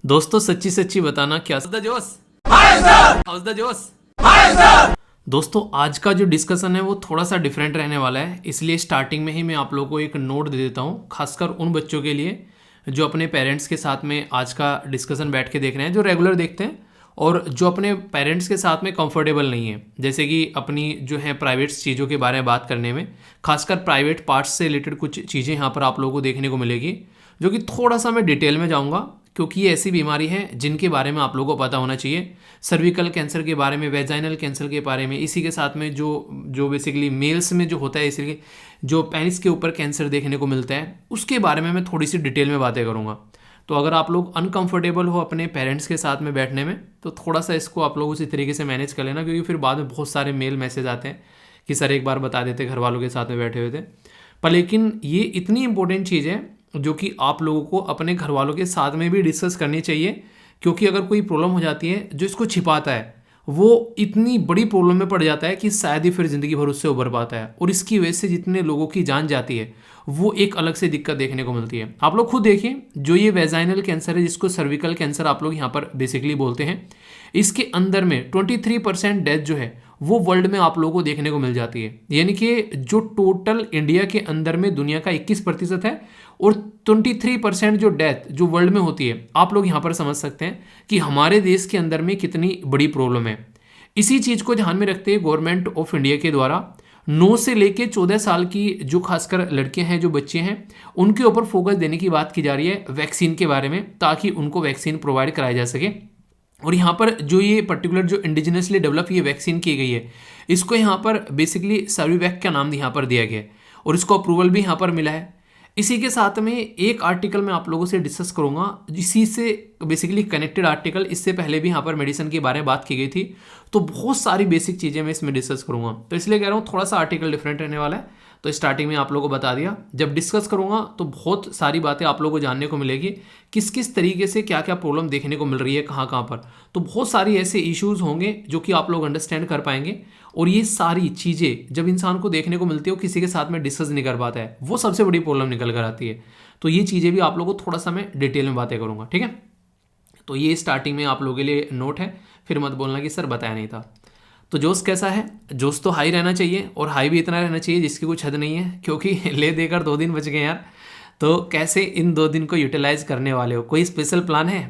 दोस्तों सच्ची सच्ची बताना क्या द जोश हाउस द जोश। दोस्तों आज का जो डिस्कशन है वो थोड़ा सा डिफरेंट रहने वाला है, इसलिए स्टार्टिंग में ही मैं आप लोगों को एक नोट दे देता हूँ, खासकर उन बच्चों के लिए जो अपने पेरेंट्स के साथ में आज का डिस्कशन बैठ के देख रहे हैं, जो रेगुलर देखते हैं और जो अपने पेरेंट्स के साथ में कंफर्टेबल नहीं है, जैसे कि अपनी जो है प्राइवेट चीज़ों के बारे में बात करने में, खासकर प्राइवेट पार्ट्स से रिलेटेड कुछ चीज़ें यहाँ पर आप लोगों को देखने को मिलेगी, जो कि थोड़ा सा मैं डिटेल में जाऊँगा क्योंकि ये ऐसी बीमारी है जिनके बारे में आप लोगों को पता होना चाहिए। सर्विकल कैंसर के बारे में, वेजाइनल कैंसर के बारे में, इसी के साथ में जो बेसिकली मेल्स में जो होता है, इसलिए जो पेनिस के ऊपर कैंसर देखने को मिलता है, उसके बारे में मैं थोड़ी सी डिटेल में बातें करूँगा। तो अगर आप लोग अनकंफर्टेबल हो अपने पेरेंट्स के साथ में बैठने में, तो थोड़ा सा इसको आप लोग उसी तरीके से मैनेज कर लेना, क्योंकि फिर बाद में बहुत सारे मेल मैसेज आते हैं कि सर एक बार बता देते, घर वालों के साथ में बैठे हुए थे। पर लेकिन ये इतनी इंपॉर्टेंट चीज़ है जो कि आप लोगों को अपने घर वालों के साथ में भी डिस्कस करनी चाहिए, क्योंकि अगर कोई प्रॉब्लम हो जाती है, जो इसको छिपाता है वो इतनी बड़ी प्रॉब्लम में पड़ जाता है कि शायद ही फिर ज़िंदगी भर उससे उभर पाता है, और इसकी वजह से जितने लोगों की जान जाती है वो एक अलग से दिक्कत देखने को मिलती है। आप लोग खुद देखिए, जो ये वेजाइनल कैंसर है, जिसको सर्विकल कैंसर आप लोग यहाँ पर बेसिकली बोलते हैं, इसके अंदर में 23% डेथ जो है वो वर्ल्ड में आप लोगों को देखने को मिल जाती है। यानी कि जो टोटल इंडिया के अंदर में दुनिया का 21% है, और 23% जो डेथ जो वर्ल्ड में होती है, आप लोग यहाँ पर समझ सकते हैं कि हमारे देश के अंदर में कितनी बड़ी प्रॉब्लम है। इसी चीज़ को ध्यान में रखते हुए गवर्नमेंट ऑफ इंडिया के द्वारा 9 से लेके 14 साल की जो खासकर लड़के हैं, जो बच्चे हैं, उनके ऊपर फोकस देने की बात की जा रही है वैक्सीन के बारे में, ताकि उनको वैक्सीन प्रोवाइड कराई जा सके। और यहाँ पर जो ये पर्टिकुलर जो इंडिजिनसली डेवलप ये वैक्सीन की गई है, इसको यहाँ पर बेसिकली सर्विवैक का नाम यहाँ पर दिया गया है, और इसको अप्रूवल भी यहाँ पर मिला है। इसी के साथ में एक आर्टिकल मैं आप लोगों से डिस्कस करूंगा, इसी से बेसिकली कनेक्टेड आर्टिकल, इससे पहले भी यहाँ पर मेडिसिन के बारे में बात की गई थी, तो बहुत सारी बेसिक चीज़ें मैं इसमें डिस्कस करूंगा, तो इसलिए कह रहा हूँ थोड़ा सा आर्टिकल डिफरेंट रहने वाला है। तो स्टार्टिंग में आप लोगों को बता दिया, जब डिस्कस करूंगा तो बहुत सारी बातें आप लोगों को जानने को मिलेगी, किस किस तरीके से क्या क्या प्रॉब्लम देखने को मिल रही है, कहाँ कहाँ पर, तो बहुत सारी ऐसे इश्यूज होंगे जो कि आप लोग अंडरस्टैंड कर पाएंगे। और ये सारी चीज़ें जब इंसान को देखने को मिलती है, वो किसी के साथ में डिस्कस नहीं कर पाता है, वो सबसे बड़ी प्रॉब्लम निकल कर आती है। तो ये चीज़ें भी आप लोगों को थोड़ा सा मैं डिटेल में बातें करूँगा, ठीक है। तो ये स्टार्टिंग में आप लोगों के लिए नोट है, फिर मत बोलना कि सर बताया नहीं था। तो जोश कैसा है? जोश तो हाई रहना चाहिए, और हाई भी इतना रहना चाहिए जिसकी कुछ हद नहीं है, क्योंकि ले देकर 2 दिन बच गए यार। तो कैसे इन 2 दिन को यूटिलाइज करने वाले हो? कोई स्पेशल प्लान है?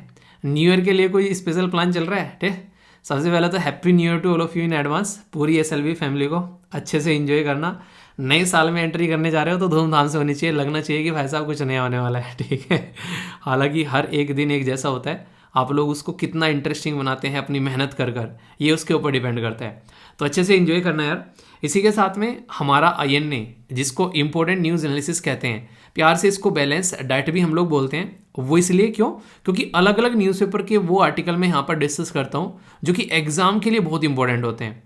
न्यू ईयर के लिए कोई स्पेशल प्लान चल रहा है? ठीक, सबसे पहले तो happy new year to all of you in advance. पूरी एसएलवी फैमिली को अच्छे से एंजॉय करना। नए साल में एंट्री करने जा रहे हो तो धूमधाम से होनी चाहिए, लगना चाहिए कि भाई साहब कुछ नया होने वाला है, ठीक है। हालांकि हर एक दिन एक जैसा होता है, आप लोग उसको कितना इंटरेस्टिंग बनाते हैं अपनी मेहनत कर कर, ये उसके ऊपर डिपेंड करता है। तो अच्छे से एंजॉय करना यार। इसी के साथ में हमारा INA, जिसको इम्पोर्टेंट न्यूज़ एनालिसिस कहते हैं, प्यार से इसको बैलेंस डाइट भी हम लोग बोलते हैं, वो इसलिए क्योंकि अलग अलग न्यूज़पेपर के वो आर्टिकल मैं यहाँ पर डिस्कस करता हूँ जो कि एग्जाम के लिए बहुत इंपॉर्टेंट होते हैं।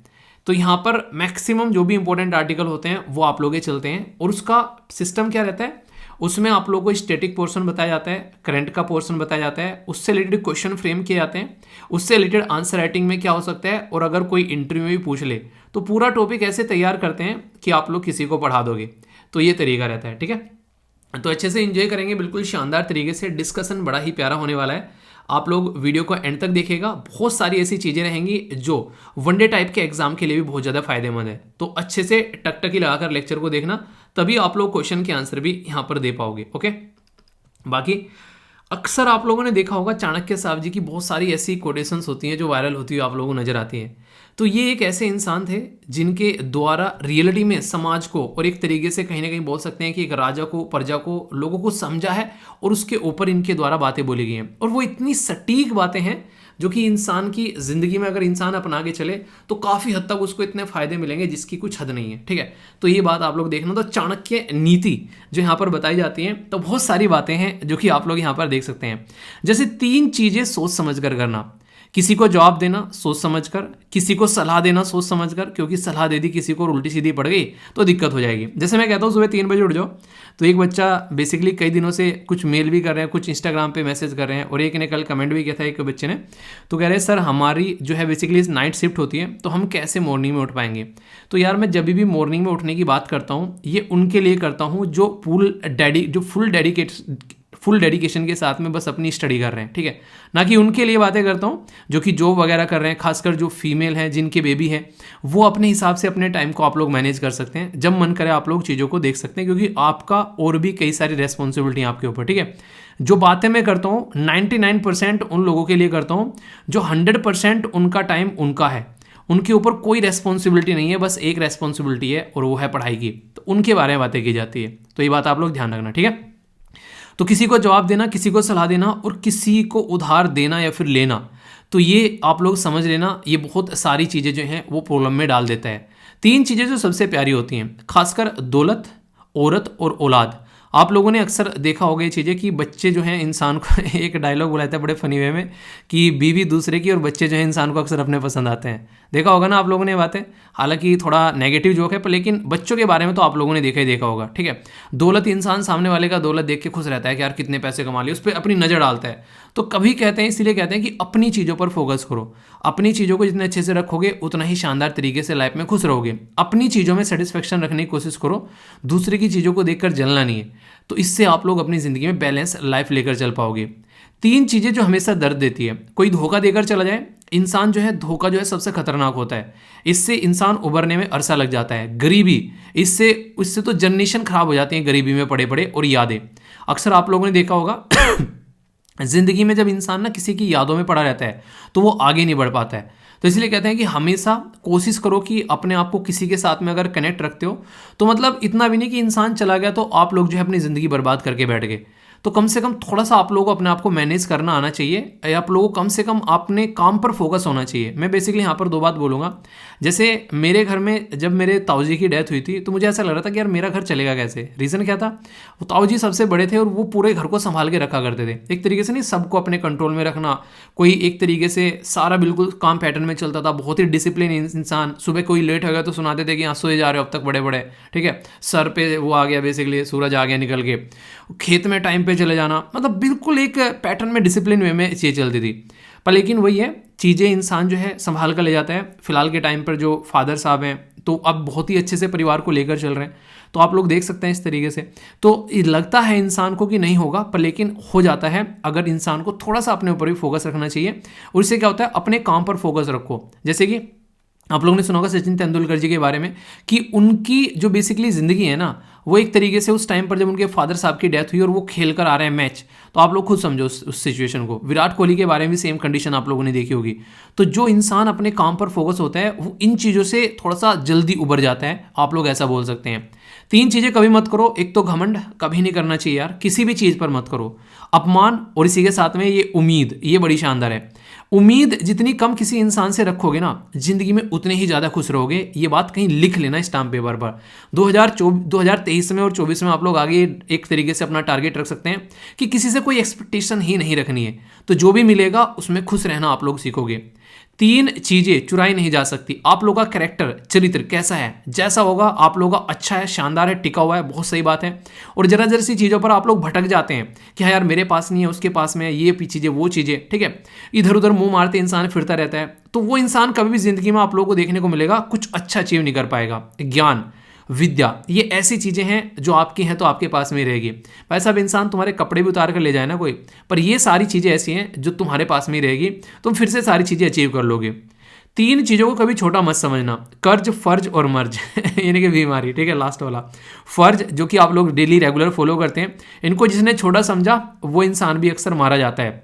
तो यहाँ पर मैक्सिमम जो भी इंपॉर्टेंट आर्टिकल होते हैं वो आप लोग के चलते हैं, और उसका सिस्टम क्या रहता है, उसमें आप लोगों को स्टैटिक पोर्शन बताया जाता है, करंट का पोर्शन बताया जाता है, उससे रिलेटेड क्वेश्चन फ्रेम किए जाते हैं, उससे रिलेटेड आंसर राइटिंग में क्या हो सकता है, और अगर कोई इंटरव्यू में भी पूछ ले तो पूरा टॉपिक ऐसे तैयार करते हैं कि आप लोग किसी को पढ़ा दोगे। तो ये तरीका रहता है, ठीक है। तो अच्छे से एंजॉय करेंगे, बिल्कुल शानदार तरीके से। डिस्कशन बड़ा ही प्यारा होने वाला है, आप लोग वीडियो को एंड तक देखिएगा। बहुत सारी ऐसी चीज़ें रहेंगी जो वनडे टाइप के एग्जाम के लिए भी बहुत ज़्यादा फायदेमंद है। तो अच्छे से टकटकी लगाकर लेक्चर को देखना, तभी आप लोग क्वेश्चन के आंसर भी यहाँ पर दे पाओगे, ओके। बाकी अक्सर आप लोगों ने देखा होगा चाणक्य साहब जी की बहुत सारी ऐसी कोटेशंस होती हैं जो वायरल होती हुई आप लोगों को नजर आती हैं। तो ये एक ऐसे इंसान थे जिनके द्वारा रियलिटी में समाज को, और एक तरीके से कहीं ना कहीं बोल सकते हैं कि एक राजा को, प्रजा को, लोगों को समझा है, और उसके ऊपर इनके द्वारा बातें बोली गई हैं। और वो इतनी सटीक बातें हैं जो कि इंसान की ज़िंदगी में अगर इंसान अपना के चले तो काफ़ी हद तक उसको इतने फ़ायदे मिलेंगे जिसकी कुछ हद नहीं है, ठीक है। तो ये बात आप लोग देखना। तो चाणक्य नीति जो यहाँ पर बताई जाती है, तो बहुत सारी बातें हैं जो कि आप लोग यहाँ पर देख सकते हैं। जैसे 3 चीज़ें सोच समझ कर करना, किसी को जवाब देना सोच समझकर, किसी को सलाह देना सोच समझकर, क्योंकि सलाह दे दी किसी को और उल्टी सीधी पड़ गई तो दिक्कत हो जाएगी। जैसे मैं कहता हूँ सुबह 3 बजे उठ जाओ, तो एक बच्चा बेसिकली कई दिनों से कुछ मेल भी कर रहे हैं, कुछ इंस्टाग्राम पे मैसेज कर रहे हैं, और एक ने कल कमेंट भी किया था एक बच्चे ने, तो कह रहे हैं सर हमारी जो है बेसिकली नाइट शिफ्ट होती है, तो हम कैसे मॉर्निंग में उठ पाएंगे। तो यार मैं जब भी मॉर्निंग में उठने की बात करता हूँ, ये उनके लिए करता हूँ जो फुल फुल डेडिकेशन के साथ में बस अपनी स्टडी कर रहे हैं, ठीक है। ना कि उनके लिए बातें करता हूँ जो कि जॉब वगैरह कर रहे हैं, खासकर जो फीमेल हैं जिनके बेबी है, वो अपने हिसाब से अपने टाइम को आप लोग मैनेज कर सकते हैं। जब मन करे आप लोग चीज़ों को देख सकते हैं, क्योंकि आपका और भी कई सारी रेस्पॉन्सिबिलिटी है आपके ऊपर, ठीक है। जो बातें मैं करता हूँ 99% उन लोगों के लिए करता हूँ जो 100% उनका टाइम उनका है, उनके ऊपर कोई रेस्पॉन्सिबिलिटी नहीं है, बस एक रेस्पॉन्सिबिलिटी है और वो है पढ़ाई की। तो उनके बारे में बातें की जाती है, तो ये बात आप लोग ध्यान रखना, ठीक है। तो किसी को जवाब देना, किसी को सलाह देना और किसी को उधार देना या फिर लेना, तो ये आप लोग समझ लेना, ये बहुत सारी चीज़ें जो हैं वो प्रॉब्लम में डाल देता है। 3 चीज़ें जो सबसे प्यारी होती हैं, खासकर दौलत, औरत और औलाद। आप लोगों ने अक्सर देखा होगा ये चीज़ें कि बच्चे जो हैं इंसान को एक डायलॉग बुलाता है बड़े फनी वे में कि बीवी दूसरे की और बच्चे जो हैं इंसान को अक्सर अपने पसंद आते हैं। देखा होगा ना आप लोगों ने ये बातें, हालांकि थोड़ा नेगेटिव जोक है पर लेकिन बच्चों के बारे में तो आप लोगों ने देखा ही देखा होगा, ठीक है। दौलत, इंसान सामने वाले का दौलत देख के खुश रहता है कि यार कितने पैसे कमा लिए, उस पर अपनी नज़र डालता है। तो कभी कहते हैं, इसीलिए कहते हैं कि अपनी चीज़ों पर फोकस करो, अपनी चीज़ों को जितने अच्छे से रखोगे उतना ही शानदार तरीके से लाइफ में खुश रहोगे। अपनी चीज़ों में सेटिस्फेक्शन रखने की कोशिश करो, दूसरे की चीज़ों को देखकर जलना नहीं है। तो इससे आप लोग अपनी ज़िंदगी में बैलेंस लाइफ लेकर चल पाओगे। 3 चीज़ें जो हमेशा दर्द देती है, कोई धोखा देकर चला जाए, इंसान जो है धोखा जो है सबसे खतरनाक होता है, इससे इंसान उभरने में अरसा लग जाता है। गरीबी, इससे तो जनरेशन खराब हो जाती है, गरीबी में पड़े पड़े। और यादें, अक्सर आप लोगों ने देखा होगा जिंदगी में जब इंसान ना किसी की यादों में पड़ा रहता है तो वो आगे नहीं बढ़ पाता है। तो इसलिए कहते हैं कि हमेशा कोशिश करो कि अपने आप को किसी के साथ में अगर कनेक्ट रखते हो तो मतलब इतना भी नहीं कि इंसान चला गया तो आप लोग जो है अपनी ज़िंदगी बर्बाद करके बैठ गए। तो कम से कम थोड़ा सा आप लोगों को अपने आप को मैनेज करना आना चाहिए, या आप लोगों को कम से कम अपने काम पर फोकस होना चाहिए। मैं बेसिकली यहाँ पर 2 बात बोलूँगा। जैसे मेरे घर में जब मेरे ताऊजी की डेथ हुई थी तो मुझे ऐसा लग रहा था कि यार मेरा घर चलेगा कैसे। रीज़न क्या था, वो ताऊजी सबसे बड़े थे और वो पूरे घर को संभाल के रखा करते थे, एक तरीके से नहीं, सबको अपने कंट्रोल में रखना, कोई एक तरीके से सारा बिल्कुल काम पैटर्न में चलता था, बहुत ही डिसिप्लिन इंसान। सुबह कोई लेट हो गया तो सुनाते थे कि यहाँ सोए जा रहे हो अब तक बड़े बड़े, ठीक है, सर पे वो आ गया, बेसिकली सूरज आ गया निकल के, खेत में टाइम पे चले जाना, मतलब बिल्कुल एक पैटर्न में डिसिप्लिन वे में चीज़ें चलती थी। पर लेकिन वही है, चीज़ें इंसान जो है संभाल कर ले जाता है। फिलहाल के टाइम पर जो फादर साहब हैं तो अब बहुत ही अच्छे से परिवार को लेकर चल रहे हैं, तो आप लोग देख सकते हैं इस तरीके से। तो लगता है इंसान को कि नहीं होगा, पर लेकिन हो जाता है अगर इंसान को थोड़ा सा अपने ऊपर भी फोकस रखना चाहिए। और इससे क्या होता है, अपने काम पर फोकस रखो। जैसे कि आप लोगों ने सुना होगा सचिन तेंदुलकर जी के बारे में कि उनकी जो बेसिकली ज़िंदगी है ना, वो एक तरीके से उस टाइम पर जब उनके फादर साहब की डेथ हुई और वो खेल कर आ रहे हैं मैच, तो आप लोग खुद समझो उस सिचुएशन को। विराट कोहली के बारे में भी सेम कंडीशन आप लोगों ने देखी होगी। तो जो इंसान अपने काम पर फोकस होता है वो इन चीज़ों से थोड़ा सा जल्दी उभर जाता है, आप लोग ऐसा बोल सकते हैं। 3 चीज़ें कभी मत करो। एक तो घमंड कभी नहीं करना चाहिए यार, किसी भी चीज़ पर मत करो। अपमान, और इसी के साथ में ये उम्मीद, ये बड़ी शानदार है। उम्मीद जितनी कम किसी इंसान से रखोगे ना, जिंदगी में उतने ही ज़्यादा खुश रहोगे। ये बात कहीं लिख लेना स्टाम्प पेपर पर। 2023 में और 24 में आप लोग आगे एक तरीके से अपना टारगेट रख सकते हैं कि किसी से कोई एक्सपेक्टेशन ही नहीं रखनी है, तो जो भी मिलेगा उसमें खुश रहना आप लोग सीखोगे। 3 चीज़ें चुराई नहीं जा सकती। आप लोग का कैरेक्टर, चरित्र कैसा है, जैसा होगा आप लोग का अच्छा है, शानदार है, टिका हुआ है, बहुत सही बात है। और जरा जरा सी चीज़ों पर आप लोग भटक जाते हैं कि हाँ यार मेरे पास नहीं है, उसके पास में है, ये चीज़ें वो चीज़ें, ठीक है, इधर उधर मुंह मारते इंसान फिरता रहता है, तो वो इंसान कभी भी जिंदगी में आप लोगों को देखने को मिलेगा कुछ अच्छा अचीव नहीं कर पाएगा। ज्ञान, विद्या, ये ऐसी चीज़ें हैं जो आपकी हैं तो आपके पास में रहेगी। भाई साहब, इंसान तुम्हारे कपड़े भी उतार कर ले जाए ना कोई, पर ये सारी चीज़ें ऐसी हैं जो तुम्हारे पास में ही रहेगी, तुम फिर से सारी चीज़ें अचीव कर लोगे। 3 चीज़ों को कभी छोटा मत समझना, कर्ज, फर्ज और मर्ज यानी कि बीमारी, ठीक है, लास्ट वाला फर्ज, जो कि आप लोग डेली रेगुलर फॉलो करते हैं, इनको जिसने छोटा समझा वो इंसान भी अक्सर मारा जाता है।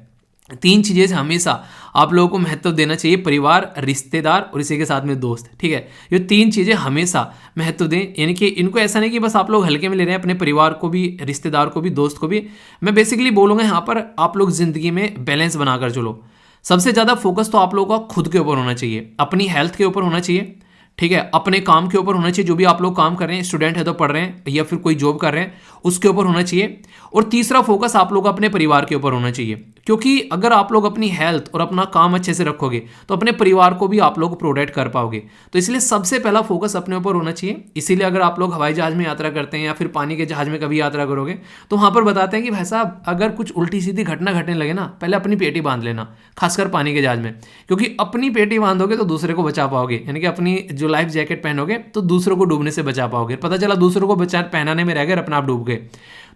3 चीज़ें से हमेशा आप लोगों को महत्व देना चाहिए, परिवार, रिश्तेदार और इसी के साथ में दोस्त, ठीक है। ये 3 चीज़ें हमेशा महत्व दें, यानी कि इनको ऐसा नहीं कि बस आप लोग हल्के में ले रहे हैं, अपने परिवार को भी, रिश्तेदार को भी, दोस्त को भी। मैं बेसिकली बोलूँगा यहाँ पर आप लोग ज़िंदगी में बैलेंस बनाकर चलो। सबसे ज़्यादा फोकस तो आप लोगों का खुद के ऊपर होना चाहिए, अपनी हेल्थ के ऊपर होना चाहिए, ठीक है, अपने काम के ऊपर होना चाहिए। जो भी आप लोग काम कर रहे हैं, स्टूडेंट है तो पढ़ रहे हैं या फिर कोई जॉब कर रहे हैं, उसके ऊपर होना चाहिए। और तीसरा फोकस आप लोग अपने परिवार के ऊपर होना चाहिए, क्योंकि अगर आप लोग अपनी हेल्थ और अपना काम अच्छे से रखोगे तो अपने परिवार को भी आप लोग प्रोटेक्ट कर पाओगे। तो इसलिए सबसे पहला फोकस अपने ऊपर होना चाहिए। इसीलिए अगर आप लोग हवाई जहाज में यात्रा करते हैं या फिर पानी के जहाज में कभी यात्रा करोगे तो वहाँ पर बताते हैं कि भाई साहब अगर कुछ उल्टी सीधी घटना घटने लगे ना, पहले अपनी पेटी बांध लेना, खासकर पानी के जहाज में, क्योंकि अपनी पेटी बांधोगे तो दूसरे को बचा पाओगे, यानी कि अपनी जो लाइफ जैकेट पहनोगे तो दूसरों को डूबने से बचा पाओगे। पता चला दूसरों को बचा पहनाने में रह गए, अपना आप डूब गए।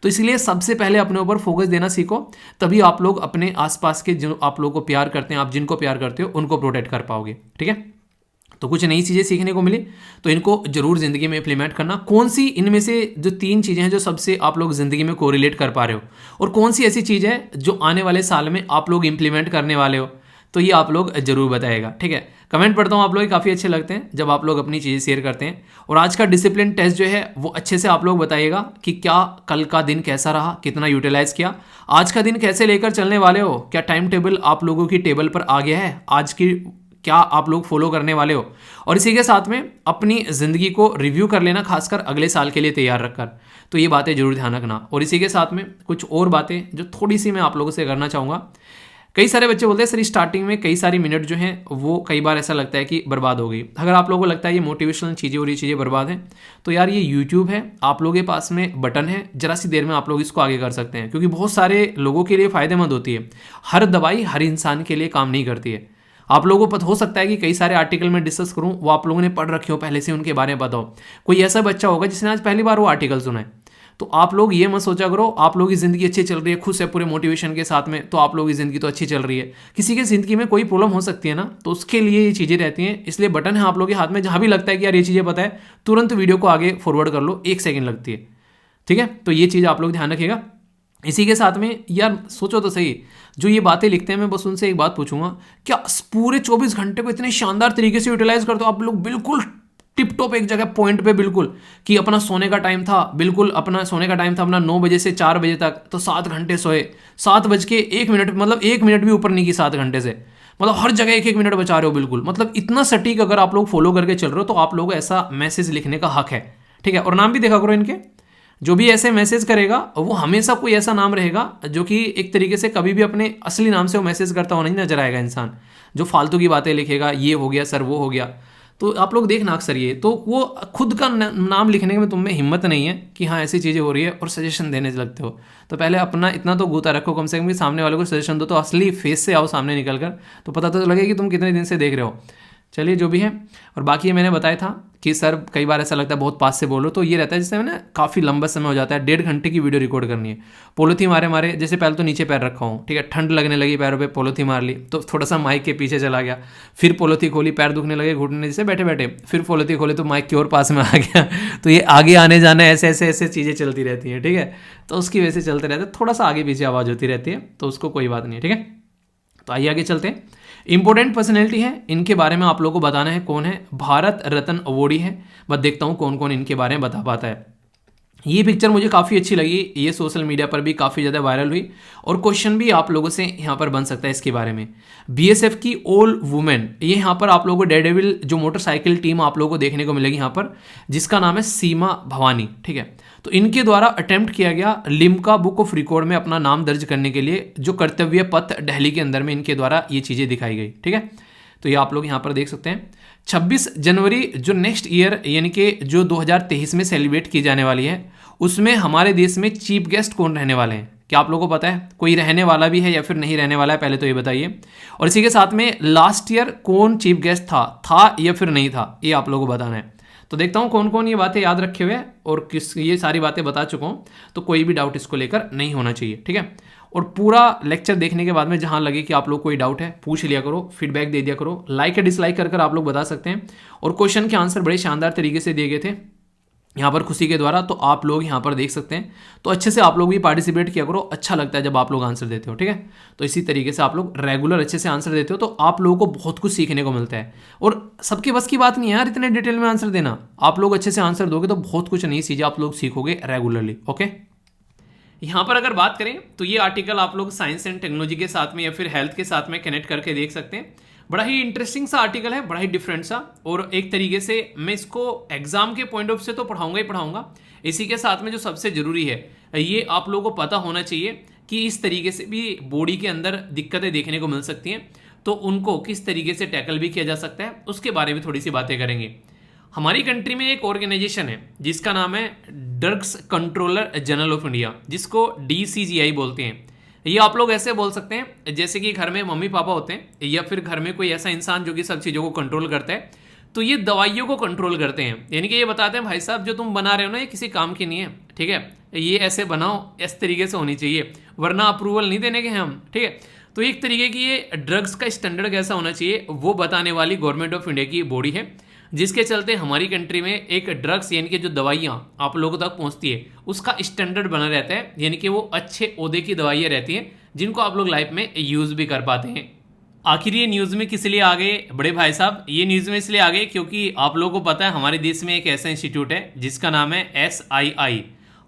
तो इसलिए सबसे पहले अपने ऊपर फोकस देना सीखो, तभी आप लोग अपने आसपास के जो आप लोगों को प्यार करते हैं, आप जिनको प्यार करते हो उनको प्रोटेक्ट कर पाओगे। ठीक है, तो कुछ नई चीज़ें सीखने को मिली तो इनको जरूर ज़िंदगी में इंप्लीमेंट करना। कौन सी इनमें से जो 3 चीज़ें हैं जो सबसे आप लोग ज़िंदगी में कोरिलेट कर पा रहे हो, और कौन सी ऐसी चीज़ है जो आने वाले साल में आप लोग इंप्लीमेंट करने वाले हो, तो ये आप लोग जरूर बताएगा। ठीक है, कमेंट पढ़ता हूँ आप लोग काफ़ी अच्छे लगते हैं जब आप लोग अपनी चीज़ें शेयर करते हैं। और आज का डिसिप्लिन टेस्ट जो है वो अच्छे से आप लोग बताइएगा कि क्या कल का दिन कैसा रहा, कितना यूटिलाइज किया, आज का दिन कैसे लेकर चलने वाले हो, क्या टाइम टेबल आप लोगों की टेबल पर आ गया है, आज की क्या आप लोग फॉलो करने वाले हो। और इसी के साथ में अपनी ज़िंदगी को रिव्यू कर लेना, खासकर अगले साल के लिए तैयार रखकर। तो ये बातें जरूर ध्यान रखना। और इसी के साथ में कुछ और बातें जो थोड़ी सी मैं आप लोगों से करना चाहूँगा। कई सारे बच्चे बोलते हैं सर स्टार्टिंग में कई सारी मिनट जो हैं वो कई बार ऐसा लगता है कि बर्बाद हो गई। अगर आप लोगों को लगता है ये मोटिवेशनल चीज़ें और ये चीज़ें बर्बाद हैं, तो यार ये यूट्यूब है, आप लोगों के पास में बटन है, जरा सी देर में आप लोग इसको आगे कर सकते हैं, क्योंकि बहुत सारे लोगों के लिए फ़ायदेमंद होती है। हर दवाई हर इंसान के लिए काम नहीं करती है। आप लोगों को पता हो सकता है कि कई सारे आर्टिकल में डिस्कस करूं, वो आप लोगों ने पढ़ रखे हो पहले से, उनके बारे में बताओ। कोई ऐसा बच्चा होगा जिसने आज पहली बार वो आर्टिकल सुना है, तो आप लोग ये मत सोचा करो आप लोगों की ज़िंदगी अच्छी चल रही है खुद से पूरे मोटिवेशन के साथ में, तो आप लोगों की ज़िंदगी तो अच्छी चल रही है। किसी की ज़िंदगी में कोई प्रॉब्लम हो सकती है ना, तो उसके लिए ये चीज़ें रहती हैं। इसलिए बटन है आप लोगों के हाथ में, जहाँ भी लगता है कि यार ये चीज़ें पता है, तुरंत वीडियो को आगे फॉरवर्ड कर लो, 1 सेकेंड लगती है। ठीक है, तो ये चीज़ आप लोग ध्यान रखिएगा। इसी के साथ में यार सोचो तो सही, जो ये बातें लिखते हैं मैं बस उनसे एक बात पूछूंगा, क्या पूरे 24 घंटे को इतने शानदार तरीके से यूटिलाइज करते हो आप लोग, बिल्कुल टिप टॉप एक जगह पॉइंट पे, बिल्कुल कि अपना सोने का टाइम था, बिल्कुल अपना सोने का टाइम था अपना 9 बजे से 4 बजे तक, तो 7 घंटे सोए, 7:01, मतलब 1 मिनट भी ऊपर नहीं की 7 घंटे से, मतलब हर जगह 1-1 मिनट बचा रहे हो बिल्कुल, मतलब इतना सटीक अगर आप लोग फॉलो करके चल रहे हो तो आप लोगों को ऐसा मैसेज लिखने का हक है। ठीक है, और नाम भी देखा करो इनके, जो भी ऐसे मैसेज करेगा वो हमेशा कोई ऐसा नाम रहेगा जो कि एक तरीके से कभी भी अपने असली नाम से वो मैसेज करता हुआ नहीं नजर आएगा इंसान। जो फालतू की बातें लिखेगा, ये हो गया सर वो हो गया, तो आप लोग देखना अक्सर ये, तो वो खुद का नाम लिखने में तुम में हिम्मत नहीं है कि हाँ ऐसी चीज़ें हो रही है और सजेशन देने लगते हो। तो पहले अपना इतना तो गूता रखो कम से कम, सामने वाले को सजेशन दो तो असली फेस से आओ सामने निकल कर, तो पता तो लगे कि तुम कितने दिन से देख रहे हो। चलिए जो भी है, और बाकी ये मैंने बताया था कि सर कई बार ऐसा लगता है बहुत पास से बोलो, तो ये रहता है जैसे मैंने काफ़ी लंबा समय हो जाता है, 1.5 घंटे की वीडियो रिकॉर्ड करनी है, पोलोथी मारे जैसे पहले तो नीचे पैर रखा हूँ, ठीक है, ठंड लगने लगी पैरों पे, पोलोथी मार ली तो थोड़ा सा माइक के पीछे चला गया, फिर पोलोथी खोली, पैर दुखने लगे घुटने जैसे बैठे बैठे, फिर पोलोथी खोली तो माइक की और पास में आ गया। तो ये आगे आने जाना ऐसे ऐसे ऐसे चीज़ें चलती रहती हैं। ठीक है, तो उसकी वजह से चलते रहते, थोड़ा सा आगे पीछे आवाज़ होती रहती है, तो उसको कोई बात नहीं है। ठीक है, तो आइए आगे चलते हैं। इंपॉर्टेंट पर्सनैलिटी है, इनके बारे में आप लोगों को बताना है कौन है, भारत रत्न अवॉर्डी है। बस देखता हूँ कौन कौन इनके बारे में बता पाता है। ये पिक्चर मुझे काफ़ी अच्छी लगी, ये सोशल मीडिया पर भी काफ़ी ज़्यादा वायरल हुई, और क्वेश्चन भी आप लोगों से यहाँ पर बन सकता है इसके बारे में। बीएसएफ की ऑल वुमेन, ये यहाँ पर आप लोगों को डेयरडेविल जो मोटरसाइकिल टीम आप लोगों को देखने को मिलेगी यहाँ पर, जिसका नाम है सीमा भवानी। ठीक है, तो इनके द्वारा अटेम्प्ट किया गया लिम्का बुक ऑफ रिकॉर्ड में अपना नाम दर्ज करने के लिए जो कर्तव्य पथ दिल्ली के अंदर में इनके द्वारा ये चीज़ें दिखाई गई। ठीक है, तो ये आप लोग यहाँ पर देख सकते हैं। 26 जनवरी जो नेक्स्ट ईयर यानी कि जो 2023 में सेलिब्रेट की जाने वाली है, उसमें हमारे देश में चीफ गेस्ट कौन रहने वाले हैं, क्या आप लोगों को पता है? कोई रहने वाला भी है या फिर नहीं रहने वाला है, पहले तो ये बताइए। और इसी के साथ में लास्ट ईयर कौन चीफ गेस्ट था या फिर नहीं था, ये आप लोगों को बताना है। तो देखता हूँ कौन कौन ये बातें याद रखे हुए हैं और किस ये सारी बातें बता चुका हूँ, तो कोई भी डाउट इसको लेकर नहीं होना चाहिए। ठीक है, और पूरा लेक्चर देखने के बाद में जहाँ लगे कि आप लोग कोई डाउट है पूछ लिया करो, फीडबैक दे दिया करो, लाइक या डिसलाइक कर आप लोग बता सकते हैं। और क्वेश्चन के आंसर बड़े शानदार तरीके से दिए गए थे यहाँ पर खुशी के द्वारा, तो आप लोग यहाँ पर देख सकते हैं। तो अच्छे से आप लोग भी पार्टिसिपेट किया करो, अच्छा लगता है जब आप लोग आंसर देते हो। ठीक है, तो इसी तरीके से आप लोग रेगुलर अच्छे से आंसर देते हो तो आप लोगों को बहुत कुछ सीखने को मिलता है। और सबके बस की बात नहीं है यार इतने डिटेल में आंसर देना, आप लोग अच्छे से आंसर दोगे तो बहुत कुछ नई चीज़ें आप लोग सीखोगे रेगुलरली। ओके, यहाँ पर अगर बात करें तो ये आर्टिकल आप लोग साइंस एंड टेक्नोलॉजी के साथ में या फिर हेल्थ के साथ में कनेक्ट करके देख सकते हैं। बड़ा ही इंटरेस्टिंग सा आर्टिकल है, बड़ा ही डिफरेंट सा, और एक तरीके से मैं इसको एग्जाम के पॉइंट ऑफ से तो पढ़ाऊंगा ही पढ़ाऊंगा। इसी के साथ में जो सबसे जरूरी है ये आप लोगों को पता होना चाहिए कि इस तरीके से भी बॉडी के अंदर दिक्कतें देखने को मिल सकती हैं, तो उनको किस तरीके से टैकल भी किया जा सकता है उसके बारे में थोड़ी सी बातें करेंगे। हमारी कंट्री में एक ऑर्गेनाइजेशन है जिसका नाम है drugs controller general of India, जिसको DCGI बोलते हैं। ये आप लोग ऐसे बोल सकते हैं जैसे कि घर में मम्मी पापा होते हैं या फिर घर में कोई ऐसा इंसान जो कि सब चीज़ों को कंट्रोल करता है, तो ये दवाइयों को कंट्रोल करते हैं। यानी कि ये बताते हैं भाई साहब जो तुम बना रहे हो ना ये किसी काम की नहीं है, ठीक है, ये ऐसे बनाओ, इस तरीके से होनी चाहिए, वरना अप्रूवल नहीं देने के हैं हम, ठीक है। तो एक तरीके की ये ड्रग्स का स्टैंडर्ड कैसा होना चाहिए वो बताने वाली गवर्नमेंट ऑफ इंडिया की बॉडी है, जिसके चलते हमारी कंट्री में एक ड्रग्स यानी कि जो दवाइयाँ आप लोगों तक पहुँचती है उसका स्टैंडर्ड बना रहता है, यानी कि वो अच्छे ओहदे की दवाइयाँ रहती हैं जिनको आप लोग लाइफ में यूज़ भी कर पाते हैं। आखिर ये न्यूज़ में किस लिए आ गए बड़े भाई साहब? ये न्यूज़ में इसलिए आ गए क्योंकि आप लोगों को पता है हमारे देश में एक ऐसा इंस्टीट्यूट है जिसका नाम है SII।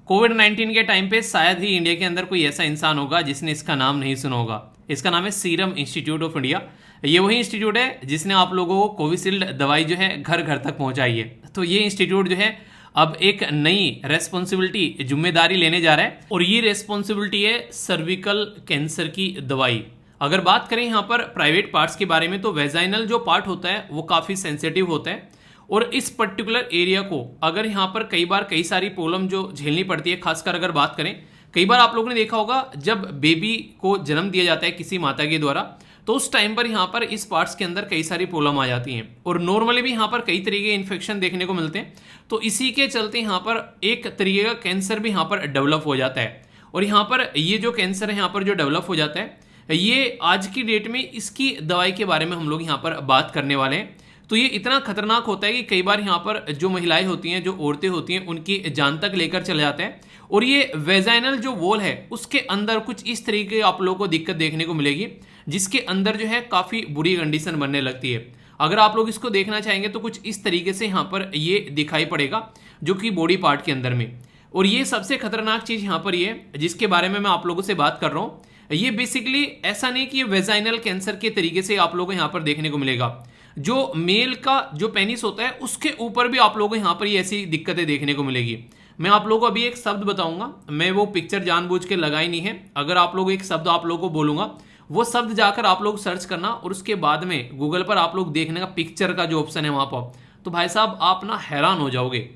कोविड-19 के टाइम पे शायद ही इंडिया के अंदर कोई ऐसा इंसान होगा जिसने इसका नाम नहीं सुना होगा। इसका नाम है सीरम इंस्टीट्यूट ऑफ इंडिया। ये वही इंस्टीट्यूट है जिसने आप लोगों को कोविशील्ड दवाई जो है घर घर तक पहुंचाई है। तो ये इंस्टीट्यूट जो है अब एक नई रेस्पॉन्सिबिलिटी जिम्मेदारी लेने जा रहा है और ये रेस्पॉन्सिबिलिटी है सर्विकल कैंसर की दवाई। अगर बात करें यहाँ पर प्राइवेट पार्ट्स के बारे में तो वेजाइनल जो पार्ट होता है वो काफ़ी सेंसिटिव होता है और इस पर्टिकुलर एरिया को अगर यहाँ पर कई सारी प्रॉब्लम जो झेलनी पड़ती है, खासकर अगर बात करें, कई बार आप लोगों ने देखा होगा जब बेबी को जन्म दिया जाता है किसी माता के द्वारा तो उस टाइम पर यहाँ पर इस पार्ट्स के अंदर कई सारी प्रॉब्लम आ जाती हैं और नॉर्मली भी यहाँ पर कई तरीके के इन्फेक्शन देखने को मिलते हैं। तो इसी के चलते यहाँ पर एक तरीके का कैंसर भी यहाँ पर डेवलप हो जाता है और यहाँ पर ये जो कैंसर है यहाँ पर जो डेवलप हो जाता है ये आज की डेट में इसकी दवाई के बारे में हम लोग यहाँ पर बात करने वाले हैं। तो ये इतना खतरनाक होता है कि कई बार यहाँ पर जो महिलाएं होती हैं, जो औरतें होती हैं, उनकी जान तक लेकर चले जाते हैं और ये वेजाइनल जो वॉल है उसके अंदर कुछ इस तरीके आप लोगों को दिक्कत देखने को मिलेगी जिसके अंदर जो है काफ़ी बुरी कंडीशन बनने लगती है। अगर आप लोग इसको देखना चाहेंगे तो कुछ इस तरीके से यहाँ पर ये दिखाई पड़ेगा जो कि बॉडी पार्ट के अंदर में। और ये सबसे खतरनाक चीज़ यहाँ पर ये जिसके बारे में मैं आप लोगों से बात कर रहा हूँ, ये बेसिकली ऐसा नहीं कि ये वेजाइनल कैंसर के तरीके से आप लोगों को यहाँ पर देखने को मिलेगा। जो मेल का जो पेनिस होता है उसके ऊपर भी आप लोगों को यहाँ पर ये ऐसी दिक्कतें देखने को मिलेगी। मैं आप लोगों को अभी एक शब्द बताऊंगा, मैं वो पिक्चर जानबूझ के लगाई नहीं है। अगर आप लोग एक शब्द आप लोगों को बोलूंगा वो शब्द जाकर आप लोग सर्च करना और उसके बाद में गूगल पर आप लोग देखने का पिक्चर का जो ऑप्शन है वहां पर, तो भाई साहब आप ना हैरान हो जाओगे।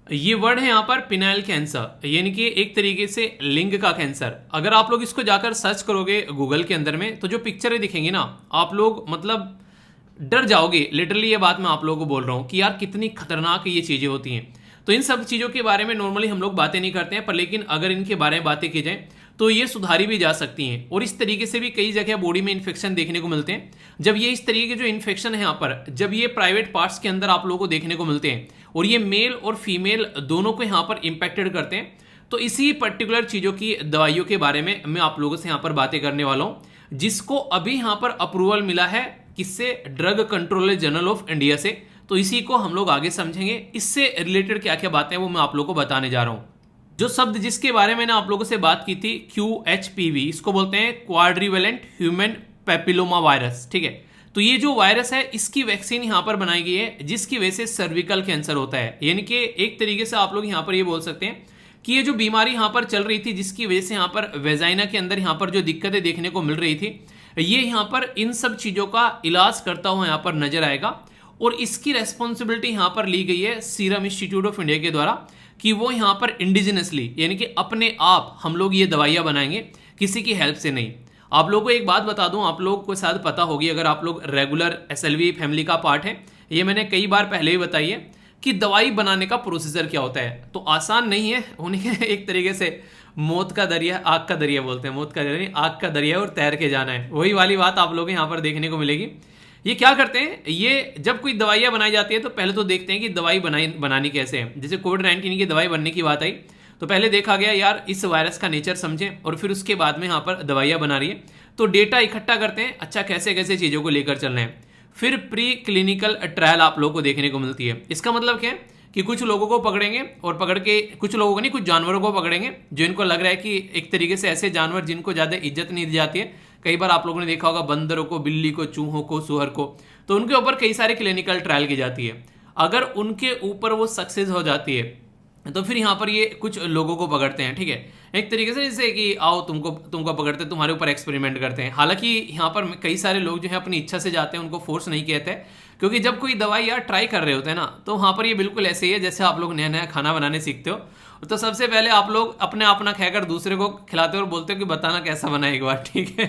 ये वर्ड है यहाँ पर पिनाइल कैंसर, यानी कि एक तरीके से लिंग का कैंसर। अगर आप लोग इसको जाकर सर्च करोगे गूगल के अंदर में तो जो पिक्चरें दिखेंगी ना आप लोग मतलब डर जाओगे। लिटरली ये बात मैं आप लोगों को बोल रहा हूँ कि यार कितनी खतरनाक ये चीज़ें होती हैं। तो इन सब चीज़ों के बारे में नॉर्मली हम लोग बातें नहीं करते हैं, पर लेकिन अगर इनके बारे में बातें की जाए तो ये सुधारी भी जा सकती हैं। और इस तरीके से भी कई जगह बॉडी में इन्फेक्शन देखने को मिलते हैं। जब ये इस तरीके के जो इन्फेक्शन है यहाँ पर जब ये प्राइवेट पार्ट्स के अंदर आप लोगों को देखने को मिलते हैं और ये मेल और फीमेल दोनों को यहाँ पर इम्पैक्टेड करते हैं, तो इसी पर्टिकुलर चीज़ों की दवाइयों के बारे में मैं आप लोगों से यहाँ पर बातें करने वाला हूँ, जिसको अभी यहाँ पर अप्रूवल मिला है किससे? Drug controller general of India से। तो इसी को हम लोग आगे समझेंगे, इससे रिलेटेड क्या क्या बातें हैं वो मैं आप लोगों को बताने जा रहा हूँ। जो शब्द जिसके बारे में मैंने आप लोगों से बात की थी QHPV, इसको बोलते हैं क्वाड्रिवेलेंट ह्यूमन पैपिलोमा वायरस, ठीक है। तो ये जो वायरस है इसकी वैक्सीन यहाँ पर बनाई गई है जिसकी वजह से सर्विकल कैंसर होता है। यानी कि एक तरीके से आप लोग यहाँ पर ये बोल सकते हैं कि ये जो बीमारी यहाँ पर चल रही थी जिसकी वजह से यहाँ पर वेजाइना के अंदर यहाँ पर जो दिक्कतें देखने को मिल रही थी, ये यहाँ पर इन सब चीज़ों का इलाज करता हुआ यहाँ पर नजर आएगा। और इसकी रेस्पॉन्सिबिलिटी यहाँ पर ली गई है सीरम इंस्टीट्यूट ऑफ इंडिया के द्वारा कि वो यहाँ पर इंडिजिनसली यानी कि अपने आप हम लोग ये दवाइयाँ बनाएंगे, किसी की हेल्प से नहीं। आप लोगों को एक बात बता दूं, आप लोगों को शायद पता होगी अगर आप लोग रेगुलर SLV फैमिली का पार्ट है, ये मैंने कई बार पहले ही बताई है कि दवाई बनाने का प्रोसीजर क्या होता है। तो आसान नहीं है, उन्हें एक तरीके से मौत का दरिया, आग का दरिया बोलते हैं, मौत का दरिया नहीं, आग का दरिया और तैर के जाना है, वही वाली बात आप लोग यहाँ पर देखने को मिलेगी। ये क्या करते हैं, ये जब कोई दवाइयाँ बनाई जाती है तो पहले तो देखते हैं कि दवाई बनानी कैसे है। जैसे कोविड-19 की दवाई बनने की बात आई तो पहले देखा गया यार इस वायरस का नेचर समझें और फिर उसके बाद में यहाँ पर दवाइयाँ बना रही है तो डेटा इकट्ठा करते हैं, अच्छा कैसे कैसे चीज़ों को लेकर चलना है। फिर प्री क्लिनिकल ट्रायल आप लोगों को देखने को मिलती है। इसका मतलब क्या है कि कुछ लोगों को पकड़ेंगे और पकड़ के, कुछ लोगों को नहीं, कुछ जानवरों को पकड़ेंगे जो इनको लग रहा है कि एक तरीके से ऐसे जानवर जिनको ज़्यादा इज्जत नहीं दी जाती है। कई बार आप लोगों ने देखा होगा बंदरों को, बिल्ली को, चूहों को, सुअर को, तो उनके ऊपर कई सारे क्लिनिकल ट्रायल की जाती है। अगर उनके ऊपर वो सक्सेस हो जाती है तो फिर यहाँ पर ये कुछ लोगों को पकड़ते हैं, ठीक है, एक तरीके से जैसे कि आओ तुमको पकड़ते, तुम्हारे ऊपर एक्सपेरिमेंट करते हैं। हालांकि यहाँ पर कई सारे लोग जो है अपनी इच्छा से जाते हैं, उनको फोर्स नहीं कहते, क्योंकि जब कोई दवाई यार ट्राई कर रहे होते हैं ना तो वहाँ पर ये बिल्कुल ऐसे ही है जैसे आप लोग नया नया खाना बनाने सीखते हो तो सबसे पहले आप लोग अपने अपना खाकर दूसरे को खिलाते हो और बोलते हो कि बताना कैसा बना एक बार, ठीक है।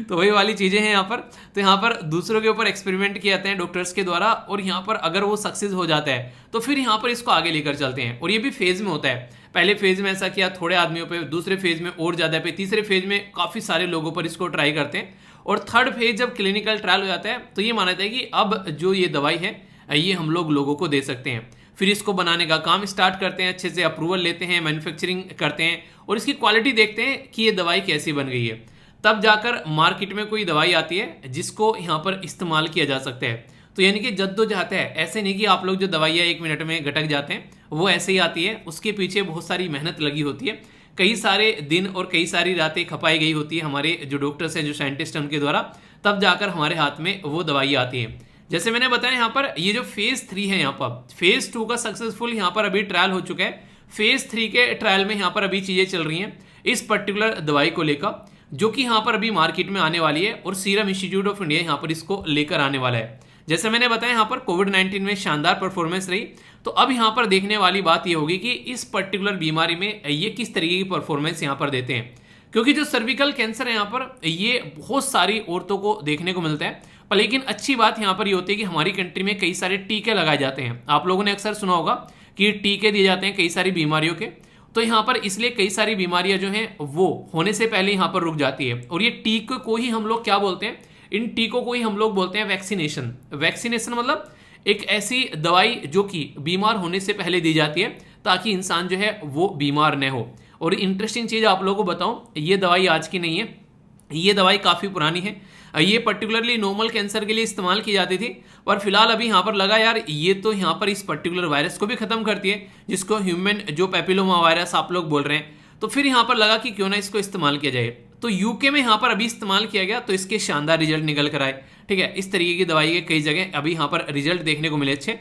तो वही वाली चीज़ें हैं यहाँ पर। तो यहाँ पर दूसरों के ऊपर एक्सपेरिमेंट किए जाते हैं डॉक्टर्स के द्वारा और यहाँ पर अगर वो सक्सेस हो जाता है तो फिर यहाँ पर इसको आगे लेकर चलते हैं और ये भी फेज में होता है। पहले फेज में ऐसा किया थोड़े आदमियों पे, दूसरे फेज में और ज़्यादा पे, तीसरे फेज में काफ़ी सारे लोगों पर इसको ट्राई करते हैं, और थर्ड फेज जब क्लिनिकल ट्रायल हो जाता है तो ये माना जाता है कि अब जो ये दवाई है ये हम लोगों को दे सकते हैं। फिर इसको बनाने का काम स्टार्ट करते हैं, अच्छे से अप्रूवल लेते हैं, मैन्युफैक्चरिंग करते हैं और इसकी क्वालिटी देखते हैं कि ये दवाई कैसी बन गई है। तब जाकर मार्केट में कोई दवाई आती है जिसको यहाँ पर इस्तेमाल किया जा सकता है। तो यानी कि जद्दोजहद है, ऐसे नहीं कि आप लोग जो दवाइयाँ 1 मिनट में गटक जाते हैं, वो ऐसे ही आती है। उसके पीछे बहुत सारी मेहनत लगी होती है, कई सारे दिन और कई सारी रातें खपाई गई होती है हमारे जो डॉक्टर्स हैं, जो साइंटिस्ट हैं, उनके द्वारा, तब जाकर हमारे हाथ में वो दवाइयाँ आती हैं। जैसे मैंने बताया यहाँ पर ये जो फेज 3 है, यहाँ पर फेज 2 का सक्सेसफुल यहाँ पर अभी ट्रायल हो चुका है। फेज 3 के ट्रायल में यहाँ पर अभी चीज़ें चल रही हैं इस पर्टिकुलर दवाई को लेकर, जो कि यहाँ पर अभी मार्केट में आने वाली है और सीरम इंस्टीट्यूट ऑफ इंडिया यहाँ पर इसको लेकर आने वाला है। जैसे मैंने बताया यहाँ पर कोविड-19 में शानदार परफॉर्मेंस रही, तो अब यहाँ पर देखने वाली बात ये होगी कि इस पर्टिकुलर बीमारी में ये किस तरीके की परफॉर्मेंस यहाँ पर देते हैं। क्योंकि जो सर्विकल कैंसर है यहाँ पर ये बहुत सारी औरतों को देखने को मिलता है, पर लेकिन अच्छी बात यहाँ पर ये होती है कि हमारी कंट्री में कई सारे टीके लगाए जाते हैं। आप लोगों ने अक्सर सुना होगा कि टीके दिए जाते हैं कई सारी बीमारियों के, तो यहाँ पर इसलिए कई सारी बीमारियां जो हैं वो होने से पहले यहाँ पर रुक जाती है। और ये टीके को ही हम लोग क्या बोलते हैं, इन टीकों को ही हम लोग बोलते हैं वैक्सीनेशन। वैक्सीनेशन मतलब एक ऐसी दवाई जो कि बीमार होने से पहले दी जाती है ताकि इंसान जो है वो बीमार न हो। और इंटरेस्टिंग चीज़ आप लोगों को बताऊं, ये दवाई आज की नहीं है, ये दवाई काफ़ी पुरानी है। ये पर्टिकुलरली नॉर्मल कैंसर के लिए इस्तेमाल की जाती थी, पर फिलहाल अभी यहाँ पर लगा यार ये तो यहाँ पर इस पर्टिकुलर वायरस को भी खत्म करती है, जिसको ह्यूमन जो पैपिलोमा वायरस आप लोग बोल रहे हैं। तो फिर यहाँ पर लगा कि क्यों ना इसको इस्तेमाल किया जाए। तो यूके में यहाँ पर अभी इस्तेमाल किया गया, तो इसके शानदार रिजल्ट निकल कर आए। ठीक है, इस तरीके की दवाई के कई जगह अभी यहाँ पर रिजल्ट देखने को मिले अच्छे।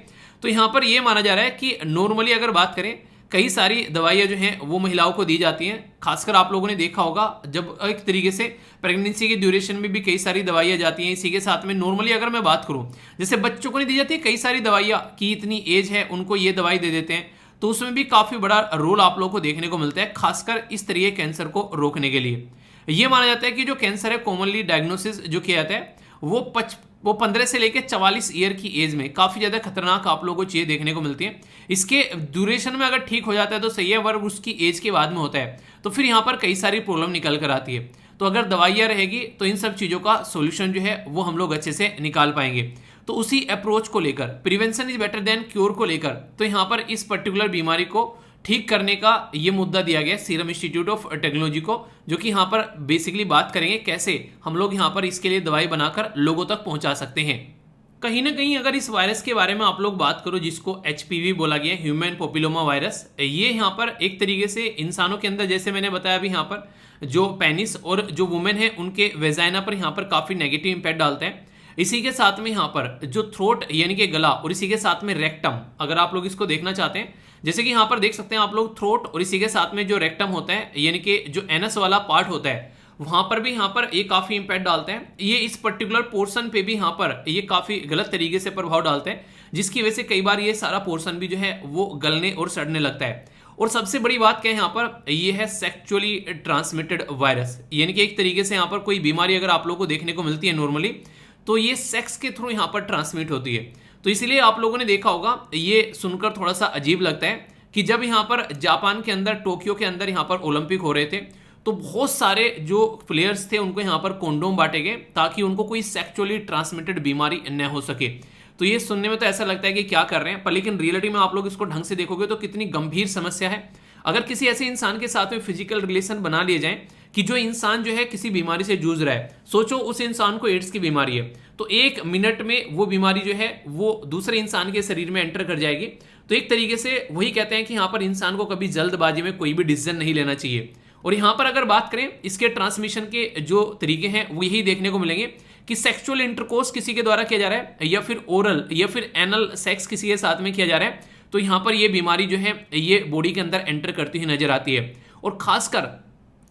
तो यहाँ पर ये माना जा रहा है कि नॉर्मली अगर बात करें, कई सारी दवाइयाँ जो हैं वो महिलाओं को दी जाती हैं। खासकर आप लोगों ने देखा होगा जब एक तरीके से प्रेगनेंसी की ड्यूरेशन में भी कई सारी दवाइयाँ जाती हैं। इसी के साथ में नॉर्मली अगर मैं बात करूँ, जैसे बच्चों को नहीं दी जाती है कई सारी दवाइयाँ कि इतनी एज है उनको ये दवाई दे देते हैं, तो उसमें भी काफ़ी बड़ा रोल आप लोगों को देखने को मिलता है, खासकर इस तरीके कैंसर को रोकने के लिए। ये माना जाता है कि जो कैंसर है कॉमनली डायग्नोसिस जो किया जाता है वो 15 से लेकर 44 ईयर की एज में काफ़ी ज़्यादा खतरनाक आप लोगों को चीज़ें देखने को मिलती हैं। इसके ड्यूरेशन में अगर ठीक हो जाता है तो सही है, वर्ग उसकी एज के बाद में होता है तो फिर यहाँ पर कई सारी प्रॉब्लम निकल कर आती है। तो अगर दवाइयाँ रहेगी तो इन सब चीज़ों का सोल्यूशन जो है वो हम लोग अच्छे से निकाल पाएंगे। तो उसी अप्रोच को लेकर, prevention is better than cure को लेकर, तो यहाँ पर इस पर्टिकुलर बीमारी को ठीक करने का ये मुद्दा दिया गया सीरम इंस्टीट्यूट ऑफ टेक्नोलॉजी को, जो कि यहाँ पर बेसिकली बात करेंगे कैसे हम लोग यहाँ पर इसके लिए दवाई बनाकर लोगों तक पहुँचा सकते हैं। कहीं ना कहीं अगर इस वायरस के बारे में आप लोग बात करो, जिसको HPV बोला गया है, ह्यूमन पैपिलोमा वायरस, ये यहाँ पर एक तरीके से इंसानों के अंदर, जैसे मैंने बताया अभी, यहाँ पर जो पेनिस और जो वुमेन है उनके वेजाइना पर यहाँ पर काफ़ी नेगेटिव इंपैक्ट डालते हैं। इसी के साथ में यहाँ पर जो थ्रोट यानी कि गला, और इसी के साथ में रेक्टम, अगर आप लोग इसको देखना चाहते हैं, जैसे कि यहाँ पर देख सकते हैं आप लोग थ्रोट और इसी के साथ में जो रेक्टम होता है यानी कि जो एनस वाला पार्ट होता है, वहां पर भी यहाँ पर ये काफी इंपैक्ट डालते हैं। ये इस पर्टिकुलर पोर्शन पे भी यहाँ पर ये काफी गलत तरीके से प्रभाव डालते हैं, जिसकी वजह से कई बार ये सारा पोर्शन भी जो है वो गलने और सड़ने लगता है। और सबसे बड़ी बात क्या है यहाँ पर, ये है सेक्चुअली ट्रांसमिटेड वायरस, यानी कि एक तरीके से यहाँ पर कोई बीमारी अगर आप लोगों को देखने को मिलती है नॉर्मली, तो ये सेक्स के थ्रू यहाँ पर ट्रांसमिट होती है। तो इसलिए आप लोगों ने देखा होगा, ये सुनकर थोड़ा सा अजीब लगता है कि जब यहाँ पर जापान के अंदर, टोक्यो के अंदर यहाँ पर ओलंपिक हो रहे थे, तो बहुत सारे जो प्लेयर्स थे उनको यहाँ पर कॉन्डोम बांटे गए ताकि उनको कोई सेक्चुअली ट्रांसमिटेड बीमारी न हो सके। तो ये सुनने में तो ऐसा लगता है कि क्या कर रहे हैं, पर लेकिन रियलिटी में आप लोग इसको ढंग से देखोगे तो कितनी गंभीर समस्या है। अगर किसी ऐसे इंसान के साथ में फिजिकल रिलेशन बना लिए जाए कि जो इंसान जो है किसी बीमारी से जूझ रहा है, सोचो उस इंसान को एड्स की बीमारी है, तो 1 मिनट में वो बीमारी जो है वो दूसरे इंसान के शरीर में एंटर कर जाएगी। तो एक तरीके से वही कहते हैं कि यहाँ पर इंसान को कभी जल्दबाजी में कोई भी डिसीजन नहीं लेना चाहिए। और यहाँ पर अगर बात करें इसके ट्रांसमिशन के जो तरीके हैं वो यही देखने को मिलेंगे कि सेक्सुअल इंटरकोर्स किसी के द्वारा किया जा रहा है, या फिर ओरल या फिर एनल सेक्स किसी के साथ में किया जा रहा है, तो यहाँ पर ये बीमारी जो है ये बॉडी के अंदर एंटर करती हुई नजर आती है। और खासकर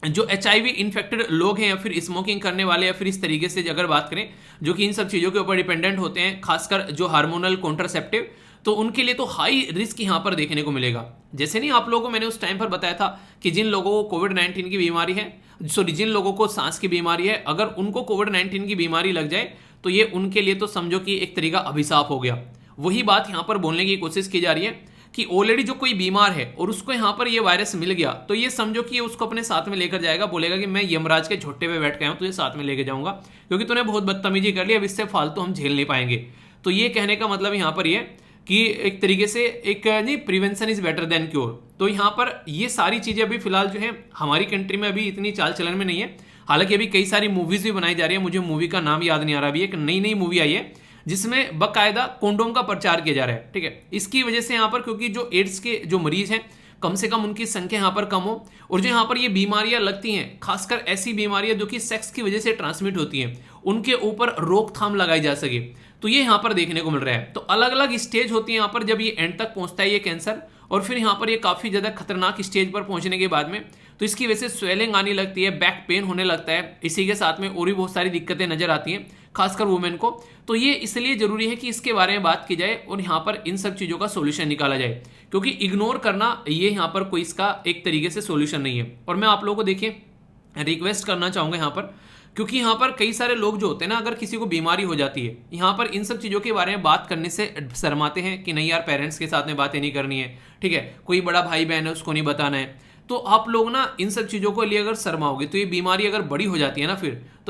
जो HIV इन्फेक्टेड लोग हैं, या फिर स्मोकिंग करने वाले, या फिर इस तरीके से अगर बात करें जो कि इन सब चीज़ों के ऊपर डिपेंडेंट होते हैं, खासकर जो हार्मोनल कॉन्ट्रासेप्टिव, तो उनके लिए तो हाई रिस्क यहाँ पर देखने को मिलेगा। जैसे नहीं आप लोगों को मैंने उस टाइम पर बताया था कि जिन लोगों को कोविड-19 की बीमारी है, जिन लोगों को सांस की बीमारी है, अगर उनको कोविड-19 की बीमारी लग जाए तो ये उनके लिए तो समझो कि एक तरीका अभिशाप हो गया। वही बात यहाँ पर बोलने की कोशिश की जा रही है कि ऑलरेडी जो कोई बीमार है और उसको यहाँ पर ये वायरस मिल गया, तो ये समझो कि ये उसको अपने साथ में लेकर जाएगा, बोलेगा कि मैं यमराज के झोट्टे पे बैठ के आया हूं, तुझे साथ में लेके जाऊंगा क्योंकि तूने बहुत बदतमीजी कर ली, अब इससे फालतू हम झेल नहीं पाएंगे। तो ये कहने का मतलब यहाँ पर ये कि एक तरीके से एक नहीं, prevention is better than cure. तो यहाँ पर ये सारी चीजें अभी फिलहाल जो है हमारी कंट्री में अभी इतनी चाल चलन में नहीं है। हालांकि अभी कई सारी मूवीज भी बनाई जा रही है, मुझे मूवी का नाम याद नहीं आ रहा, अभी एक नई नई मूवी आई है जिसमें बकायदा कोंडोम का प्रचार किया जा रहा है, ठीक है। इसकी वजह से यहाँ पर क्योंकि जो एड्स के जो मरीज हैं कम से कम उनकी संख्या यहाँ पर कम हो, और जो यहाँ पर ये बीमारियां लगती हैं, खासकर ऐसी बीमारियां जो कि सेक्स की वजह से ट्रांसमिट होती हैं, उनके ऊपर रोकथाम लगाई जा सके। तो ये यहाँ पर देखने को मिल रहा है। तो अलग अलग स्टेज होती है यहाँ पर जब ये एंड तक पहुंचता है ये कैंसर, और फिर यहाँ पर ये काफी ज्यादा खतरनाक स्टेज पर पहुंचने के बाद में तो इसकी वजह से स्वेलिंग आने लगती है, बैक पेन होने लगता है, इसी के साथ में और भी बहुत सारी दिक्कतें नजर आती हैं खासकर वुमेन को। तो ये इसलिए जरूरी है कि इसके बारे में बात की जाए और यहाँ पर इन सब चीजों का सोल्यूशन निकाला जाए, क्योंकि इग्नोर करना ये यहाँ पर कोई इसका एक तरीके से सोल्यूशन नहीं है। और मैं आप लोगों को देखिए रिक्वेस्ट करना चाहूंगा यहाँ पर, क्योंकि यहाँ पर कई सारे लोग जो होते हैं ना, अगर किसी को बीमारी हो जाती है यहाँ पर इन सब चीज़ों के बारे में बात करने से शर्माते हैं कि नहीं यार पेरेंट्स के साथ में बातें नहीं करनी है, ठीक है, कोई बड़ा भाई बहन है उसको नहीं बताना है। तो आप लोग ना इन सब चीज़ों को लिए अगर शर्माओगे तो ये बीमारी अगर बड़ी हो जाती है ना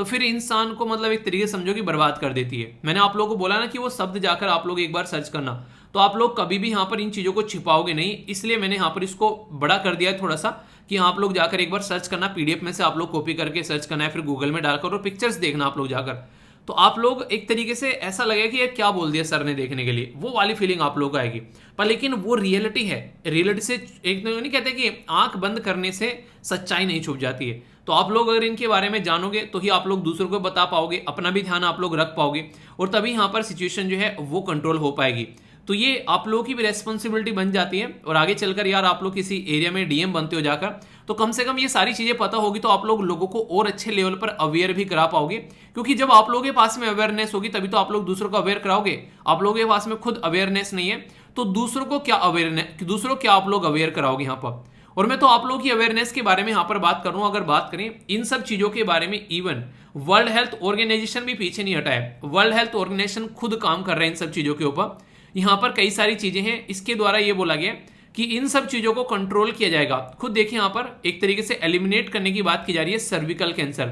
फिर इंसान को मतलब एक तरीके से समझो कि बर्बाद कर देती है। मैंने आप लोगों को बोला ना कि वो शब्द जाकर आप लोग एक बार सर्च करना, तो आप लोग कभी भी यहाँ पर इन चीज़ों को छिपाओगे नहीं, इसलिए मैंने यहाँ पर इसको बड़ा कर दिया है थोड़ा सा कि आप लोग जाकर एक बार सर्च करना, पीडीएफ में से आप लोग कॉपी करके सर्च करना है, फिर गूगल में डालकर और पिक्चर्स देखना आप लोग जाकर। तो आप लोग एक तरीके से ऐसा लगेगा कि ये क्या बोल दिया सर ने देखने के लिए, वो वाली फीलिंग आप लोग को आएगी। पर लेकिन वो रियलिटी है, रियलिटी से एक तो नहीं कहते कि आंख बंद करने से सच्चाई नहीं छुप जाती है। तो आप लोग अगर इनके बारे में जानोगे तो ही आप लोग दूसरों को बता पाओगे, अपना भी ध्यान आप लोग रख पाओगे, और तभी यहाँ पर सिचुएशन जो है वो कंट्रोल हो पाएगी। तो ये आप लोगों की भी रेस्पॉन्सिबिलिटी बन जाती है, और आगे चलकर यार आप लोग किसी एरिया में डीएम बनते हो जाकर, तो कम से कम ये सारी चीजें पता होगी तो आप लोग लोगों को और अच्छे लेवल पर अवेयर भी करा पाओगे। क्योंकि जब आप लोगों के पास में अवेयरनेस होगी तभी तो आप लोग दूसरों को अवेयर कराओगे। आप लोगों के पास में खुद अवेयरनेस नहीं है तो दूसरों को क्या अवेयरनेस, दूसरों को क्या आप लोग अवेयर कराओगे यहाँ पर। और मैं तो आप लोगों की अवेयरनेस के बारे में यहाँ पर बात करूँ, अगर बात करें इन सब चीजों के बारे में, इवन वर्ल्ड हेल्थ ऑर्गेनाइजेशन भी पीछे नहीं हटा है। वर्ल्ड हेल्थ ऑर्गेनाइजेशन खुद काम कर रहे हैं इन सब चीजों के ऊपर। यहाँ पर कई सारी चीजें हैं, इसके द्वारा ये बोला गया कि इन सब चीजों को कंट्रोल किया जाएगा। खुद देखिए यहाँ पर एक तरीके से एलिमिनेट करने की बात की जा रही है सर्विकल कैंसर।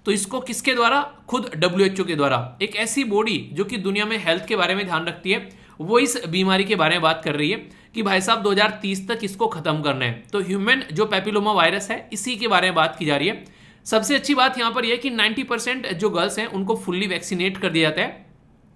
तो इसको किसके द्वारा? खुद WHO के द्वारा। एक ऐसी बॉडी जो कि दुनिया में हेल्थ के बारे में ध्यान रखती है, वो इस बीमारी के बारे में बात कर रही है कि भाई साहब 2030 तक इसको खत्म करना है। तो ह्यूमन जो पैपिलोमा वायरस है इसी के बारे में बात की जा रही है। सबसे अच्छी बात यहाँ पर यह कि 90% जो गर्ल्स हैं उनको फुल्ली वैक्सीनेट कर दिया जाता है,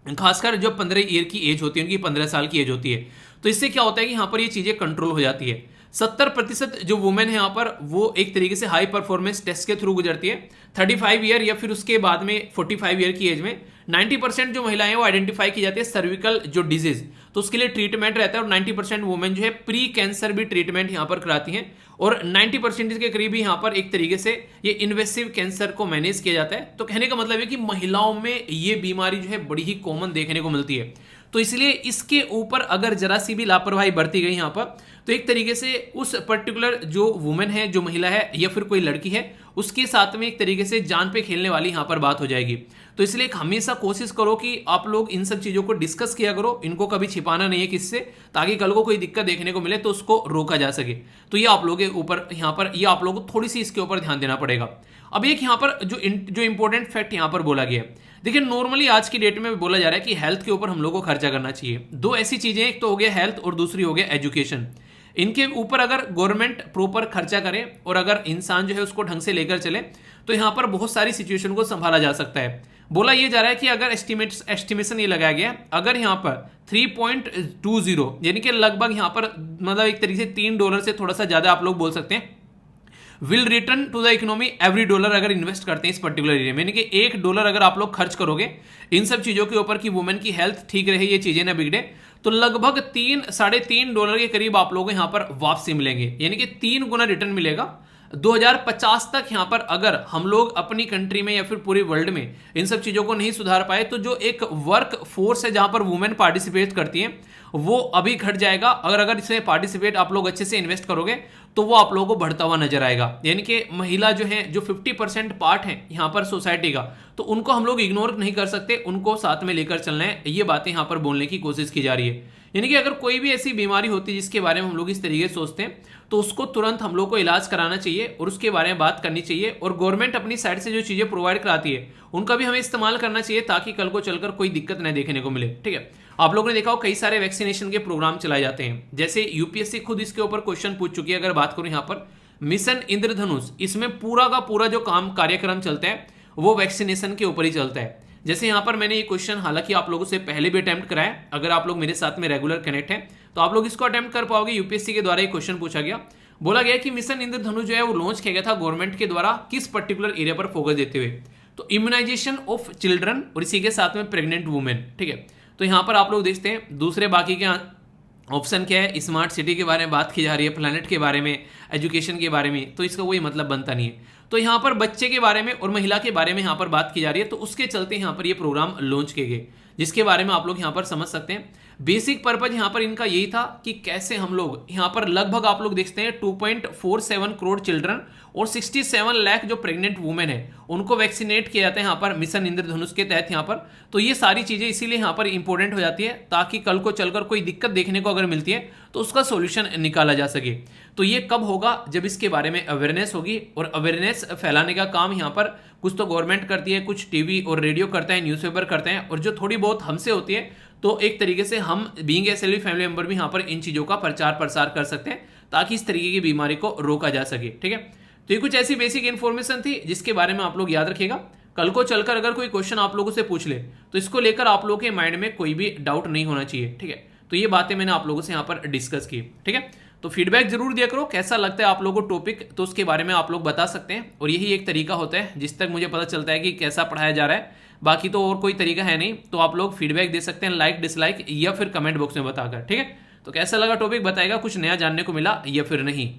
खासकर जो 15 ईयर की एज होती है, उनकी 15 साल की एज होती है। तो इससे क्या होता है कि यहाँ पर ये चीजें कंट्रोल हो जाती है। 70% जो वुमेन है यहाँ पर वो एक तरीके से हाई परफॉर्मेंस टेस्ट के थ्रू गुजरती है। 35 ईयर या फिर उसके बाद में 45 ईयर की एज में 90% जो महिलाएं हैं वो आइडेंटिफाई की जाती है सर्विकल जो डिजीज, तो उसके लिए ट्रीटमेंट रहता है। और 90% वुमेन जो है प्री कैंसर भी ट्रीटमेंट यहाँ पर कराती हैं, और 90% के करीब यहाँ पर एक तरीके से ये इन्वेसिव कैंसर को मैनेज किया जाता है। तो कहने का मतलब है कि महिलाओं में ये बीमारी जो है बड़ी ही कॉमन देखने को मिलती है। तो इसलिए इसके ऊपर अगर जरा सी भी लापरवाही बरती गई यहाँ पर, तो एक तरीके से उस पर्टिकुलर जो वुमेन है, जो महिला है या फिर कोई लड़की है, उसके साथ में एक तरीके से जान पे खेलने वाली यहाँ पर बात हो जाएगी। तो इसलिए हमेशा कोशिश करो कि आप लोग इन सब चीजों को डिस्कस किया करो, इनको कभी छिपाना नहीं है किससे, ताकि कल को कोई दिक्कत देखने को मिले तो उसको रोका जा सके। तो ये आप लोगों के ऊपर यहाँ पर ये आप लोगों को थोड़ी सी इसके ऊपर ध्यान देना पड़ेगा। अब एक यहाँ पर जो इंपॉर्टेंट फैक्ट यहाँ पर बोला गया है, देखिए नॉर्मली आज की डेट में बोला जा रहा है कि हेल्थ के ऊपर हम लोगों को खर्चा करना चाहिए। दो ऐसी चीजें, एक तो हो गया हेल्थ और दूसरी हो गया एजुकेशन। इनके ऊपर अगर गवर्नमेंट प्रॉपर खर्चा करे और अगर इंसान जो है उसको ढंग से लेकर चले तो यहाँ पर बहुत सारी सिचुएशन को संभाला जा सकता है। बोला ये जा रहा है कि अगर एस्टिमेशन ये लगाया गया, अगर यहाँ पर 3.20 यानी कि लगभग यहाँ पर मतलब एक तरीके से $3 से थोड़ा सा ज्यादा आप लोग बोल सकते हैं, will return to the economy every dollar अगर इन्वेस्ट करते हैं इस पर्टिकुलर एरिया में, यानी कि $1 अगर आप लोग खर्च करोगे इन सब चीजों के ऊपर कि वुमेन की हेल्थ ठीक रहे, ये चीजें ना बिगड़े, तो लगभग $3-3.5 के करीब आप लोगों को यहाँ पर वापसी मिलेंगे, यानी कि 3 गुना रिटर्न मिलेगा। 2050 तक यहाँ पर अगर हम लोग अपनी कंट्री में या फिर पूरे वर्ल्ड में इन सब चीजों को नहीं सुधार पाए तो जो एक वर्क फोर्स है जहां पर वुमेन पार्टिसिपेट करती हैं वो अभी घट जाएगा। अगर इसमें पार्टिसिपेट आप लोग अच्छे से इन्वेस्ट करोगे तो वो आप लोगों को बढ़ता हुआ नजर आएगा। यानी कि महिला जो है, जो 50% पार्ट है यहाँ पर सोसाइटी का, तो उनको हम लोग इग्नोर नहीं कर सकते, उनको साथ में लेकर चलना है। ये बातें यहाँ पर बोलने की कोशिश की जा रही है। यानी कि अगर कोई भी ऐसी बीमारी होती है जिसके बारे में हम लोग इस तरीके से सोचते हैं, तो उसको तुरंत हम लोग को इलाज कराना चाहिए और उसके बारे में बात करनी चाहिए। और गवर्नमेंट अपनी साइड से जो चीजें प्रोवाइड कराती है उनका भी हमें इस्तेमाल करना चाहिए, ताकि कल को चलकर कोई दिक्कत न देखने को मिले। ठीक है, आप लोगों ने देखा हो कई सारे वैक्सीनेशन के प्रोग्राम चलाए जाते हैं, जैसे यूपीएससी खुद इसके ऊपर क्वेश्चन पूछ चुकी है। अगर बात करूं यहाँ पर मिशन इंद्रधनुष, इसमें पूरा का पूरा जो कार्यक्रम चलता है वो वैक्सीनेशन के ऊपर ही चलता है। जैसे यहाँ पर मैंने ये क्वेश्चन हालांकि आप लोगों से पहले भी अटेम्प्ट कराया, अगर आप लोग मेरे साथ में रेगुलर कनेक्ट हैं तो आप लोग इसको अटेम्प्ट कर पाओगे। यूपीएससी के द्वारा ये क्वेश्चन पूछा गया, बोला गया कि मिशन इंद्रधनुष जो है वो लॉन्च किया गया था गवर्नमेंट के द्वारा किस पर्टिकुलर एरिया पर फोकस देते हुए, तो इम्यूनाइजेशन ऑफ चिल्ड्रन और इसी के साथ में प्रेग्नेंट वुमेन। ठीक है, तो यहाँ पर आप लोग देखते हैं दूसरे बाकी के ऑप्शन क्या है, स्मार्ट सिटी के बारे में बात की जा रही है, प्लैनेट के बारे में, एजुकेशन के बारे में, तो इसका कोई मतलब बनता नहीं है। तो यहाँ पर बच्चे के बारे में और महिला के बारे में यहाँ पर बात की जा रही है, तो उसके चलते यहाँ पर ये प्रोग्राम लॉन्च किए गए, जिसके बारे में आप लोग यहाँ पर समझ सकते हैं। बेसिक पर्पज यहाँ पर इनका यही था कि कैसे हम लोग यहाँ पर लगभग आप लोग देखते हैं 2.47 करोड़ चिल्ड्रन और 67 लाख जो प्रेग्नेंट वुमेन है उनको वैक्सीनेट किया जाता है यहाँ पर मिशन इंद्रधनुष के तहत यहाँ पर। तो ये सारी चीजें इसीलिए यहाँ पर इंपॉर्टेंट हो जाती है, ताकि कल को चलकर कोई दिक्कत देखने को अगर मिलती है तो उसका सोल्यूशन निकाला जा सके। तो ये कब होगा, जब इसके बारे में अवेयरनेस होगी, और अवेयरनेस फैलाने का काम यहाँ पर कुछ तो गवर्नमेंट करती है, कुछ टीवी और रेडियो करता है, न्यूज़पेपर करते हैं, और जो थोड़ी बहुत हमसे होती है, तो एक तरीके से हम being a self family member भी यहाँ पर इन चीज़ों का प्रचार प्रसार कर सकते हैं, ताकि इस तरीके की बीमारी को रोका जा सके। ठीक है, तो ये कुछ ऐसी बेसिक इन्फॉर्मेशन थी जिसके बारे में आप लोग याद रखिएगा। कल को चलकर अगर कोई क्वेश्चन आप लोगों से पूछ ले तो इसको लेकर आप लोगों के माइंड में कोई भी डाउट नहीं होना चाहिए। ठीक है, तो ये बातें मैंने आप लोगों से यहाँ पर डिस्कस की। ठीक है, तो फीडबैक जरूर दिया करो, कैसा लगता है आप लोगों को टॉपिक, तो उसके बारे में आप लोग बता सकते हैं। और यही एक तरीका होता है जिस तक मुझे पता चलता है कि कैसा पढ़ाया जा रहा है, बाकी तो और कोई तरीका है नहीं। तो आप लोग फीडबैक दे सकते हैं लाइक, डिसलाइक, या फिर कमेंट बॉक्स में बताकर। ठीक है, तो कैसा लगा टॉपिक बताएगा, कुछ नया जानने को मिला या फिर नहीं।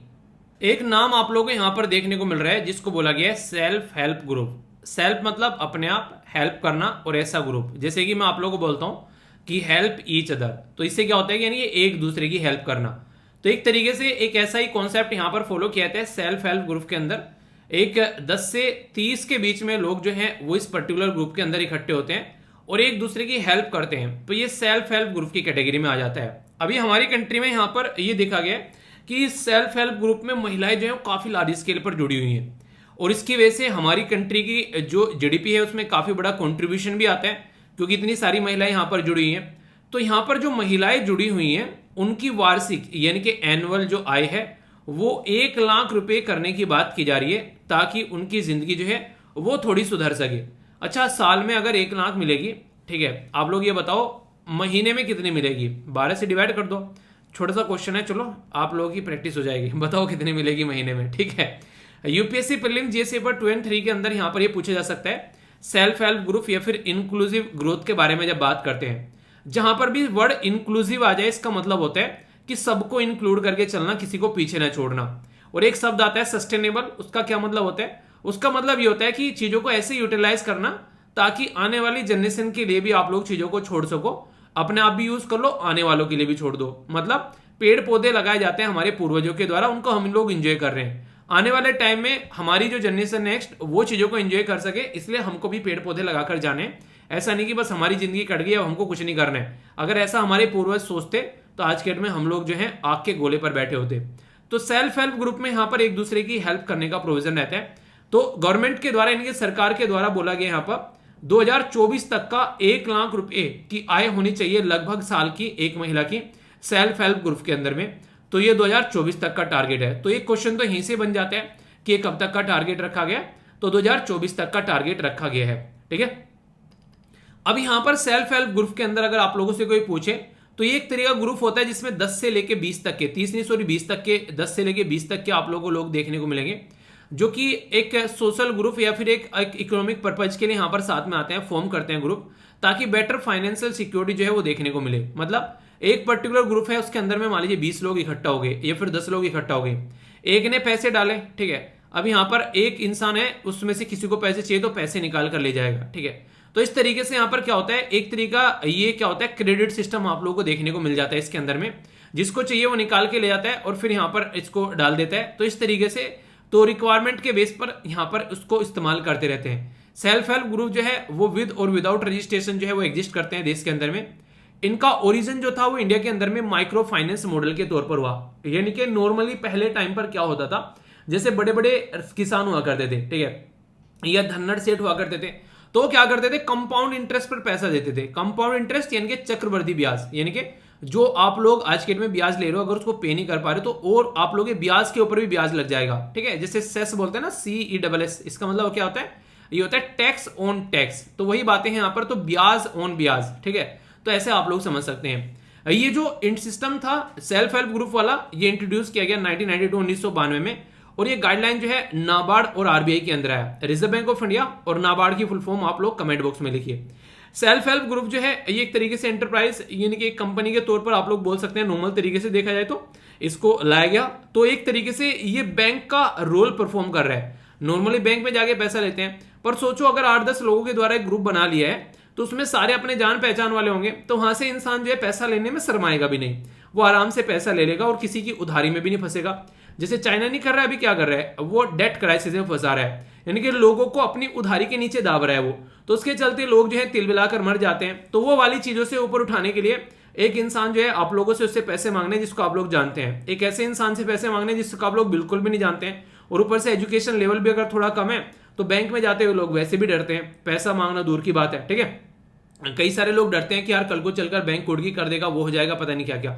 एक नाम आप लोगों को यहाँ पर देखने को मिल रहा है जिसको बोला गया है सेल्फ हेल्प ग्रुप। सेल्फ मतलब अपने आप, हेल्प करना, और ऐसा ग्रुप, जैसे कि मैं आप लोगों को बोलता हूँ कि हेल्प ईच अदर, तो इससे क्या होता है कि यानी एक दूसरे की हेल्प करना। तो एक तरीके से एक ऐसा ही कॉन्सेप्ट यहाँ पर फॉलो किया जाता है सेल्फ हेल्प ग्रुप के अंदर। एक 10 से 30 के बीच में लोग जो हैं वो इस पर्टिकुलर ग्रुप के अंदर इकट्ठे होते हैं और एक दूसरे की हेल्प करते हैं, तो ये सेल्फ हेल्प ग्रुप की कैटेगरी में आ जाता है। अभी हमारी कंट्री में यहाँ पर ये देखा गया कि सेल्फ हेल्प ग्रुप में महिलाएं जो है काफी लार्ज स्केल पर जुड़ी हुई हैं, और इसकी वजह से हमारी कंट्री की जो जीडीपी है उसमें काफी बड़ा कंट्रीब्यूशन भी आता है, क्योंकि इतनी सारी महिलाएं यहाँ पर जुड़ी हुई हैं। तो यहाँ पर जो महिलाएं जुड़ी हुई हैं उनकी वार्षिक यानी कि एनुअल जो आय है वो 1 लाख रुपए करने की बात की जा रही है, ताकि उनकी जिंदगी जो है वो थोड़ी सुधर सके। अच्छा, साल में अगर 1 लाख मिलेगी, ठीक है, आप लोग ये बताओ महीने में कितनी मिलेगी, 12 से डिवाइड कर दो। छोटा सा क्वेश्चन है, चलो आप लोगों की प्रैक्टिस हो जाएगी, बताओ कितनी मिलेगी महीने में। ठीक है, यूपीएससी प्रीलिम्स जीएस पेपर 2 और 3 के अंदर यहाँ पर ये पूछा जा सकता है सेल्फ हेल्प ग्रुप या फिर इंक्लूसिव ग्रोथ के बारे में जब बात करते हैं। जहां पर भी वर्ड इंक्लूसिव आ जाए इसका मतलब होता है कि सबको इंक्लूड करके चलना, किसी को पीछे ना छोड़ना। और एक शब्द आता है सस्टेनेबल, उसका क्या मतलब होता है, उसका मतलब ये होता है कि चीजों को ऐसे यूटिलाइज करना ताकि आने वाली जनरेशन के लिए भी आप लोग चीजों को छोड़ सको, अपने आप भी यूज कर लो, आने वालों के लिए भी छोड़ दो। मतलब पेड़ पौधे लगाए जाते हैं हमारे पूर्वजों के द्वारा, उनको हम लोग एंजॉय कर रहे हैं, आने वाले टाइम में हमारी जो जनरेशन नेक्स्ट वो चीजों को एंजॉय कर सके, इसलिए हमको भी पेड़ पौधे लगाकर जाने। ऐसा नहीं कि बस हमारी जिंदगी कट गई अब हमको कुछ नहीं करना है। अगर ऐसा हमारे पूर्वज सोचते तो आज के डेट में हम लोग जो है आग के गोले पर बैठे होते। तो सेल्फ हेल्प ग्रुप में यहाँ पर एक दूसरे की हेल्प करने का प्रोविजन रहता है। तो गवर्नमेंट के द्वारा, इनके सरकार के द्वारा बोला गया यहाँ पर 2024 तक का 1 लाख रुपए की आय होनी चाहिए लगभग साल की एक महिला की सेल्फ हेल्प ग्रुप के अंदर में। तो ये 2024 तक का टारगेट है। तो एक क्वेश्चन तो यहीं से बन जाता है कि कब तक का टारगेट रखा गया, तो 2024 तक का टारगेट रखा गया है। ठीक है, अब यहां पर सेल्फ हेल्प ग्रुप के अंदर अगर आप लोगों से कोई पूछे तो ये एक तरीका ग्रुप होता है जिसमें 10 से लेके 20 तक के 20 तक के 10 से लेके 20 तक के आप लोगों को लोग देखने को मिलेंगे, जो कि एक सोशल ग्रुप या फिर एक इकोनॉमिक पर्पज के लिए यहां पर साथ में आते हैं, फॉर्म करते हैं ग्रुप, ताकि बेटर फाइनेंशियल सिक्योरिटी जो है वो देखने को मिले। मतलब एक पर्टिकुलर ग्रुप है, उसके अंदर में मान लीजिए 20 लोग इकट्ठा हो गए या फिर 10 लोग इकट्ठा हो गए, एक ने पैसे डाले, ठीक है, अब यहाँ पर एक इंसान है उसमें से किसी को पैसे चाहिए तो पैसे निकाल कर ले जाएगा। ठीक है, तो इस तरीके से यहाँ पर क्या होता है, एक तरीका ये क्या होता है क्रेडिट सिस्टम आप लोगों को देखने को मिल जाता है इसके अंदर में, जिसको चाहिए वो निकाल के ले जाता है और फिर यहाँ पर इसको डाल देता है। तो इस तरीके से तो रिक्वायरमेंट के बेस पर यहाँ पर उसको इस्तेमाल करते रहते हैं। सेल्फ हेल्प ग्रुप जो है वो विद और विदाउट रजिस्ट्रेशन जो है वो एग्जिस्ट करते हैं देश के अंदर में। इनका ओरिजिन जो था वो इंडिया के अंदर में माइक्रो फाइनेंस मॉडल के तौर पर हुआ। यानी कि नॉर्मली पहले टाइम पर क्या होता था, जैसे बड़े बड़े किसान हुआ करते थे, ठीक है, या धन्नड़ सेठ हुआ करते थे, तो क्या करते थे, कंपाउंड इंटरेस्ट पर पैसा देते थे। कंपाउंड इंटरेस्ट यानी कि चक्रवृद्धि ब्याज, यानी कि जो आप लोग आज के डेट में ब्याज ले रहे हो अगर उसको पे नहीं कर पा रहे तो और आप लोग ब्याज के ऊपर भी ब्याज लग जाएगा, ठीक है। जैसे सेस बोलते हैं ना, CESS, इसका मतलब क्या होता है, ये होता है टैक्स ऑन टैक्स। तो वही बातें हैं यहाँ पर, तो ब्याज ऑन ब्याज, ठीक है। तो ऐसे आप लोग समझ सकते हैं। ये जो इंट सिस्टम था सेल्फ हेल्प ग्रुप वाला, ये इंट्रोड्यूस किया गया 1992 में, और ये गाइडलाइन जो है नाबार्ड और RBI के अंदर आया, रिजर्व बैंक ऑफ इंडिया और नाबार्ड की फुल फॉर्म आप लोग कमेंट बॉक्स में लिखिए। सेल्फ हेल्प ग्रुप जो है ये एक तरीके से एंटरप्राइज यानी कि एक कंपनी के तौर पर आप लोग बोल सकते हैं, नॉर्मल तरीके से देखा जाए तो इसको लाया गया। तो एक तरीके से ये बैंक का रोल परफॉर्म कर रहा है। नॉर्मली बैंक में जाके पैसा लेते हैं, पर सोचो अगर 8-10 लोगों के द्वारा एक ग्रुप बना लिया है तो उसमें सारे अपने जान पहचान वाले होंगे, तो वहां से इंसान जो है पैसा लेने में शर्माएगा भी नहीं, वो आराम से पैसा ले लेगा और किसी की उधारी में भी नहीं फंसेगा। जैसे चाइना नहीं कर रहा है, अभी क्या कर रहा है, वो डेट क्राइसिस में फंसा रहा है, यानी कि लोगों को अपनी उधारी के नीचे दाब रहा है वो, तो उसके चलते लोग जो है तिलबिलाकर मर जाते हैं। तो वो वाली चीजों से ऊपर उठाने के लिए एक इंसान जो है आप लोगों से उससे पैसे मांगने जिसको आप लोग जानते हैं, एक ऐसे इंसान से पैसे मांगने जिसको आप लोग बिल्कुल भी नहीं जानते हैं, और ऊपर से एजुकेशन लेवल भी अगर थोड़ा कम है तो बैंक में जाते हुए लोग वैसे भी डरते हैं, पैसा मांगना दूर की बात है, ठीक है। कई सारे लोग डरते हैं कि यार कल को चलकर बैंक कुर्की कर देगा, वो हो जाएगा, पता नहीं क्या क्या।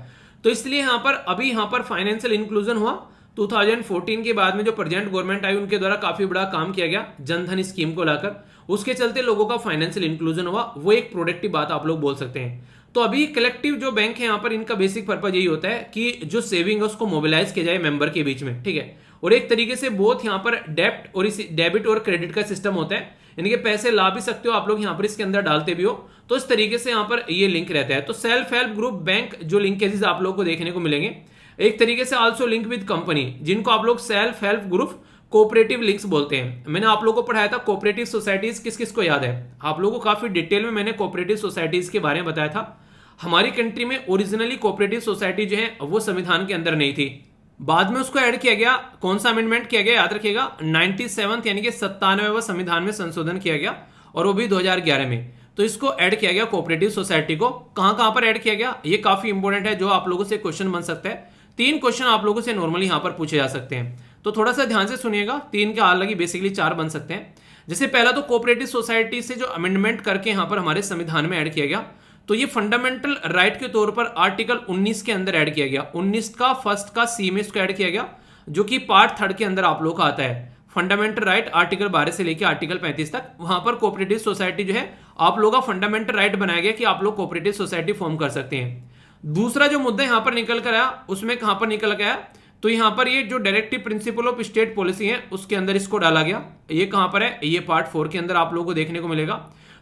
तो इसलिए यहाँ पर फाइनेंशियल इंक्लूजन हुआ 2014 के बाद में। जो प्रेजेंट गवर्नमेंट आई उनके द्वारा काफी बड़ा काम किया गया जनधन स्कीम को लाकर, उसके चलते लोगों का फाइनेंशियल इंक्लूजन हुआ, वो एक प्रोडक्टिव बात आप लोग बोल सकते हैं। तो अभी कलेक्टिव जो बैंक है यहाँ पर, इनका बेसिक पर्पज यही होता है कि जो सेविंग है उसको मोबिलाइज किया जाए मेंबर के बीच में, ठीक है। और एक तरीके से बोथ यहाँ पर डेबिट और क्रेडिट का सिस्टम होता है, यानी कि पैसे ला भी सकते हो आप लोग यहाँ पर, इसके अंदर डालते भी हो, तो इस तरीके से यहाँ पर ये लिंक रहता है। तो सेल्फ हेल्प ग्रुप बैंक जो लिंकेजेस आप लोग को देखने को मिलेंगे, एक तरीके से आल्सो लिंक विद कंपनी, जिनको आप लोग self help group cooperative links बोलते हैं। मैंने आप लोगों को पढ़ाया था कोऑपरेटिव सोसाइटीज, किस किस को याद है आप लोगों को, काफी डिटेल में मैंने कोऑपरेटिव सोसाइटीज के बारे में बताया था। हमारी कंट्री में ओरिजिनली कोऑपरेटिव सोसाइटी जो है वो संविधान के अंदर नहीं थी, बाद में उसको ऐड किया गया। कौन सा अमेंडमेंट किया गया याद रखिएगा, 97 यानी कि 97वां संविधान में संशोधन किया गया, और वो भी 2011 में। तो इसको ऐड किया गया कोऑपरेटिव सोसाइटी को। कहां पर ऐड किया गया, ये काफी इंपॉर्टेंट है, जो आप लोगों से क्वेश्चन बन सकता है। 3 क्वेश्चन आप लोगों से नॉर्मली यहां पर पूछे जा सकते हैं, तो थोड़ा सा ध्यान से सुनिएगा। 3 के अलग ही बेसिकली 4 बन सकते हैं। जैसे पहला तो कोऑपरेटिव सोसाइटी से जो अमेंडमेंट करके यहां पर हमारे संविधान में ऐड किया गया, तो ये फंडामेंटल राइट के तौर पर आर्टिकल 19 के अंदर ऐड किया गया। 19 का फर्स्ट का सी में इसको ऐड किया गया, जो कि पार्ट 3 के अंदर आप लोग का आता है। फंडामेंटल राइट आर्टिकल 12 से लेकर आर्टिकल 35 तक, वहां पर कोऑपरेटिव सोसाइटी जो है आप लोग का फंडामेंटल राइट बनाया गया कि आप लोग कोऑपरेटिव सोसाइटी फॉर्म कर सकते हैं। दूसरा जो मुद्दा यहां पर निकल कर आया, उसमें कहां पर निकल गया, तो यहां पर ये जो directive principle of state policy है उसके अंदर इसको डाला गया। ये कहां पर है, ये पार्ट 4 के अंदर आप लोगों को देखने को मिलेगा।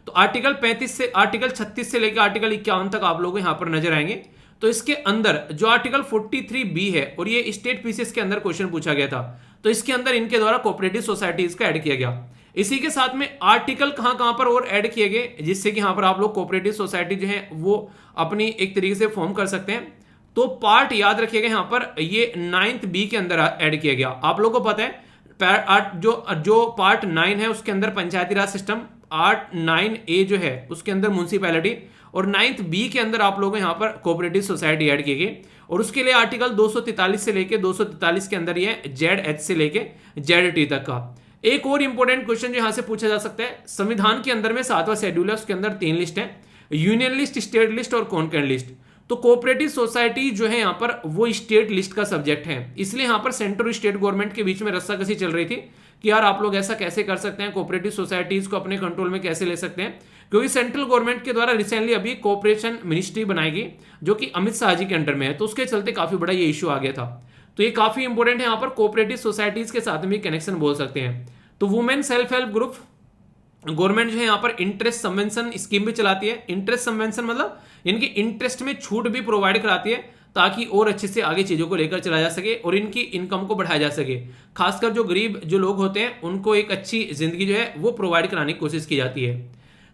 तो आर्टिकल 36 से लेकर आर्टिकल 51 तक आप लोगों को यहां पर नजर आएंगे। तो इसके अंदर जो आर्टिकल 43B है, और ये स्टेट पीसीएस के अंदर क्वेश्चन पूछा गया था, तो इसके अंदर इनके द्वारा कोऑपरेटिव सोसाइटीज का ऐड किया गया। इसी के साथ में आर्टिकल कहां पर और ऐड किए गए, जिससे कि यहां पर आप लोग कोऑपरेटिव सोसाइटी जो है वो अपनी एक तरीके से फॉर्म कर सकते हैं। तो पार्ट याद रखिएगा, यहां पर ये 9th B के अंदर ऐड किया गया। आप लोगों को पता है जो पार्ट 9 है उसके अंदर पंचायती राज सिस्टम, 9A जो है उसके अंदर म्युनिसिपैलिटी, और 9th B के अंदर आप लोगों यहाँ पर कोऑपरेटिव सोसाइटी ऐड की गई। और उसके लिए आर्टिकल 243 से लेके 243 के अंदर ये ZH से लेके ZT तक का। एक और इंपॉर्टेंट क्वेश्चन जो यहां से पूछा जा सकता है, संविधान के अंदर में 7वां शेड्यूल है, उसके अंदर 3 लिस्ट है, यूनियन लिस्ट, स्टेट लिस्ट और कॉन्करेंट लिस्ट। तो कोऑपरेटिव सोसाइटी जो है यहाँ पर वो स्टेट लिस्ट का सब्जेक्ट है, इसलिए यहाँ पर सेंट्रल और स्टेट गवर्नमेंट के बीच में रस्साकसी चल रही थी कि यार आप लोग ऐसा कैसे कर सकते हैं, कोऑपरेटिव सोसाइटीज को अपने कंट्रोल में कैसे ले सकते हैं, क्योंकि सेंट्रल गवर्नमेंट के द्वारा रिसेंटली अभी कोऑपरेशन मिनिस्ट्री बनाएगी जो कि अमित शाह जी के अंडर में है, तो उसके चलते काफी बड़ा ये इश्यू आ गया था। तो ये काफी इंपॉर्टेंट है, यहाँ पर कोऑपरेटिव सोसाइटीज के साथ में कनेक्शन बोल सकते हैं। तो women self help group, government जो है यहाँ पर इंटरेस्ट सबवेंशन स्कीम भी चलाती है। इंटरेस्ट सबवेंशन मतलब इनकी इंटरेस्ट में छूट भी प्रोवाइड कराती है, ताकि और अच्छे से आगे चीजों को लेकर चला जा सके और इनकी इनकम को बढ़ाया जा सके। खासकर जो गरीब जो लोग होते हैं उनको एक अच्छी जिंदगी जो है वो प्रोवाइड कराने की कोशिश की जाती है।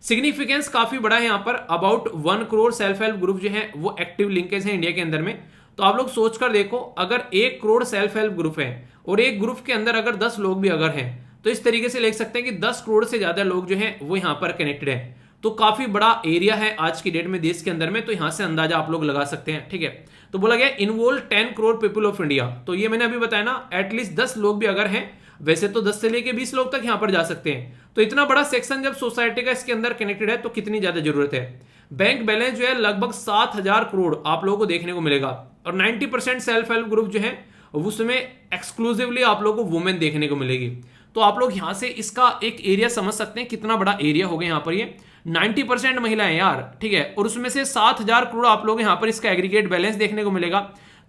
सिग्निफिकेंस काफी बड़ा है यहाँ पर, about 1 crore self help group जो है वो एक्टिव लिंकेज है इंडिया के अंदर में। तो आप लोग सोच कर देखो, अगर 1 करोड़ सेल्फ हेल्प ग्रुप है और एक ग्रुप के अंदर अगर 10 लोग भी अगर हैं, तो इस तरीके से लिख सकते हैं कि 10 करोड़ से ज्यादा लोग जो हैं वो यहाँ पर कनेक्टेड है। तो काफी बड़ा एरिया है आज की डेट में देश के अंदर में, तो यहां से अंदाजा आप लोग लगा सकते हैं। ठीक है, तो बोला गया involve 10 crore people of India, तो ये मैंने अभी बताया ना, एटलीस्ट 10 लोग भी अगर हैं, वैसे तो 10 से लेके 20 लोग तक यहां पर जा सकते हैं। तो इतना बड़ा सेक्शन जब सोसाइटी का इसके अंदर कनेक्टेड है तो कितनी ज्यादा जरूरत है। बैंक बैलेंस जो है लगभग 7,000 करोड़ आप लोगों को देखने को मिलेगा, और 90% सेल्फ हेल्प ग्रुप जो है उसमें एक्सक्लूसिवली आप लोगों को वुमेन देखने को मिलेगी। तो आप लोग यहां से इसका एक एरिया समझ सकते हैं, कितना बड़ा एरिया हो गया यहाँ पर। ये 90% महिलाएं यार, ठीक है, और उसमें से 7,000 करोड़ आप लोग यहाँ पर इसका एग्रीगेट बैलेंस देखने को मिलेगा।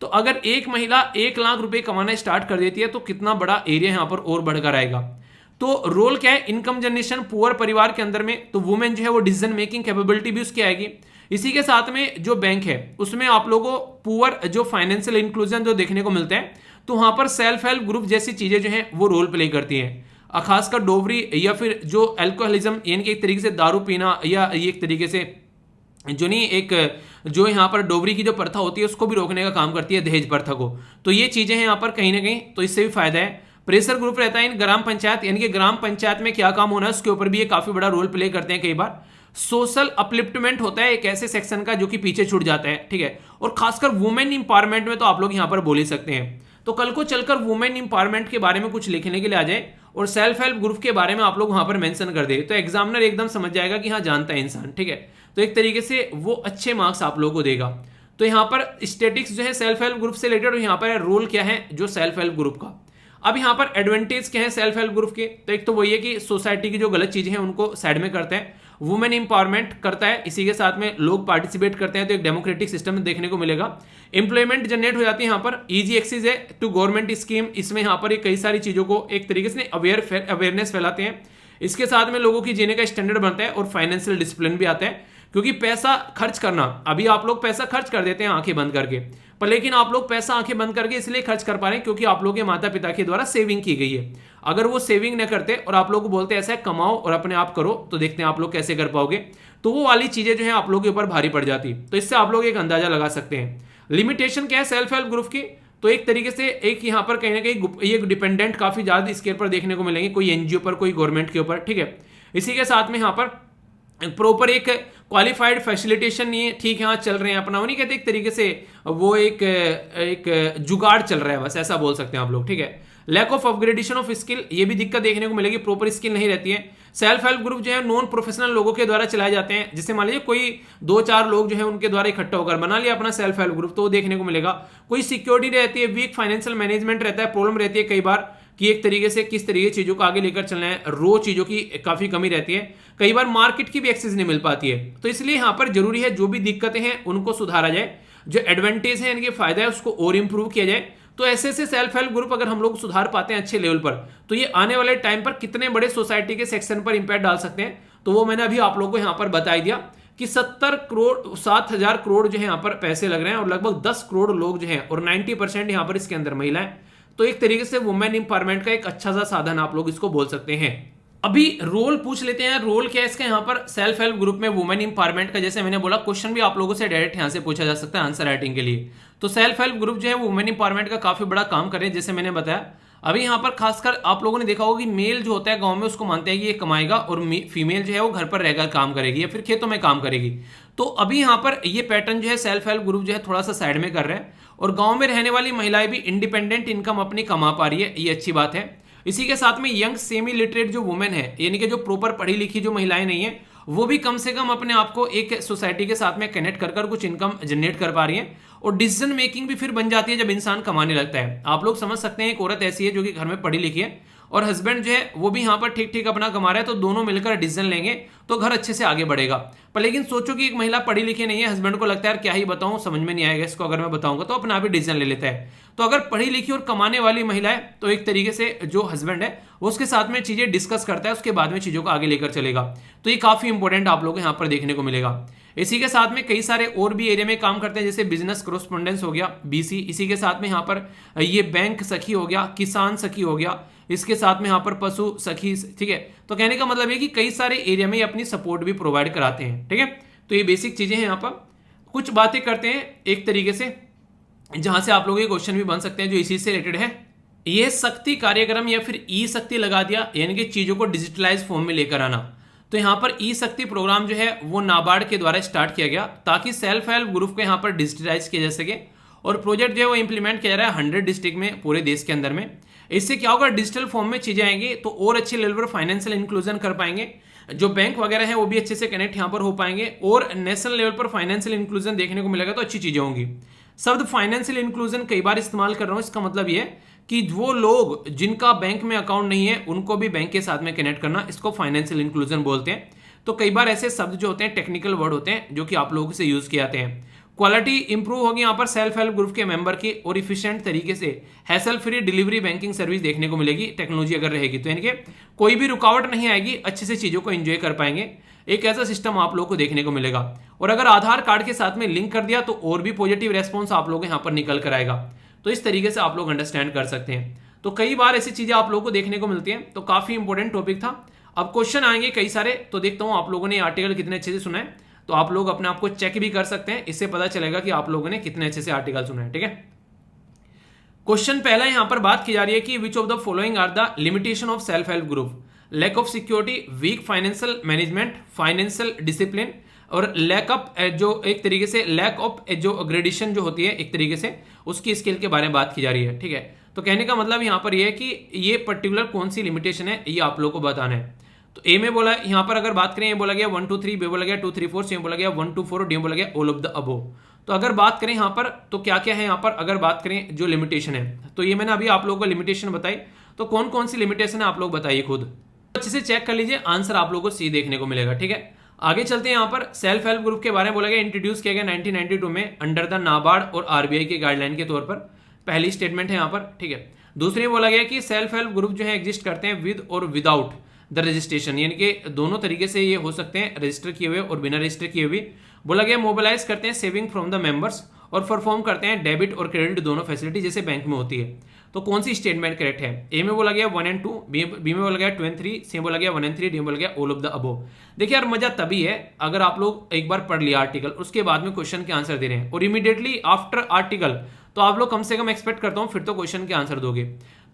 तो अगर एक महिला 1 लाख रुपए कमाना स्टार्ट कर देती है तो कितना बड़ा एरिया यहाँ पर और बढ़कर आएगा। तो रोल क्या है, इनकम जनरेशन पुअर परिवार के अंदर में, तो वुमेन जो है वो डिसीजन मेकिंग कैपेबिलिटी भी उसकी आएगी। इसी के साथ में जो बैंक है उसमें आप लोगों को पुअर जो फाइनेंशियल इंक्लूजन जो देखने को मिलता है, तो वहां पर सेल्फ हेल्प ग्रुप जैसी चीजें जो है वो रोल प्ले करती हैं। खासकर डोवरी या फिर जो अल्कोहलिज्म, यानी कि एक तरीके से दारू पीना, या एक तरीके से जो नहीं, एक जो यहाँ पर डोवरी की जो प्रथा होती है उसको भी रोकने का काम करती है, दहेज प्रथा को। तो ये चीजें हैं यहाँ पर कहीं ना कहीं, तो इससे भी फायदा है। प्रेशर ग्रुप रहता है इन ग्राम पंचायत, यानी कि ग्राम पंचायत में क्या काम होना है उसके ऊपर भी ये काफी बड़ा रोल प्ले करते हैं कई बार। सोशल अपलिफ्टमेंट होता है एक ऐसे सेक्शन का जो कि पीछे छूट जाता है, ठीक है, और खासकर वुमेन इंपावरमेंट में तो आप लोग यहाँ पर बोल ही सकते हैं। तो कल को चलकर वुमेन इंपावरमेंट के बारे में कुछ लिखने के लिए आ जाए और सेल्फ हेल्प ग्रुप के बारे में आप लोग वहां पर मेंशन कर दे, तो एग्जामिनर एकदम समझ जाएगा कि हाँ जानता है इंसान, ठीक है। तो एक तरीके से वो अच्छे मार्क्स आप लोगों को देगा। तो यहाँ पर स्टेटिक्स जो है सेल्फ हेल्प ग्रुप से रिलेटेड, और यहाँ पर रोल क्या है जो सेल्फ हेल्प ग्रुप का। अब यहाँ पर एडवांटेज क्या है सेल्फ हेल्प ग्रुप के, तो एक तो वही है कि सोसाइटी की जो गलत चीजें हैं उनको साइड में करते हैं, वुमेन इंपावरमेंट करता है, इसी के साथ में लोग पार्टिसिपेट करते हैं, तो एक डेमोक्रेटिक सिस्टम देखने को मिलेगा। एम्प्लॉयमेंट जनरेट हो जाती है यहाँ पर, इजी एक्सेस है टू गवर्नमेंट स्कीम, इसमें यहाँ पर ये कई सारी चीजों को एक तरीके से अवेयरनेस फैलाते हैं। इसके साथ में लोगों की जीने का स्टैंडर्ड बनता है और फाइनेंशियल डिसिप्लिन भी आता है, क्योंकि पैसा खर्च करना, अभी आप लोग पैसा खर्च कर देते हैं आंखें बंद करके, पर लेकिन आप लोग पैसा आंखें बंद करके इसलिए खर्च कर पा रहे हैं क्योंकि आप लोगों के माता पिता के द्वारा सेविंग की गई है। अगर वो सेविंग न करते और आप लोग को बोलते ऐसा है कमाओ और अपने आप करो, तो देखते हैं आप लोग कैसे कर पाओगे, तो वो वाली चीजें जो है आप लोगों के ऊपर भारी पड़ जाती। तो इससे आप लोग एक अंदाजा लगा सकते हैं। लिमिटेशन क्या है सेल्फ हेल्प ग्रुप की, तो एक तरीके से एक यहाँ पर कहीं ना कहीं ये डिपेंडेंट काफी ज्यादा इसके ऊपर देखने को मिलेंगे, कोई एनजीओ पर, कोई गवर्नमेंट के ऊपर, ठीक है। इसी के साथ में यहाँ पर प्रॉपर एक क्वालिफाइड फैसिलिटेशन नहीं है, ठीक है, हाँ चल रहे हैं अपना, वो नहीं कहते, एक तरीके से वो एक जुगाड़ चल रहा है, बस ऐसा बोल सकते हैं आप लोग, ठीक है। Lack of upgradation of skill, ये भी दिक्कत देखने को मिलेगी, प्रॉपर स्किल नहीं रहती है। सेल्फ हेल्प ग्रुप जो है नॉन प्रोफेशनल लोगों के द्वारा चलाए जाते हैं, जैसे मान लीजिए कोई 2-4 लोग जो है उनके द्वारा इकट्ठा होकर बना लिया अपना सेल्फ हेल्प ग्रुप, तो वो देखने को मिलेगा। कोई सिक्योरिटी रहती है, वीक फाइनेंशियल मैनेजमेंट रहता है, प्रॉब्लम रहती है कई बार कि एक तरीके से किस तरीके चीजों को आगे लेकर चलना है, रो चीजों की काफी कमी रहती है, कई बार मार्केट की भी एक्सेस नहीं मिल पाती है। तो इसलिए यहाँ पर जरूरी है जो भी दिक्कतें हैं उनको सुधारा जाए, जो एडवांटेज है इनके फायदा है उसको और इंप्रूव किया जाए। तो ऐसे ऐसे सेल्फ हेल्प ग्रुप अगर हम लोग सुधार पाते हैं अच्छे लेवल पर, तो ये आने वाले टाइम पर कितने बड़े सोसाइटी के सेक्शन पर इंपैक्ट डाल सकते हैं। तो वो मैंने अभी आप लोगों को यहाँ पर बता दिया कि 7,000 करोड़ जो है यहाँ पर पैसे लग रहे हैं, और लगभग 10 करोड़ लोग जो हैं, और 90% यहाँ पर इसके अंदर महिलाएं। तो एक तरीके से वुमेन इंपावरमेंट का एक अच्छा सा साधन आप लोग इसको बोल सकते हैं। अभी रोल पूछ लेते हैं, रोल क्या है इसका यहाँ पर सेल्फ हेल्प ग्रुप में वुमेन इंपावरमेंट का। जैसे मैंने बोला क्वेश्चन भी आप लोगों से डायरेक्ट यहाँ से पूछा जा सकता है आंसर राइटिंग के लिए। तो सेल्फ हेल्प ग्रुप जो है वुमेन इंपावरमेंट का काफी बड़ा काम कर रहे हैं, जैसे मैंने बताया। अभी यहाँ पर खासकर आप लोगों ने देखा होगा कि मेल जो होता है गांव में उसको मानते हैं कि ये कमाएगा, और फीमेल जो है वो घर पर रहकर काम करेगी या फिर खेतों में काम करेगी। तो अभी यहाँ पर ये पैटर्न जो है सेल्फ हेल्प ग्रुप जो है थोड़ा सा साइड में कर रहे हैं, और गांव में रहने वाली महिलाएं भी इंडिपेंडेंट इनकम अपनी कमा पा रही है, ये अच्छी बात है। इसी के साथ में यंग सेमी लिटरेट जो वुमेन है, यानी कि जो प्रॉपर पढ़ी लिखी जो महिलाएं नहीं है, वो भी कम से कम अपने आप को एक सोसाइटी के साथ में कनेक्ट कर कर कुछ इनकम जनरेट कर पा रही है, और डिसीजन मेकिंग भी फिर बन जाती है जब इंसान कमाने लगता है। आप लोग समझ सकते हैं एक औरत ऐसी है जो कि घर में पढ़ी लिखी है, और हस्बैंड जो है वो भी यहाँ पर ठीक ठीक अपना कमा रहा है, तो दोनों मिलकर डिसीजन लेंगे तो घर अच्छे से आगे बढ़ेगा। पर लेकिन सोचो कि एक महिला पढ़ी लिखी नहीं है, हस्बैंड को लगता है यार क्या ही बताऊं, समझ में नहीं आएगा इसको, अगर मैं बताऊंगा तो अपना भी डिसीजन ले लेता है। तो अगर पढ़ी लिखी और कमाने वाली महिला है, तो एक तरीके से जो हस्बैंड है वो उसके साथ में चीजें डिस्कस करता है, उसके बाद में चीजों को आगे लेकर चलेगा। तो ये काफी इंपॉर्टेंट आप लोगों को यहाँ पर देखने को मिलेगा। इसी के साथ में कई सारे और भी एरिया में काम करते हैं, जैसे बिजनेस कॉरेस्पोंडेंस हो गया, बीसी। इसी के साथ में यहाँ पर ये बैंक सखी हो गया, किसान सखी हो गया, इसके साथ में यहाँ पर पशु सखी, ठीक है। तो कहने का मतलब है कि कई सारे एरिया में ये अपनी सपोर्ट भी प्रोवाइड कराते हैं, ठीक है। तो ये बेसिक चीजें हैं। यहाँ पर कुछ बातें करते हैं एक तरीके से जहां से आप लोगों के क्वेश्चन भी बन सकते हैं जो इसी से रिलेटेड है। ये शक्ति कार्यक्रम या फिर ई शक्ति लगा दिया, यानी कि चीजों को डिजिटलाइज फॉर्म में लेकर आना। तो यहाँ पर ई शक्ति प्रोग्राम जो है वो नाबार्ड के द्वारा स्टार्ट किया गया ताकि सेल्फ हेल्प ग्रुप को यहाँ पर डिजिटलाइज किया जा सके। और प्रोजेक्ट जो है वो इंप्लीमेंट किया जा रहा है 100 डिस्ट्रिक्ट में पूरे देश के अंदर में। इससे क्या होगा, डिजिटल फॉर्म में चीजें आएंगी तो और अच्छे लेवल पर फाइनेंशियल इंक्लूजन कर पाएंगे, जो बैंक वगैरह है वो भी अच्छे से कनेक्ट यहाँ पर हो पाएंगे और नेशनल लेवल पर फाइनेंशियल इंक्लूजन देखने को मिलेगा, तो अच्छी चीजें होंगी। शब्द फाइनेंशियल इंक्लूजन कई बार इस्तेमाल कर रहा हूँ, इसका मतलब ये कि वो लोग जिनका बैंक में अकाउंट नहीं है उनको भी बैंक के साथ में कनेक्ट करना, इसको फाइनेंशियल इंक्लूजन बोलते हैं। तो कई बार ऐसे शब्द जो होते हैं टेक्निकल वर्ड होते हैं जो कि आप लोगों से यूज किए जाते हैं। क्वालिटी इंप्रूव होगी यहाँ पर सेल्फ हेल्प ग्रुप के मेंबर की और इफिशिएंट तरीके से hassle free delivery banking service देखने को मिलेगी टेक्नोलॉजी अगर रहेगी तो, यानी कि कोई भी रुकावट नहीं आएगी, अच्छे से चीजों को एंजॉय कर पाएंगे। एक ऐसा सिस्टम आप लोगों को देखने को मिलेगा। और अगर आधार कार्ड के साथ में लिंक कर दिया तो और भी पॉजिटिव रेस्पॉन्स आप लोग यहाँ पर निकल कर आएगा। तो इस तरीके से आप लोग अंडरस्टैंड कर सकते हैं। तो कई बार ऐसी चीजें आप लोगों को देखने को मिलती हैं, तो काफी इंपॉर्टेंट टॉपिक था। अब क्वेश्चन आएंगे कई सारे, तो देखता हूं आप लोगों ने आर्टिकल कितने अच्छे से सुना है। तो आप लोग अपने आप को चेक भी कर सकते हैं, इससे पता चलेगा कि आप लोगों ने कितने अच्छे से आर्टिकल सुना है। ठीक है, क्वेश्चन पहला यहां पर बात की जा रही है कि which of the following are the limitation of self help group. Lack of security, weak financial management, financial discipline और लैक ऑफ जो एक तरीके से लैक ऑफ जो ग्रेडेशन जो होती है एक तरीके से उसकी स्किल के बारे में बात की जा रही है। ठीक है, तो कहने का मतलब यहां पर यह है कि ये पर्टिकुलर कौन सी लिमिटेशन है ये आप लोगों को बताना है। तो ए में बोला, यहां पर अगर बात करें, ये बोला गया 1 2 3, बी बोला गया 2 3 4, सी बोला गया 1 2 4 और डी बोला गया ऑल ऑफ द अबोव। तो अगर बात करें यहां पर तो क्या क्या है, यहां पर अगर बात करें जो लिमिटेशन है, तो ये मैंने अभी आप लोगों को लिमिटेशन बताई। तो कौन कौन सी लिमिटेशन है आप लोग बताइए खुद, अच्छे से चेक कर लीजिए, आंसर आप लोगों को सी देखने को मिलेगा। ठीक है, आगे चलते हैं। यहां पर सेल्फ हेल्प ग्रुप के बारे में बोला गया इंट्रोड्यूस किया गया 1992 में अंडर द नाबार्ड और आरबीआई के गाइडलाइन के तौर पर, पहली स्टेटमेंट है यहां पर। ठीक है, दूसरी बोला गया कि सेल्फ हेल्प ग्रुप जो है एग्जिस्ट करते हैं विद और विदाउट द रजिस्ट्रेशन, यानी कि दोनों तरीके से ये हो सकते हैं, रजिस्टर किए हुए और बिना रजिस्टर किए हुए। बोला गया मोबिलाइज करते हैं सेविंग फ्रॉम द मेंबर्स और परफॉर्म करते हैं डेबिट और क्रेडिट दोनों फैसिलिटी जैसे बैंक में होती है। तो कौन सी स्टेटमेंट करेक्ट है, ए में बोला गया 1 and 2, बी में बोला गया 2 and 3, सी में बोला गया 1 and 3, डी में बोला गया ऑल ऑफ द अबोव। देखिए यार, मजा तभी है अगर आप लोग एक बार पढ़ लिया आर्टिकल, उसके बाद में क्वेश्चन के आंसर दे रहे हैं और इमीडिएटली आफ्टर आर्टिकल, तो आप लोग कम से कम एक्सपेक्ट करता हूं फिर तो क्वेश्चन के आंसर दोगे।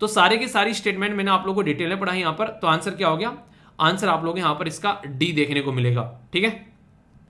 तो सारे की सारी स्टेटमेंट मैंने आप लोग को डिटेल में पढ़ाई यहाँ पर, तो आंसर क्या हो गया, आंसर आप लोग यहाँ पर इसका डी देखने को मिलेगा। ठीक है,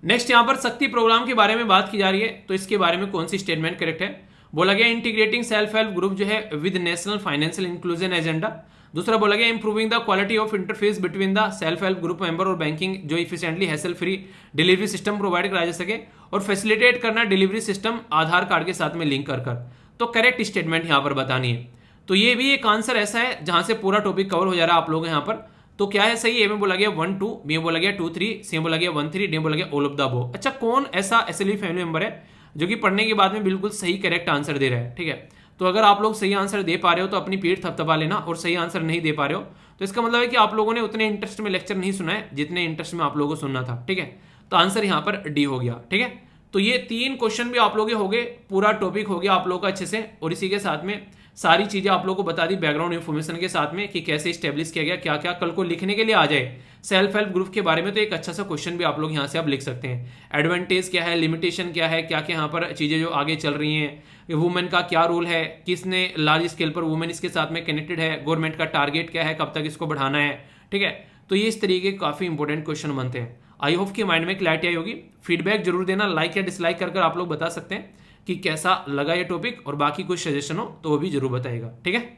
नेक्स्ट यहाँ पर शक्ति प्रोग्राम के बारे में बात की जा रही है, तो इसके बारे में कौन सी स्टेटमेंट करेक्ट है। बोला गया इंटीग्रेटिंग सेल्फ हेल्प ग्रुप जो है with national financial inclusion agenda. दूसरा बोला गया improving the quality of interface between the self help group member और बैंकिंग जो efficiently hassle free delivery system provide कराया जा सके और फैसिलिटेट करना डिलीवरी सिस्टम आधार कार्ड के साथ में लिंक कर। तो करेक्ट स्टेटमेंट यहाँ पर बतानी है। तो ये भी एक आंसर ऐसा है जहां से पूरा टॉपिक कवर हो जा रहा है आप लोग यहाँ पर। तो क्या है सही, ए में बोला गया 1 2, बी में बोला गया 2 3, सी में बोला गया 1 3, डी में बोला गया ऑल ऑफ द अबोव। अच्छा, कौन ऐसा एसएलवी फैमिली मेंबर है जो कि पढ़ने के बाद में बिल्कुल सही करेक्ट आंसर दे रहा है। ठीक है, तो अगर आप लोग सही आंसर दे पा रहे हो तो अपनी पीठ थपथपा लेना, और सही आंसर नहीं दे पा रहे हो तो इसका मतलब है कि आप लोगों ने उतने इंटरेस्ट में लेक्चर नहीं सुना है जितने इंटरेस्ट में आप लोगों को सुनना था। ठीक है, तो आंसर यहाँ पर डी हो गया। ठीक है, तो ये 3 क्वेश्चन भी आप लोग हो गए, पूरा टॉपिक हो गया आप लोगों का अच्छे से, और इसी के साथ में सारी चीजें आप लोगों को बता दी बैकग्राउंड इन्फॉर्मेशन के साथ में कि कैसे स्टेब्लिश किया गया, क्या क्या कल को लिखने के लिए आ जाए सेल्फ हेल्प ग्रुप के बारे में, तो एक अच्छा सा क्वेश्चन भी आप लोग यहाँ से आप लिख सकते हैं। एडवांटेज क्या है, लिमिटेशन क्या है, क्या क्या यहाँ पर चीजें जो आगे चल रही हैं, वुमेन का क्या रोल है, किसने लार्ज स्केल पर वुमेन इसके साथ में कनेक्टेड है, गवर्नमेंट का टारगेट क्या है, कब तक इसको बढ़ाना है। ठीक है, तो ये इस तरीके के काफी इंपॉर्टेंट क्वेश्चन बनते हैं। आई होप कि माइंड में क्लैरिटी आई होगी। फीडबैक जरूर देना, लाइक या डिसलाइक कर आप लोग बता सकते हैं कि कैसा लगा ये टॉपिक, और बाकी कुछ सजेशन हो तो वो भी जरूर बताइएगा। ठीक है,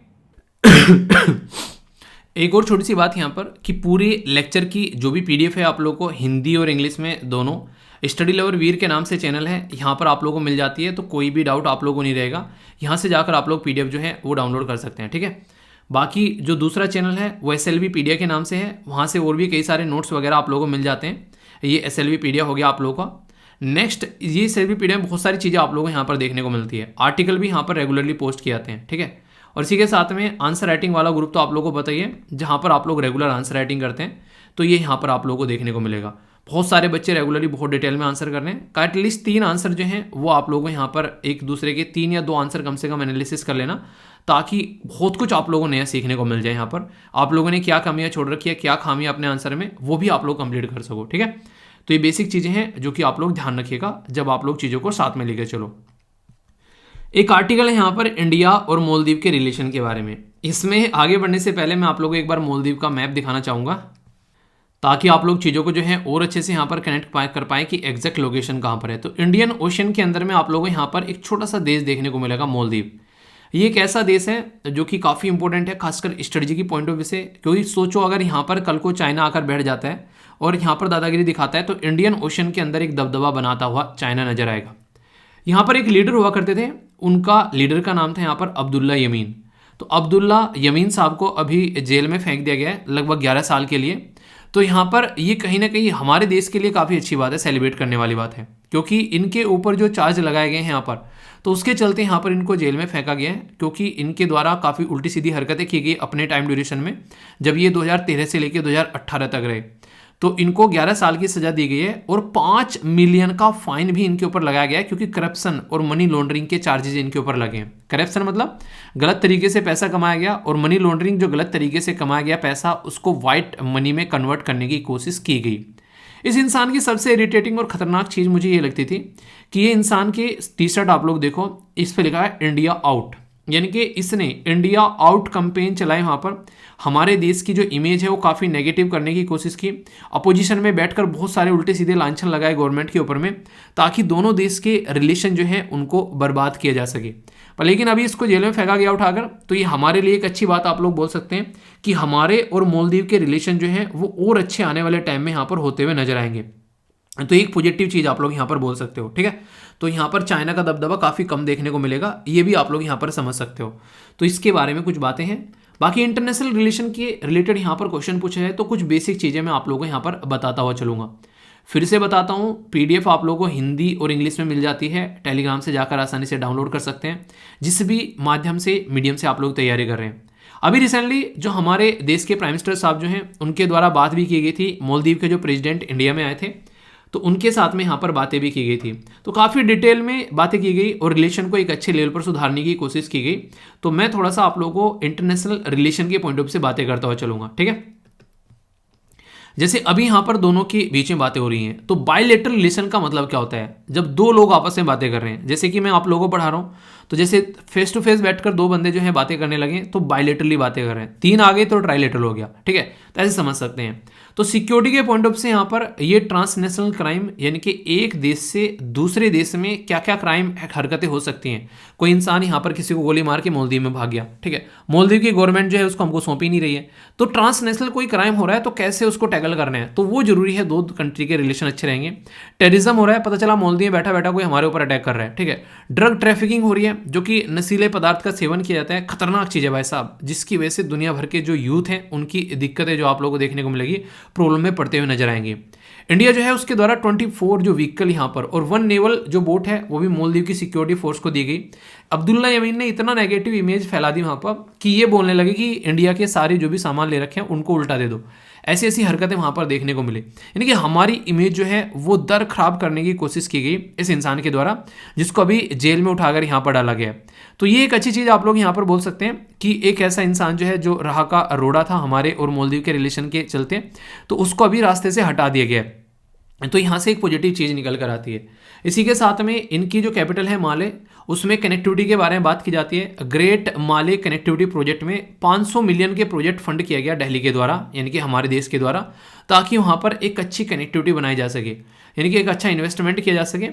एक और छोटी सी बात यहाँ पर कि पूरे लेक्चर की जो भी पीडीएफ है आप लोगों को हिंदी और इंग्लिश में दोनों, स्टडी लवर वीर के नाम से चैनल है, यहाँ पर आप लोगों को मिल जाती है। तो कोई भी डाउट आप लोगों को नहीं रहेगा, यहाँ से जाकर आप लोग पीडीएफ जो है वो डाउनलोड कर सकते हैं। ठीक है, बाकी जो दूसरा चैनल है वो SLV पीडिया के नाम से है, वहाँ से और भी कई सारे नोट्स वगैरह आप लोगों को मिल जाते हैं। ये SLV पीडिया हो गया आप लोगों का। नेक्स्ट, ये SLV पीडिया में बहुत सारी चीज़ें आप लोगों को यहाँ पर देखने को मिलती है, आर्टिकल भी यहाँ पर रेगुलरली पोस्ट किए जाते हैं। ठीक है, और इसी के साथ में आंसर राइटिंग वाला ग्रुप तो आप लोगों को बताइए, जहाँ पर आप लोग रेगुलर आंसर राइटिंग करते हैं, तो ये यहाँ पर आप लोगों को देखने को मिलेगा। बहुत सारे बच्चे रेगुलरली बहुत डिटेल में आंसर कर रहे हैं, का एटलीस्ट 3 आंसर जो हैं वो आप लोगों को यहाँ पर एक दूसरे के 3 या 2 आंसर कम से कम एनालिसिस कर लेना, ताकि बहुत कुछ आप लोगों को नया सीखने को मिल जाए। यहाँ पर आप लोगों ने क्या कमियाँ छोड़ रखी है, क्या खामियाँ अपने आंसर में, वो भी आप लोग कंप्लीट कर सको। ठीक है, तो ये बेसिक चीज़ें हैं जो कि आप लोग ध्यान रखिएगा जब आप लोग चीज़ों को साथ में लेकर चलो। एक आर्टिकल है यहाँ पर इंडिया और मालदीव के रिलेशन के बारे में। इसमें आगे बढ़ने से पहले मैं आप लोगों को एक बार मालदीव का मैप दिखाना चाहूँगा, ताकि आप लोग चीज़ों को जो है और अच्छे से यहाँ पर कनेक्ट कर पाएँ कि एग्जैक्ट लोकेशन कहाँ पर है। तो इंडियन ओशन के अंदर में आप लोगों को यहाँ पर एक छोटा सा देश देखने को मिलेगा, मालदीव। ये एक ऐसा देश है जो कि काफ़ी इंपॉर्टेंट है, खासकर स्ट्रेटजी की पॉइंट ऑफ व्यू से। क्योंकि सोचो, अगर यहाँ पर कल को चाइना आकर बैठ जाता है और यहाँ पर दादागिरी दिखाता है, तो इंडियन ओशन के अंदर एक दबदबा बनाता हुआ चाइना नजर आएगा। यहाँ पर एक लीडर हुआ करते थे, उनका लीडर का नाम था यहाँ पर अब्दुल्ला यमीन। तो अब्दुल्ला यमीन साहब को अभी जेल में फेंक दिया गया है लगभग 11 साल के लिए। तो यहाँ पर ये कहीं ना कहीं हमारे देश के लिए काफ़ी अच्छी बात है, सेलिब्रेट करने वाली बात है, क्योंकि इनके ऊपर जो चार्ज लगाए गए हैं यहाँ पर, तो उसके चलते यहाँ पर इनको जेल में फेंका गया है। क्योंकि इनके द्वारा काफ़ी उल्टी सीधी हरकतें की गई अपने टाइम ड्यूरेशन में, जब ये 2013 से लेकर 2018 तक रहे। तो इनको 11 साल की सजा दी गई है और 5 मिलियन का फाइन भी इनके ऊपर लगाया गया है, क्योंकि करप्शन और मनी लॉन्ड्रिंग के चार्जेस इनके ऊपर लगे हैं। करप्शन मतलब गलत तरीके से पैसा कमाया गया, और मनी लॉन्ड्रिंग जो गलत तरीके से कमाया गया पैसा, उसको वाइट मनी में कन्वर्ट करने की कोशिश की गई। इस इंसान की सबसे इरिटेटिंग और खतरनाक चीज़ मुझे ये लगती थी कि ये इंसान की टी शर्ट आप लोग देखो, इस पर लिखा है इंडिया आउट, यानी कि इसने इंडिया आउट कैंपेन चलाई। वहाँ पर हमारे देश की जो इमेज है वो काफ़ी नेगेटिव करने की कोशिश की। अपोजिशन में बैठकर बहुत सारे उल्टे सीधे लांछन लगाए गवर्नमेंट के ऊपर में, ताकि दोनों देश के रिलेशन जो है उनको बर्बाद किया जा सके। पर लेकिन अभी इसको जेल में फेंका गया उठाकर, तो ये हमारे लिए एक अच्छी बात आप लोग बोल सकते हैं कि हमारे और मालदीव के रिलेशन जो है वो और अच्छे आने वाले टाइम में यहाँ पर होते हुए नजर आएंगे। तो एक पॉजिटिव चीज़ आप लोग यहाँ पर बोल सकते हो, ठीक है। तो यहाँ पर चाइना का दबदबा काफ़ी कम देखने को मिलेगा, ये भी आप लोग यहाँ पर समझ सकते हो। तो इसके बारे में कुछ बातें हैं। बाकी इंटरनेशनल रिलेशन के रिलेटेड यहाँ पर क्वेश्चन पूछे हैं, तो कुछ बेसिक चीज़ें मैं आप लोगों को यहाँ पर बताता हुआ चलूँगा। फिर से बताता हूँ, PDF आप लोगों को हिंदी और इंग्लिश में मिल जाती है, टेलीग्राम से जाकर आसानी से डाउनलोड कर सकते हैं, जिस भी माध्यम से मीडियम से आप लोग तैयारी कर रहे हैं। अभी रिसेंटली जो हमारे देश के प्राइम मिनिस्टर साहब जो हैं, उनके द्वारा बात भी की गई थी, मालदीव के जो प्रेसिडेंट इंडिया में आए थे, तो उनके साथ में यहाँ पर बातें भी की गई थी। तो काफ़ी डिटेल में बातें की गई और रिलेशन को एक अच्छे लेवल पर सुधारने की कोशिश की गई। तो मैं थोड़ा सा आप लोगों को इंटरनेशनल रिलेशन के पॉइंट ऑफ व्यू से बातें करता हुआ चलूंगा, ठीक है। जैसे अभी यहाँ पर दोनों के बीच में बातें हो रही हैं, तो बायलैटरल रिलेशन का मतलब क्या होता है? जब दो लोग आपस में बातें कर रहे हैं, जैसे कि मैं आप लोगों को पढ़ा रहा हूँ, तो जैसे फेस टू फेस बैठकर दो बंदे जो है बातें करने लगे, तो बायलैटरली बातें कर रहे हैं। 3 आ गए तो ट्राइलेटरल हो गया, ठीक है। तो ऐसे समझ सकते हैं। तो सिक्योरिटी के पॉइंट ऑफ से यहाँ पर ये ट्रांसनेशनल क्राइम, यानी कि एक देश से दूसरे देश में क्या क्या क्राइम हरकतें हो सकती हैं। कोई इंसान यहाँ पर किसी को गोली मार के मालदीव में भाग गया, ठीक है, मालदीव की गवर्नमेंट जो है उसको हमको सौंप ही नहीं रही है, तो ट्रांसनेशनल कोई क्राइम हो रहा है तो कैसे उसको टैकल करना है, तो वो जरूरी है। दो कंट्री के रिलेशन अच्छे रहेंगे। टेररिज्म हो रहा है, पता चला मालदीव में बैठा बैठा कोई हमारे ऊपर अटैक कर रहा है, ठीक है। ड्रग ट्रैफिकिंग हो रही है, जो कि नशीले पदार्थ का सेवन किया जाता है, खतरनाक चीज़ है भाई साहब, जिसकी वजह से दुनिया भर के जो यूथ हैं उनकी दिक्कतें जो आप लोगों को देखने को मिलेगी, प्रॉब्लम में पड़ते हुए नजर आएंगे। इंडिया जो है उसके द्वारा 24 जो व्हीकल यहाँ पर और 1 नेवल जो बोट है वो भी मालदीव की सिक्योरिटी फोर्स को दी गई। अब्दुल्ला यमीन ने इतना नेगेटिव इमेज फैला दी वहाँ पर कि ये बोलने लगे कि इंडिया के सारे जो भी सामान ले रखे हैं उनको उल्टा दे दो। ऐसी ऐसी हरकतें वहाँ पर देखने को मिली, यानी कि हमारी इमेज जो है वो दर खराब करने की कोशिश की गई इस इंसान के द्वारा, जिसको अभी जेल में उठाकर यहाँ पर डाला गया। तो ये एक अच्छी चीज़ आप लोग यहाँ पर बोल सकते हैं कि एक ऐसा इंसान जो है जो राह का रोड़ा था हमारे और मालदीव के रिलेशन के चलते, तो उसको अभी रास्ते से हटा दिया गया। तो यहाँ से एक पॉजिटिव चीज़ निकल कर आती है। इसी के साथ में इनकी जो कैपिटल है माले, उसमें कनेक्टिविटी के बारे में बात की जाती है। ग्रेट माले कनेक्टिविटी प्रोजेक्ट में 500 मिलियन के प्रोजेक्ट फंड किया गया दिल्ली के द्वारा, यानी कि हमारे देश के द्वारा, ताकि वहाँ पर एक अच्छी कनेक्टिविटी बनाई जा सके, यानी कि एक अच्छा इन्वेस्टमेंट किया जा सके।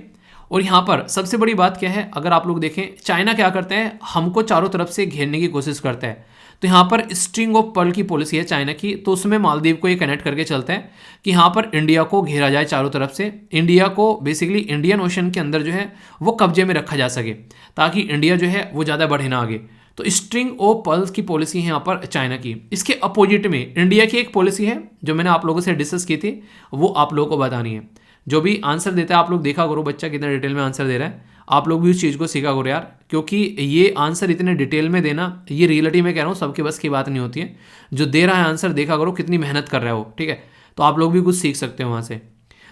और यहाँ पर सबसे बड़ी बात क्या है, अगर आप लोग देखें, चाइना क्या करते हैं, हमको चारों तरफ से घेरने की कोशिश करता है। तो यहाँ पर स्ट्रिंग ऑफ पर्ल की पॉलिसी है चाइना की, तो उसमें मालदीव को ये कनेक्ट करके चलते हैं कि यहाँ पर इंडिया को घेरा जाए चारों तरफ से, इंडिया को बेसिकली इंडियन ओशन के अंदर जो है वो कब्जे में रखा जा सके, ताकि इंडिया जो है वो ज़्यादा बढ़े ना आगे। तो स्ट्रिंग ऑफ पर्ल्स की पॉलिसी है यहाँ पर चाइना की। इसके अपोजिट में इंडिया की एक पॉलिसी है जो मैंने आप लोगों से डिस्कस की थी, वो आप लोगों को बतानी है। जो भी आंसर देता है आप लोग देखा करो, बच्चा कितना डिटेल में आंसर दे रहा है, आप लोग भी उस चीज़ को सीखा करो यार, क्योंकि ये आंसर इतने डिटेल में देना, ये रियलिटी में कह रहा हूँ सबके बस की बात नहीं होती है। जो दे रहा है आंसर देखा करो कितनी मेहनत कर रहा है वो, ठीक है। तो आप लोग भी कुछ सीख सकते हो वहाँ से।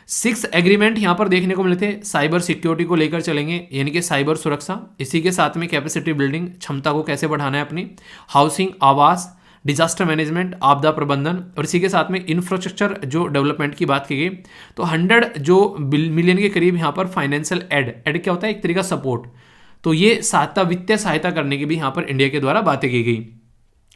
6 एग्रीमेंट यहाँ पर देखने को मिले थे, साइबर सिक्योरिटी को लेकर चलेंगे, यानी कि साइबर सुरक्षा, इसी के साथ में कैपेसिटी बिल्डिंग, क्षमता को कैसे बढ़ाना है अपनी, हाउसिंग, आवास, डिजास्टर मैनेजमेंट, आपदा प्रबंधन, और इसी के साथ में इंफ्रास्ट्रक्चर जो डेवलपमेंट की बात की गई। तो 100 जो मिलियन के करीब यहाँ पर फाइनेंशियल एड क्या होता है, एक तरीका सपोर्ट, तो ये सहायता, वित्तीय सहायता करने की भी यहाँ पर इंडिया के द्वारा बातें की गई।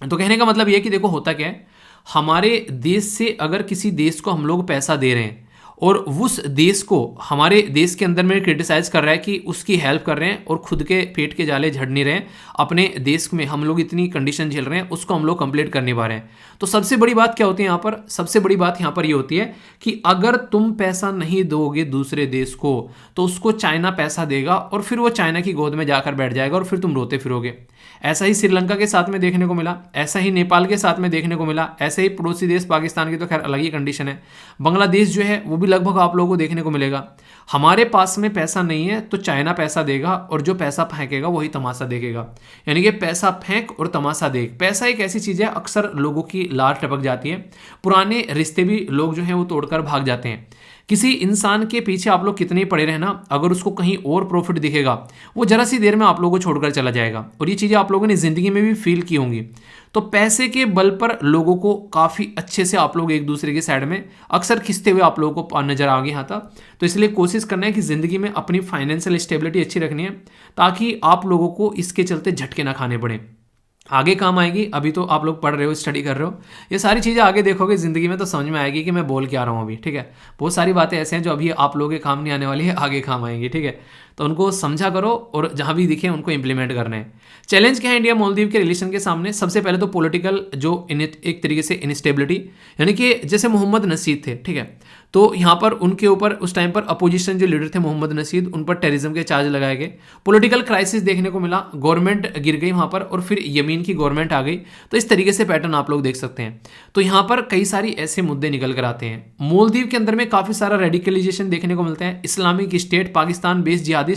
तो कहने का मतलब ये कि देखो होता क्या है, हमारे देश से अगर किसी देश को हम लोग पैसा दे रहे हैं और उस देश को हमारे देश के अंदर में क्रिटिसाइज कर रहा है कि उसकी हेल्प कर रहे हैं और खुद के पेट के जाले झड़ नहीं रहे हैं, अपने देश में हम लोग इतनी कंडीशन झेल रहे हैं, उसको हम लोग कंप्लीट कर नहीं पा रहे हैं। तो सबसे बड़ी बात क्या होती है यहाँ पर, सबसे बड़ी बात यहाँ पर ये होती है कि अगर तुम पैसा नहीं दोगे दूसरे देश को तो उसको चाइना पैसा देगा और फिर वो चाइना की गोद में जाकर बैठ जाएगा और फिर तुम रोते फिरोगे। ऐसा ही श्रीलंका के साथ में देखने को मिला, ऐसा ही नेपाल के साथ में देखने को मिला, ऐसे ही पड़ोसी देश पाकिस्तान की तो खैर अलग ही कंडीशन है, बांग्लादेश जो है वो भी लगभग आप लोगों को देखने को मिलेगा। हमारे पास में पैसा नहीं है तो चाइना पैसा देगा और जो पैसा फेंकेगा वही तमाशा देखेगा। यानी कि पैसा फेंक और तमाशा देख। पैसा एक ऐसी चीज है, अक्सर लोगों की लार टपक जाती है, पुराने रिश्ते भी लोग जो है वो तोड़कर भाग जाते हैं। किसी इंसान के पीछे आप लोग कितने ही पड़े रहना, अगर उसको कहीं और प्रॉफिट दिखेगा वो जरा सी देर में आप लोगों को छोड़कर चला जाएगा। और ये चीज़ें आप लोगों ने जिंदगी में भी फील की होंगी। तो पैसे के बल पर लोगों को काफ़ी अच्छे से आप लोग एक दूसरे के साइड में अक्सर खिंचते हुए आप लोगों को नजर आ गए यहाँ तक। तो इसलिए कोशिश करना है कि ज़िंदगी में अपनी फाइनेंशियल स्टेबिलिटी अच्छी रखनी है ताकि आप लोगों को इसके चलते झटके ना खाने पड़े, आगे काम आएगी। अभी तो आप लोग पढ़ रहे हो, स्टडी कर रहे हो, ये सारी चीज़ें आगे देखोगे ज़िंदगी में तो समझ में आएगी कि मैं बोल क्या रहा हूँ अभी, ठीक है। बहुत सारी बातें ऐसे हैं जो अभी आप लोगों के काम नहीं आने वाली है, आगे काम आएंगी, ठीक है। तो उनको समझा करो और जहाँ भी दिखे उनको इंप्लीमेंट करना है। चैलेंज क्या है इंडिया मालदीव के रिलेशन के सामने? सबसे पहले तो पॉलिटिकल जो एक तरीके से इनस्टेबिलिटी, यानी कि जैसे मोहम्मद नसीद थे, ठीक है, तो यहाँ पर उनके ऊपर उस टाइम पर अपोजिशन जो लीडर थे मोहम्मद नसीद, उन पर टेररिज्म के चार्ज लगाए गए, पॉलिटिकल क्राइसिस देखने को मिला, गवर्नमेंट गिर गई वहाँ पर और फिर यमीन की गवर्नमेंट आ गई। तो इस तरीके से पैटर्न आप लोग देख सकते हैं। तो यहाँ पर कई सारी ऐसे मुद्दे निकल कर आते हैं। मालदीव के अंदर में काफ़ी सारा रेडिकलाइजेशन देखने को मिलता है, Islamic state, Pakistan based jihadist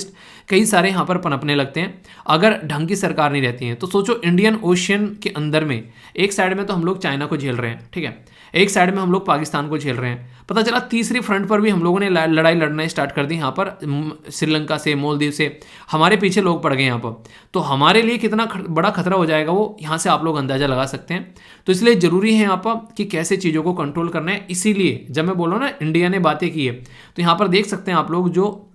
कई सारे यहाँ पर पनपने लगते हैं अगर ढंग की सरकार नहीं रहती है। तो सोचो इंडियन ओशियन के अंदर में एक साइड में तो हम लोग चाइना को झेल रहे हैं, ठीक है, एक साइड में हम लोग पाकिस्तान को झेल रहे हैं, पता चला तीसरी फ्रंट पर भी हम लोगों ने लड़ाई लड़ना स्टार्ट कर दी यहाँ पर श्रीलंका से, मालदीव से, हमारे पीछे लोग पड़ गए यहाँ पर। तो हमारे लिए कितना बड़ा खतरा हो जाएगा वो यहाँ से आप लोग अंदाजा लगा सकते हैं। तो इसलिए जरूरी है यहाँ पर कि कैसे चीज़ों को कंट्रोल करना है। इसीलिए जब मैं बोल रहा हूँ ना इंडिया ने बातें की है, तो यहाँ पर देख सकते हैं आप लोग जो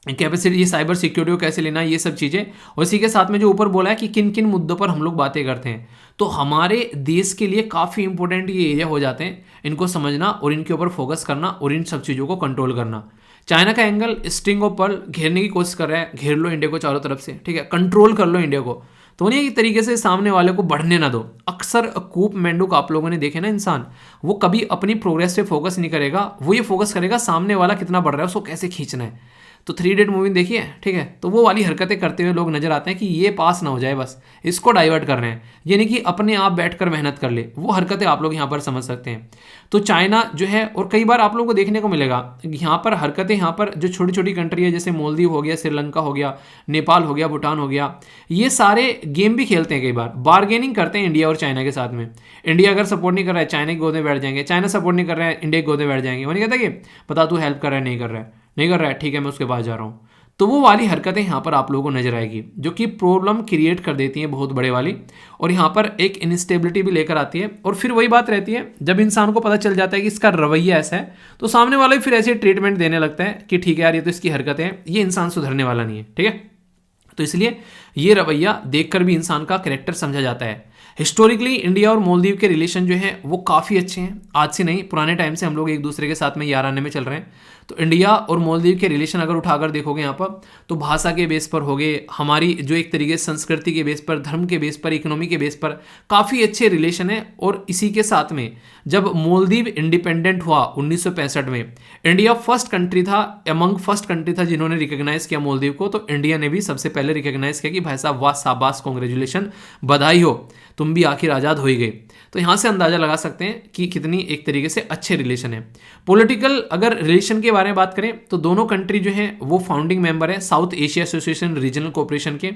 कैपेसिटी, ये साइबर सिक्योरिटी को कैसे लेना, ये सब चीज़ें, और इसी के साथ में जो ऊपर बोला है कि किन किन मुद्दों पर हम लोग बातें करते हैं, तो हमारे देश के लिए काफ़ी इंपॉर्टेंट ये एरिया हो जाते हैं, इनको समझना और इनके ऊपर फोकस करना और इन सब चीज़ों को कंट्रोल करना। चाइना का एंगल स्ट्रिंग ऑफ पर्ल घेरने की कोशिश कर रहा है, घेर लो इंडिया को चारों तरफ से, ठीक है, कंट्रोल कर लो इंडिया को। तो उन्हें एक तरीके से सामने वाले को बढ़ने ना दो। अक्सर कूप मेंढक आप लोगों ने देखे ना, इंसान वो कभी अपनी प्रोग्रेस पे फोकस नहीं करेगा, वो ये फोकस करेगा सामने वाला कितना बढ़ रहा है उसको कैसे खींचना है। तो 3 इडियट मूवी देखिए, ठीक है, तो वो वाली हरकतें करते हुए लोग नजर आते हैं कि ये पास ना हो जाए, बस इसको डाइवर्ट कर रहे हैं, यानी कि अपने आप बैठकर मेहनत कर ले, वो हरकतें आप लोग यहाँ पर समझ सकते हैं। तो चाइना जो है, और कई बार आप लोगों को देखने को मिलेगा यहाँ पर हरकतें, यहाँ पर जो छोटी छोटी कंट्री है जैसे मालदीव हो गया, श्रीलंका हो गया, नेपाल हो गया, भूटान हो गया, ये सारे गेम भी खेलते हैं, कई बार बार्गेनिंग करते हैं इंडिया और चाइना के साथ में। इंडिया अगर सपोर्ट नहीं कर रहा है चाइना की गोद में बैठ जाएंगे, चाइना सपोर्ट नहीं कर रहा है इंडिया की गोद में बैठ जाएंगे। वो नहीं कहता कि बता तू हेल्प कर रहा है, नहीं कर रहा है, नहीं कर रहा है, ठीक है मैं उसके पास जा रहा हूँ। तो वो वाली हरकतें यहाँ पर आप लोगों को नजर आएगी जो कि प्रॉब्लम क्रिएट कर देती हैं बहुत बड़े वाली, और यहाँ पर एक इनस्टेबिलिटी भी लेकर आती है। और फिर वही बात रहती है, जब इंसान को पता चल जाता है कि इसका रवैया ऐसा है, तो सामने वाला भी फिर ऐसे ट्रीटमेंट देने लगता है कि ठीक है यार ये तो इसकी हरकतें हैं, ये इंसान सुधरने वाला नहीं है, ठीक है। तो इसलिए ये रवैया देखकर भी इंसान का कैरेक्टर समझा जाता है। हिस्टोरिकली इंडिया और मालदीव के रिलेशन जो है वो काफ़ी अच्छे हैं, आज से नहीं, पुराने टाइम से हम लोग एक दूसरे के साथ में याराने में चल रहे हैं। तो इंडिया और मालदीव के रिलेशन अगर उठाकर देखोगे यहाँ पर, तो भाषा के बेस पर हो गए, हमारी जो एक तरीके से संस्कृति के बेस पर, धर्म के बेस पर, इकोनॉमी के बेस पर काफ़ी अच्छे रिलेशन है। और इसी के साथ में जब मालदीव इंडिपेंडेंट हुआ 1965 में, इंडिया फर्स्ट कंट्री था, अमंग फर्स्ट कंट्री था जिन्होंने रिकॉग्नाइज किया मालदीव को। तो इंडिया ने भी सबसे पहले रिकॉग्नाइज किया कि भाई साहब वाह, शाबाश, कॉन्ग्रेचुलेशन, बधाई हो, तुम भी आखिर आज़ाद हो ही गए। तो यहाँ से अंदाजा लगा सकते हैं कि कितनी एक तरीके से अच्छे रिलेशन है। पॉलिटिकल अगर रिलेशन के बारे में बात करें तो दोनों कंट्री जो है वो फाउंडिंग मेंबर है south Asia association regional cooperation के,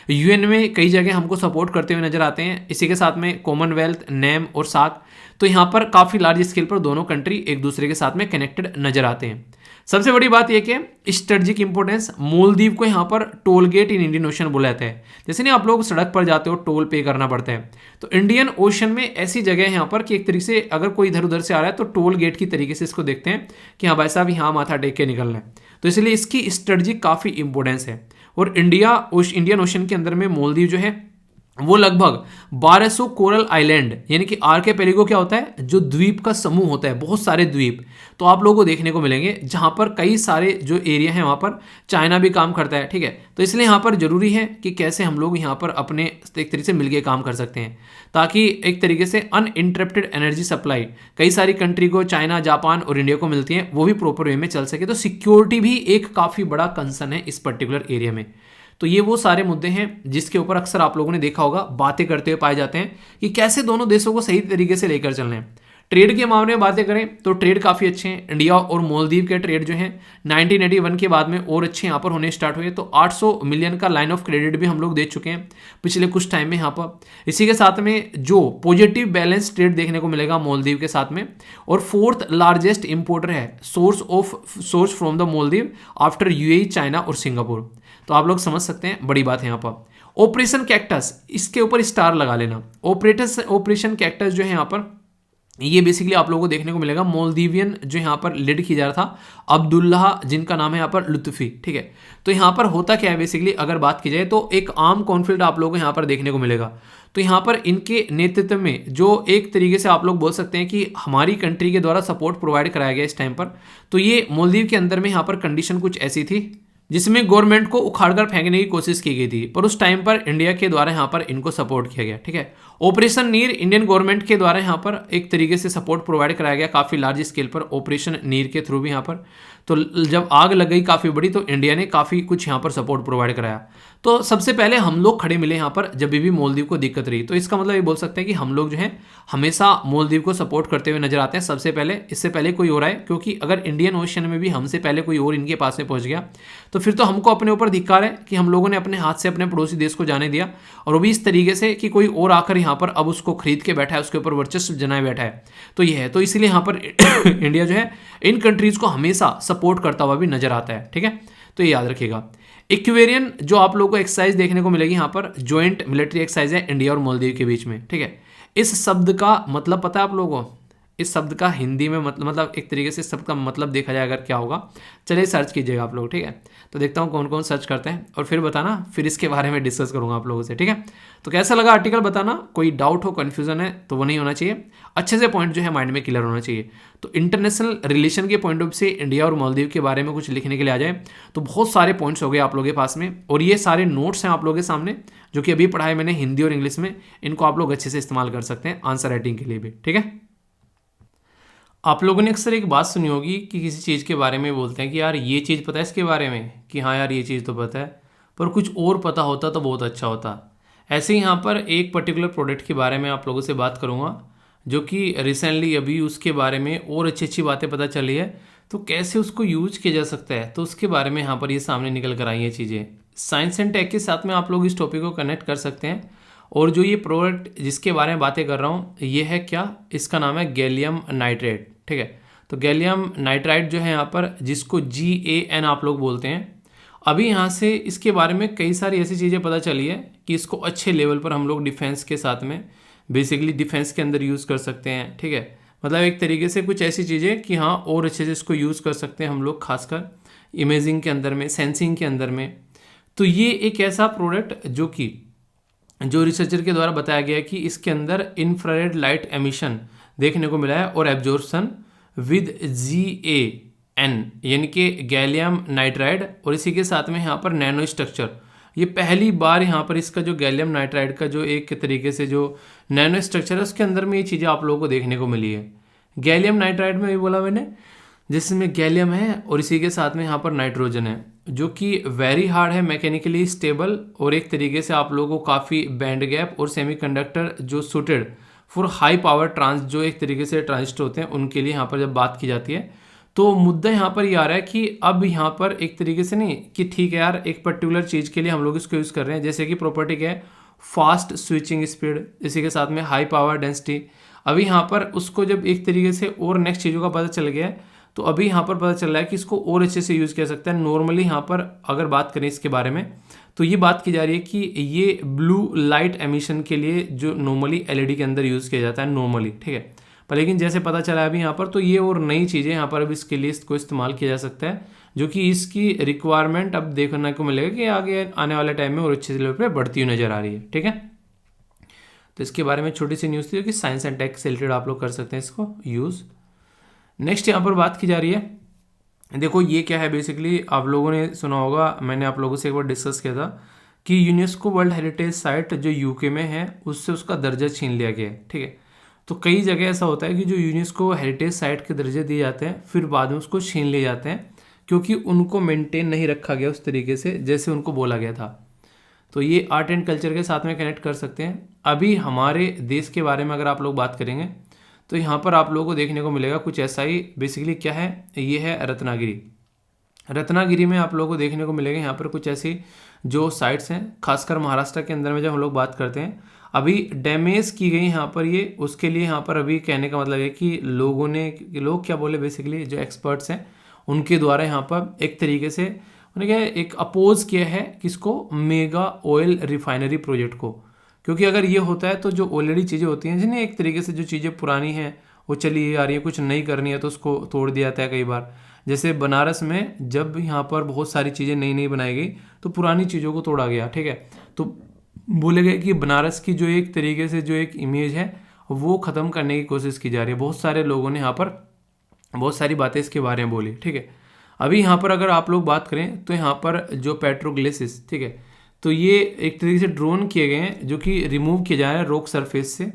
यूएन में कई जगह हमको सपोर्ट करते हुए नजर आते हैं। इसी के साथ में कॉमनवेल्थ, नेम और सार्क, तो यहाँ पर काफ़ी लार्ज स्केल पर दोनों कंट्री एक दूसरे के साथ में कनेक्टेड नजर आते हैं। सबसे बड़ी बात यह कि स्ट्रेटजिक इंपॉर्टेंस, मालदीव को यहाँ पर toll get in Indian ocean बोला जाता है। जैसे नहीं आप लोग सड़क पर जाते हो टोल पे करना पड़ता है, तो इंडियन ओशन में ऐसी जगह है यहाँ पर कि एक तरीके से अगर कोई इधर उधर से आ रहा है तो टोल गेट की तरीके से इसको देखते हैं कि हाँ भाई साहब यहाँ माथा टेक के निकलना है। तो इसलिए इसकी स्ट्रेटजिक काफ़ी इंपॉर्टेंस है। और इंडियन ओशन के अंदर में मालदीव जो है वो लगभग 1200 कोरल आइलैंड यानी कि आर्किपेलागो क्या होता है, जो द्वीप का समूह होता है, बहुत सारे द्वीप तो आप लोगों को देखने को मिलेंगे, जहां पर कई सारे जो एरिया हैं वहां पर चाइना भी काम करता है। ठीक है, तो इसलिए यहां पर जरूरी है कि कैसे हम लोग यहां पर अपने एक तरीके से मिलकर काम कर सकते हैं, ताकि एक तरीके से अनइंटरप्टेड एनर्जी सप्लाई कई सारी कंट्री को, चाइना, जापान और इंडिया को मिलती है, वो भी प्रॉपर वे में चल सके। तो सिक्योरिटी भी एक काफी बड़ा कंसर्न है इस पर्टिकुलर एरिया में। तो ये वो सारे मुद्दे हैं जिसके ऊपर अक्सर आप लोगों ने देखा होगा बातें करते हुए पाए जाते हैं कि कैसे दोनों देशों को सही तरीके से लेकर चलना है। ट्रेड के मामले में बातें करें तो ट्रेड काफ़ी अच्छे हैं। इंडिया और मालदीव के ट्रेड जो हैं 1981 के बाद में और अच्छे यहाँ पर होने स्टार्ट हुए। तो 800 मिलियन का लाइन ऑफ क्रेडिट भी हम लोग दे चुके हैं पिछले कुछ टाइम में यहाँ पर। इसी के साथ में जो पॉजिटिव बैलेंस ट्रेड देखने को मिलेगा मालदीव के साथ में, और फोर्थ लार्जेस्ट इंपोर्टर है source from the Maldives after UAE, China और सिंगापुर। तो आप लोग समझ सकते हैं, बड़ी बात है यहाँ पर। ऑपरेशन कैक्टस, इसके ऊपर स्टार लगा लेना। ऑपरेशन कैक्टस जो है यहाँ पर, ये बेसिकली आप लोगों को देखने को मिलेगा मालदीवियन जो यहाँ पर लीड किया जा रहा था, अब्दुल्लाह, जिनका नाम है यहाँ पर लुत्फी। ठीक है, तो यहाँ पर होता क्या है बेसिकली, अगर बात की जाए तो एक आर्म कॉन्फ्लिक्ट आप लोगों को यहाँ पर देखने को मिलेगा। तो यहाँ पर इनके नेतृत्व में जो एक तरीके से आप लोग बोल सकते हैं कि हमारी कंट्री के द्वारा सपोर्ट प्रोवाइड कराया गया इस टाइम पर। तो ये मालदीव के अंदर में यहाँ पर कंडीशन कुछ ऐसी थी जिसमें गवर्नमेंट को उखाड़कर फेंकने की कोशिश की गई थी, पर उस टाइम पर इंडिया के द्वारा यहाँ पर इनको सपोर्ट किया गया। ठीक है, ऑपरेशन नीर इंडियन गवर्नमेंट के द्वारा यहाँ पर एक तरीके से सपोर्ट प्रोवाइड कराया गया काफ़ी लार्ज स्केल पर, ऑपरेशन नीर के थ्रू भी यहाँ पर। तो जब आग लग गई काफ़ी बड़ी, तो इंडिया ने काफ़ी कुछ यहाँ पर सपोर्ट प्रोवाइड कराया। तो सबसे पहले हम लोग खड़े मिले यहाँ पर जब भी मालदीव को दिक्कत रही। तो इसका मतलब ये बोल सकते हैं कि हम लोग जो है हमेशा मालदीव को सपोर्ट करते हुए नजर आते हैं सबसे पहले, इससे पहले कोई और आए। क्योंकि अगर इंडियन ओशन में भी हमसे पहले कोई और इनके पास में पहुंच गया तो फिर तो हमको अपने ऊपर धिक्कार है कि हम लोगों ने अपने हाथ से अपने पड़ोसी देश को जाने दिया, और वो भी इस तरीके से कि कोई और आकर यहाँ पर अब उसको खरीद के बैठा है, उसके ऊपर वर्चस्व जनाए बैठा है। तो ये है, तो इसलिए यहाँ पर इंडिया जो है इन कंट्रीज को हमेशा सपोर्ट करता हुआ भी नजर आता है। ठीक है, तो ये याद रखिएगा। इक्वेरियन जो आप लोगों को एक्सरसाइज देखने को मिलेगी यहाँ पर, ज्वाइंट मिलिट्री एक्सरसाइज है इंडिया और मालदीव के बीच में। ठीक है, इस शब्द का मतलब पता है आप लोगों को? इस शब्द का हिंदी में मतलब एक तरीके से शब्द का मतलब देखा जाए अगर क्या होगा, चलिए सर्च कीजिएगा आप लोग। ठीक है, तो देखता हूँ कौन कौन सर्च करते हैं और फिर बताना, फिर इसके बारे में डिस्कस करूंगा आप लोगों से। ठीक है, तो कैसा लगा आर्टिकल बताना, कोई डाउट हो, कन्फ्यूजन है तो वो नहीं होना चाहिए, अच्छे से पॉइंट जो है माइंड में क्लियर होना चाहिए। तो इंटरनेशनल रिलेशन के पॉइंट ऑफ से इंडिया और मालदीव के बारे में कुछ लिखने के लिए आ जाए तो बहुत सारे पॉइंट्स हो गए आप लोगों के पास में, और ये सारे नोट्स हैं आप लोगों के सामने जो कि अभी पढ़ाए मैंने हिंदी और इंग्लिश में, इनको आप लोग अच्छे से इस्तेमाल कर सकते हैं आंसर राइटिंग के लिए भी। ठीक है, आप लोगों ने अक्सर एक बात सुनी होगी कि किसी चीज़ के बारे में बोलते हैं कि यार ये चीज़ पता है इसके बारे में, कि हाँ यार ये चीज़ तो पता है, पर कुछ और पता होता तो बहुत अच्छा होता। ऐसे ही यहाँ पर एक पर्टिकुलर प्रोडक्ट के बारे में आप लोगों से बात करूँगा जो कि रिसेंटली अभी उसके बारे में और अच्छी अच्छी बातें पता चली है, तो कैसे उसको यूज किया जा सकता है, तो उसके बारे में यहाँ पर ये सामने निकल कर आई है चीज़ें। साइंस एंड टेक के साथ में आप लोग इस टॉपिक को कनेक्ट कर सकते हैं। और जो ये प्रोडक्ट जिसके बारे में बातें कर रहा हूँ ये है क्या, इसका नाम है गैलियम नाइट्रेट। ठीक है, तो गैलियम नाइट्राइड जो है यहाँ पर, जिसको GAN आप लोग बोलते हैं। अभी यहाँ से इसके बारे में कई सारी ऐसी चीज़ें पता चली है कि इसको अच्छे लेवल पर हम लोग डिफेंस के साथ में, बेसिकली डिफेंस के अंदर यूज़ कर सकते हैं। ठीक है, मतलब एक तरीके से कुछ ऐसी चीज़ें कि हाँ और अच्छे से इसको यूज़ कर सकते हैं हम लोग, खासकर इमेजिंग के अंदर में, सेंसिंग के अंदर में। तो ये एक ऐसा प्रोडक्ट जो रिसर्चर के द्वारा बताया गया है कि इसके अंदर इंफ्रारेड लाइट एमिशन देखने को मिला है और एब्जॉर्प्शन विद GAN यानी कि गैलियम नाइट्राइड, और इसी के साथ में यहाँ पर नैनो स्ट्रक्चर। ये पहली बार यहाँ पर इसका जो गैलियम नाइट्राइड का जो एक तरीके से जो नैनो स्ट्रक्चर है उसके अंदर में ये चीज़ें आप लोगों को देखने को मिली है। गैलियम नाइट्राइड में ये बोला मैंने, जिसमें गैलियम है और इसी के साथ में यहाँ पर नाइट्रोजन है, जो कि वेरी हार्ड है, मैकेनिकली स्टेबल, और एक तरीके से आप लोगों को काफ़ी बैंड गैप और सेमीकंडक्टर जो सूटेड फॉर हाई पावर जो एक तरीके से ट्रांजिस्टर होते हैं उनके लिए यहाँ पर जब बात की जाती है तो मुद्दा यहाँ पर ये आ रहा है कि अब यहाँ पर एक तरीके से नहीं कि ठीक है यार एक पर्टिकुलर चीज़ के लिए हम लोग इसको यूज़ कर रहे हैं, जैसे कि प्रॉपर्टी क्या है, फास्ट स्विचिंग स्पीड, इसी के साथ में हाई पावर डेंसिटी। अभी यहाँ पर उसको जब एक तरीके से और नेक्स्ट चीज़ों का पता चल गया है तो अभी यहाँ पर पता चल रहा है कि इसको और अच्छे से यूज़ किया सकता है। नॉर्मली यहाँ पर अगर बात करें इसके बारे में तो ये बात की जा रही है कि ये ब्लू लाइट एमिशन के लिए जो नॉर्मली LED के अंदर यूज़ किया जाता है नॉर्मली, ठीक है, पर लेकिन जैसे पता चला है अभी यहाँ पर, तो ये और नई चीज़ें यहाँ पर अब इसके लिए इसको इस्तेमाल किया जा सकता है, जो कि इसकी रिक्वायरमेंट अब देखने को मिलेगा कि आगे आने वाले टाइम में और अच्छे लेवल पर बढ़ती हुई नजर आ रही है। ठीक है, तो इसके बारे में छोटी सी न्यूज़ थी कि साइंस एंड टेक से रिलेटेड आप लोग कर सकते हैं इसको यूज़। नेक्स्ट यहाँ पर बात की जा रही है, देखो ये क्या है, बेसिकली आप लोगों ने सुना होगा, मैंने आप लोगों से एक बार डिस्कस किया था कि यूनेस्को वर्ल्ड हेरिटेज साइट जो यूके में है उससे उसका दर्जा छीन लिया गया है। ठीक है, तो कई जगह ऐसा होता है कि जो यूनेस्को हेरिटेज साइट के दर्जे दिए जाते हैं फिर बाद में उसको छीन लिए जाते हैं, क्योंकि उनको मेंटेन नहीं रखा गया उस तरीके से जैसे उनको बोला गया था। तो ये आर्ट एंड कल्चर के साथ में कनेक्ट कर सकते हैं। अभी हमारे देश के बारे में अगर आप लोग बात करेंगे तो यहाँ पर आप लोगों को देखने को मिलेगा कुछ ऐसा ही। बेसिकली क्या है, ये है रत्नागिरी। रत्नागिरी में आप लोगों को देखने को मिलेगा यहाँ पर कुछ ऐसी जो साइट्स हैं, खासकर महाराष्ट्र के अंदर में जब हम लोग बात करते हैं, अभी डैमेज की गई यहाँ पर ये, उसके लिए यहाँ पर अभी कहने का मतलब है कि लोग क्या बोले, बेसिकली जो एक्सपर्ट्स हैं उनके द्वारा यहाँ पर एक तरीके से उन्हें क्या एक अपोज किया है किसको, मेगा ऑयल रिफाइनरी प्रोजेक्ट को। क्योंकि अगर ये होता है तो जो ऑलरेडी चीज़ें होती हैं, जिन्हें एक तरीके से जो चीज़ें पुरानी हैं वो चली आ रही है, कुछ नई करनी है तो उसको तोड़ दिया जाता है कई बार। जैसे बनारस में जब यहाँ पर बहुत सारी चीज़ें नई नई बनाई गई तो पुरानी चीज़ों को तोड़ा गया। ठीक है, तो बोले गए कि बनारस की जो एक तरीके से जो एक इमेज है वो ख़त्म करने की कोशिश की जा रही है। बहुत सारे लोगों ने यहाँ पर बहुत सारी बातें इसके बारे में बोली। ठीक है, अभी यहाँ पर अगर आप लोग बात करें तो यहाँ पर जो पेट्रोग्लिसिस, ठीक है, तो ये एक तरीके से ड्रोन किए गए हैं जो कि रिमूव किए जा रहे हैं रॉक सरफेस से,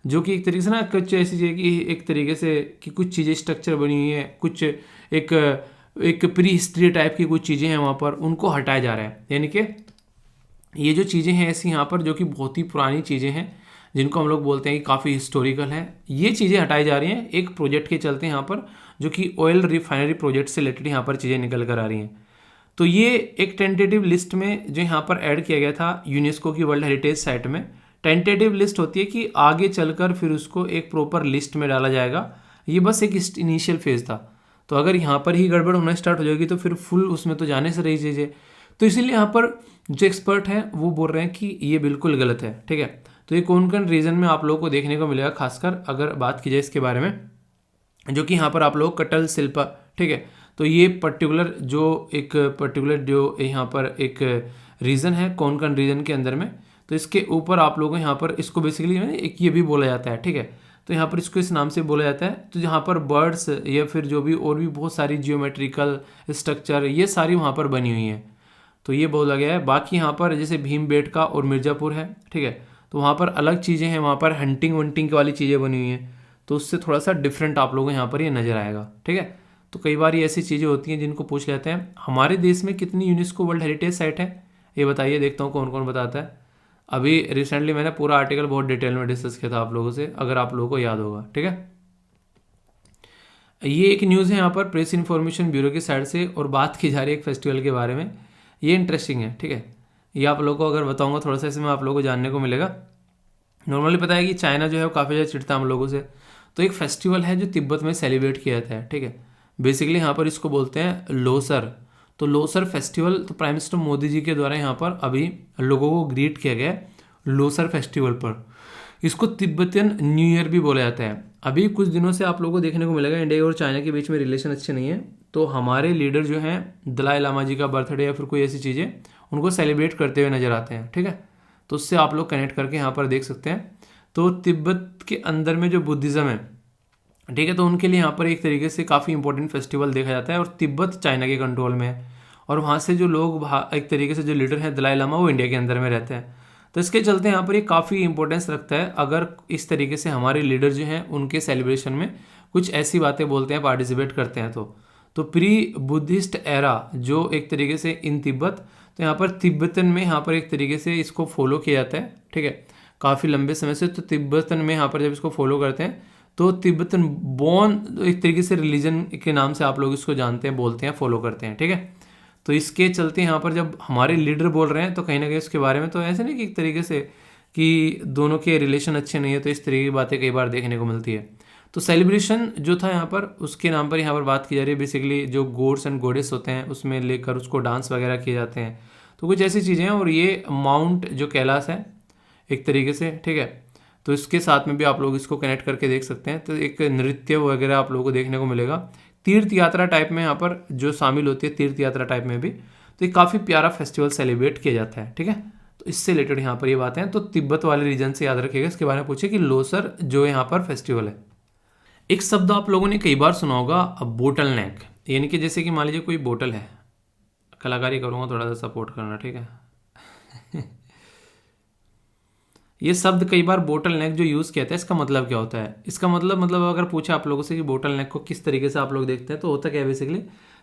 जो कि एक तरीके से ना कुछ ऐसी चीज़ कि एक तरीके से कि कुछ चीज़ें स्ट्रक्चर बनी हुई है, कुछ एक प्री हिस्ट्री टाइप की कुछ चीज़ें हैं वहाँ पर, उनको हटाया जा रहा है। यानी कि ये जो चीज़ें हैं ऐसी यहाँ पर जो कि बहुत ही पुरानी चीज़ें हैं जिनको हम लोग बोलते हैं कि काफ़ी हिस्टोरिकल हैं, ये चीज़ें हटाई जा रही हैं एक प्रोजेक्ट के चलते यहाँ पर, जो कि ऑयल रिफाइनरी प्रोजेक्ट से रिलेटेड यहाँ पर चीज़ें निकल कर आ रही हैं। तो ये एक टेंटेटिव लिस्ट में जो यहाँ पर ऐड किया गया था यूनेस्को की वर्ल्ड हेरिटेज साइट में, टेंटेटिव लिस्ट होती है कि आगे चलकर फिर उसको एक प्रॉपर लिस्ट में डाला जाएगा। ये बस एक इनिशियल फेज था, तो अगर यहाँ पर ही गड़बड़ होना स्टार्ट हो जाएगी तो फिर फुल उसमें तो जाने से रही चीज़ें। तो इसीलिए यहाँ पर जो एक्सपर्ट हैं वो बोल रहे हैं कि ये बिल्कुल गलत है। ठीक है, तो ये कौन कौन रीज़न में आप लोगों को देखने को मिलेगा, खासकर अगर बात की जाए इसके बारे में, जो कि यहाँ पर आप लोग कटल शिल्पा, ठीक है, तो ये पर्टिकुलर जो यहाँ पर एक रीज़न है कौन कौन रीज़न के अंदर में, तो इसके ऊपर आप लोगों को यहाँ पर इसको बेसिकली एक ये भी बोला जाता है। ठीक है, तो यहाँ पर इसको इस नाम से बोला जाता है। तो जहाँ पर बर्ड्स या फिर जो भी और भी बहुत सारी जियोमेट्रिकल स्ट्रक्चर ये सारी वहाँ पर बनी हुई हैं, तो ये बोला गया है। बाकी यहाँ पर जैसे भीमबेटका और मिर्ज़ापुर है, ठीक है, तो वहाँ पर अलग चीज़ें हैं, वहाँ पर हंटिंग वंटिंग वाली चीज़ें बनी हुई हैं, तो उससे थोड़ा सा डिफरेंट आप लोगों को यहाँ पर ये नज़र आएगा। ठीक है, तो कई बार ये ऐसी चीज़ें होती हैं जिनको पूछ लेते हैं। हमारे देश में कितनी यूनेस्को वर्ल्ड हेरिटेज साइट है ये बताइए, देखता हूँ कौन कौन बताता है। अभी रिसेंटली मैंने पूरा आर्टिकल बहुत डिटेल में डिस्कस किया था आप लोगों से, अगर आप लोगों को याद होगा। ठीक है, ये एक न्यूज़ है यहाँ पर प्रेस इन्फॉर्मेशन ब्यूरो की साइड से, और बात की जा रही है एक फेस्टिवल के बारे में। ये इंटरेस्टिंग है। ठीक है, ये आप लोगों को अगर बताऊंगा थोड़ा सा इसमें आप लोगों को जानने को मिलेगा। नॉर्मली पता है कि चाइना जो है वो काफ़ी ज़्यादा चिढ़ता है हम लोगों से, तो एक फेस्टिवल है जो तिब्बत में सेलिब्रेट किया जाता है। ठीक है, बेसिकली यहाँ पर इसको बोलते हैं लोसर। तो लोसर फेस्टिवल, तो प्राइम मिनिस्टर मोदी जी के द्वारा यहाँ पर अभी लोगों को ग्रीट किया गया लोसर फेस्टिवल पर। इसको तिब्बतियन न्यू ईयर भी बोला जाता है। अभी कुछ दिनों से आप लोगों को देखने को मिलेगा इंडिया और चाइना के बीच में रिलेशन अच्छे नहीं है, तो हमारे लीडर जो हैं दलाई लामा जी का बर्थडे या फिर कोई ऐसी चीज़ें उनको सेलिब्रेट करते हुए नजर आते हैं। ठीक है, तो उससे आप लोग कनेक्ट करके यहाँ पर देख सकते हैं। तो तिब्बत के अंदर में जो बुद्धिज़्म है, ठीक है, तो उनके लिए यहाँ पर एक तरीके से काफ़ी इंपॉर्टेंट फेस्टिवल देखा जाता है, और तिब्बत चाइना के कंट्रोल में है, और वहाँ से जो लोग एक तरीके से जो लीडर हैं दलाई लामा वो इंडिया के अंदर में रहते हैं। तो इसके चलते यहाँ पर ये काफ़ी इंपॉर्टेंस रखता है अगर इस तरीके से हमारे लीडर जो हैं उनके सेलिब्रेशन में कुछ ऐसी बातें बोलते हैं, पार्टिसिपेट करते हैं। तो प्री बुद्धिस्ट एरा जो एक तरीके से इन तिब्बत, तो यहाँ पर तिब्बतन में यहाँ पर एक तरीके से इसको फॉलो किया जाता है। ठीक है, काफ़ी लंबे समय से। तो तिब्बतन में यहाँ पर जब इसको फॉलो करते हैं तो तिब्बतन बॉन एक तरीके से रिलीजन के नाम से आप लोग इसको जानते हैं, बोलते हैं, फॉलो करते हैं। ठीक है, तो इसके चलते यहाँ पर जब हमारे लीडर बोल रहे हैं तो कहीं ना कहीं उसके बारे में, तो ऐसे नहीं कि एक तरीके से कि दोनों के रिलेशन अच्छे नहीं है, तो इस तरीके की बातें कई बार देखने को मिलती है। तो सेलिब्रेशन जो था यहाँ पर उसके नाम पर यहाँ पर बात की जा रही है। बेसिकली जो गॉड्स एंड गॉडेस होते हैं उसमें लेकर उसको डांस वगैरह किए जाते हैं, तो कुछ ऐसी चीज़ें हैं। और ये माउंट जो कैलाश है एक तरीके से, ठीक है, तो इसके साथ में भी आप लोग इसको कनेक्ट करके देख सकते हैं। तो एक नृत्य वगैरह आप लोगों को देखने को मिलेगा। तीर्थ यात्रा टाइप में यहाँ पर जो शामिल होती है, तीर्थ यात्रा टाइप में भी, तो ये काफ़ी प्यारा फेस्टिवल सेलिब्रेट किया जाता है। ठीक है, तो इससे रिलेटेड यहाँ पर ये बातें हैं। तो तिब्बत वाले रीजन से याद रखिएगा, इसके बारे में पूछे कि लोसर जो यहाँ पर फेस्टिवल है। एक शब्द आप लोगों ने कई बार सुना होगा, बोटल नेक, यानी कि जैसे कि मान लीजिए कोई बोतल है, कलाकारी करूँगा, थोड़ा सा सपोर्ट करना, ठीक है। ये शब्द कई बार बोटल नेक जो यूज़ किया था, इसका मतलब क्या होता है? इसका मतलब अगर पूछा आप लोगों से कि बोटल नेक को किस तरीके से आप लोग देखते हैं, तो होता क्या है बेसिकली,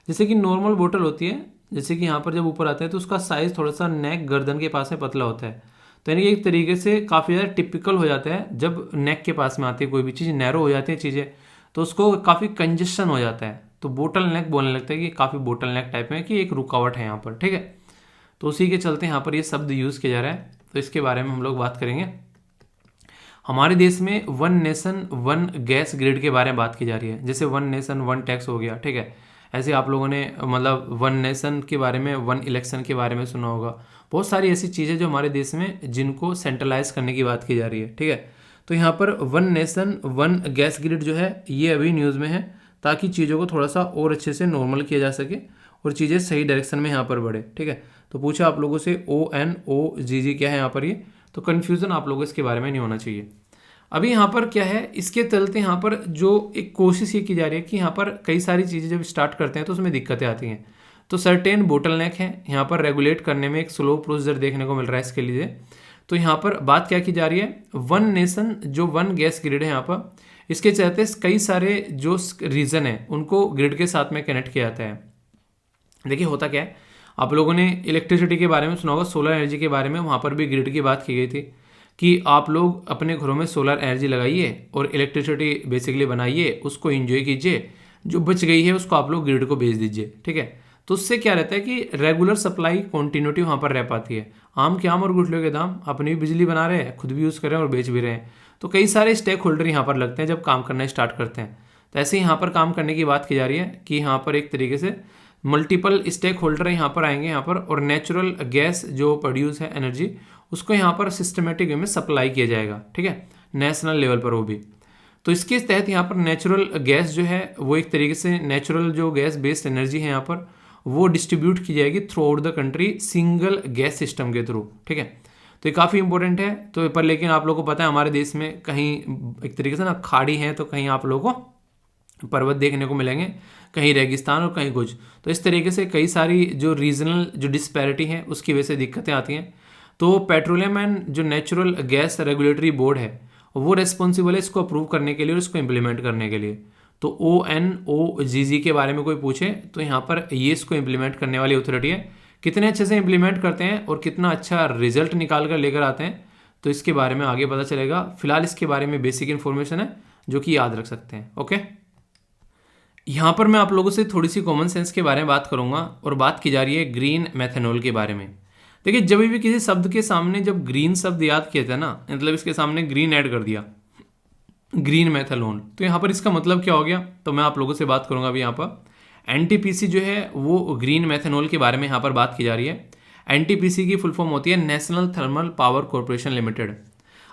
जैसे कि नॉर्मल बोतल होती है, जैसे कि यहाँ पर जब ऊपर आता है तो उसका साइज़ थोड़ा सा नेक गर्दन के पास में पतला होता है। तो यानी कि एक तरीके से काफ़ी ज़्यादा टिपिकल हो जाता है। जब नेक के पास में आती है कोई भी चीज़, नैरो हो जाती है चीज़ें, तो उसको काफ़ी कंजेशन हो जाता है, तो बोटल नेक बोलने लगता है कि काफ़ी बोटल नेक टाइप में, कि एक रुकावट है यहाँ पर। ठीक है, तो उसी के चलते यहाँ पर ये शब्द यूज़ किया जा रहा है। तो इसके बारे में हम लोग बात करेंगे। हमारे देश में one nation one gas grid के बारे में बात की जा रही है। जैसे वन नेशन वन टैक्स हो गया, ठीक है, ऐसे आप लोगों ने वन नेशन के बारे में, वन इलेक्शन के बारे में सुना होगा। बहुत सारी ऐसी चीज़ें जो हमारे देश में जिनको सेंट्रलाइज करने की बात की जा रही है। ठीक है, तो यहाँ पर one nation one gas grid जो है ये अभी न्यूज़ में है, ताकि चीज़ों को थोड़ा सा और अच्छे से नॉर्मल किया जा सके और चीज़ें सही डायरेक्शन में यहाँ पर बढ़े। ठीक है, तो पूछा आप लोगों से ONOGG क्या है यहाँ पर, ये तो कन्फ्यूज़न आप लोगों इसके बारे में नहीं होना चाहिए। अभी यहाँ पर क्या है, इसके चलते यहाँ पर जो एक कोशिश ये की जा रही है कि यहाँ पर कई सारी चीज़ें जब स्टार्ट करते हैं तो उसमें दिक्कतें आती हैं। तो सर्टेन बोटल नेक है यहाँ पर, रेगुलेट करने में एक स्लो प्रोसीजर देखने को मिल रहा है इसके लिए। तो यहाँ पर बात क्या की जा रही है, वन नेशन जो वन गैस ग्रिड है यहाँ पर, इसके चलते कई सारे जो रीजन है उनको ग्रिड के साथ में कनेक्ट किया जाता है। देखिए होता क्या है, आप लोगों ने इलेक्ट्रिसिटी के बारे में सुना होगा, सोलर एनर्जी के बारे में, वहाँ पर भी ग्रिड की बात की गई थी कि आप लोग अपने घरों में सोलर एनर्जी लगाइए और इलेक्ट्रिसिटी बेसिकली बनाइए, उसको एंजॉय कीजिए, जो बच गई है उसको आप लोग ग्रिड को भेज दीजिए। ठीक है, तो उससे क्या रहता है कि रेगुलर सप्लाई कॉन्टिन्यूटी वहाँ पर रह पाती है। आम के आम और गुठलियों के दाम, अपनी भी बिजली बना रहे हैं, खुद भी यूज़ कर रहे हैं और बेच भी रहे हैं। तो कई सारे स्टेक होल्डर यहाँ पर लगते हैं जब काम करना स्टार्ट करते हैं। तो ऐसे ही यहाँ पर काम करने की बात की जा रही है कि यहाँ पर एक तरीके से मल्टीपल स्टेक होल्डर यहाँ पर आएंगे यहाँ पर, और नेचुरल गैस जो प्रोड्यूस है एनर्जी, उसको यहाँ पर सिस्टमेटिक वे में सप्लाई किया जाएगा। ठीक है, नेशनल लेवल पर वो भी। तो इसके तहत यहाँ पर नेचुरल गैस जो है वो एक तरीके से नेचुरल जो गैस बेस्ड एनर्जी है यहाँ पर, वो डिस्ट्रीब्यूट की जाएगी through out the country single gas system के थ्रू। ठीक है, तो ये काफ़ी इंपॉर्टेंट है। तो पर लेकिन आप लोगों को पता है हमारे देश में कहीं एक तरीके से ना खाड़ी है, तो कहीं आप लोगों को पर्वत देखने को मिलेंगे, कहीं रेगिस्तान और कहीं कुछ। तो इस तरीके से कई सारी जो रीजनल जो डिस्पैरिटी है उसकी वजह से दिक्कतें आती हैं। तो पेट्रोलियम एंड जो नेचुरल गैस रेगुलेटरी बोर्ड है वो रेस्पॉन्सिबल है इसको अप्रूव करने के लिए और इसको इम्प्लीमेंट करने के लिए। तो ONOGG के बारे में कोई पूछे तो यहाँ पर ये इसको इम्प्लीमेंट करने वाली अथॉरिटी है। कितने अच्छे से इम्प्लीमेंट करते हैं और कितना अच्छा रिजल्ट निकाल कर लेकर आते हैं, तो इसके बारे में आगे पता चलेगा। फिलहाल इसके बारे में बेसिक इन्फॉर्मेशन है जो कि याद रख सकते हैं। ओके, यहाँ पर मैं आप लोगों से थोड़ी सी कॉमन सेंस के बारे में बात करूँगा, और बात की जा रही है ग्रीन मेथेनॉल के बारे में। देखिए जब भी किसी शब्द के सामने जब ग्रीन शब्द याद किया था ना, मतलब इसके सामने ग्रीन ऐड कर दिया, ग्रीन मेथेनॉल, तो यहाँ पर इसका मतलब क्या हो गया, तो मैं आप लोगों से बात करूँगा अभी यहाँ पर। NTPC जो है वो ग्रीन मेथेनॉल के बारे में यहाँ पर बात की जा रही है। NTPC की फुल फॉर्म होती है national thermal power corporation limited.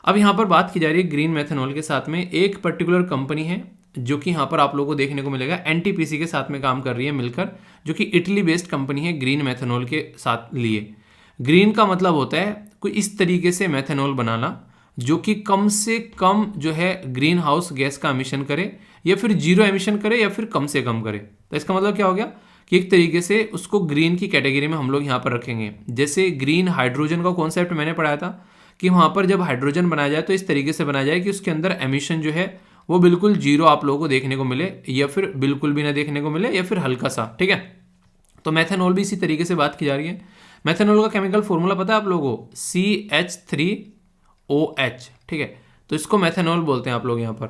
अब यहाँ पर बात की जा रही है ग्रीन मेथेनॉल के साथ में एक पर्टिकुलर कंपनी है जो कि यहाँ पर आप लोगों को देखने को मिलेगा NTPC के साथ में काम कर रही है मिलकर, जो कि इटली बेस्ड कंपनी है ग्रीन मेथेनॉल के साथ लिए। ग्रीन का मतलब होता है कोई इस तरीके से मेथेनॉल बनाना जो कि कम से कम जो है ग्रीन हाउस गैस का एमिशन करे, या फिर जीरो एमिशन करे, या फिर कम से कम करे। तो इसका मतलब क्या हो गया कि एक तरीके से उसको ग्रीन की कैटेगरी में हम लोग यहाँ पर रखेंगे। जैसे ग्रीन हाइड्रोजन का कॉन्सेप्ट मैंने पढ़ाया था कि वहाँ पर जब हाइड्रोजन बनाया जाए तो इस तरीके से बनाया जाए कि उसके अंदर एमिशन जो है वो बिल्कुल जीरो आप लोगों को देखने को मिले, या फिर बिल्कुल भी ना देखने को मिले, या फिर हल्का सा। ठीक है, तो मेथेनॉल भी इसी तरीके से बात की जा रही है। मेथेनॉल का केमिकल फॉर्मूला पता है आप लोगों को, CH3OH। ठीक है, तो इसको मेथेनॉल बोलते हैं आप लोग यहाँ पर।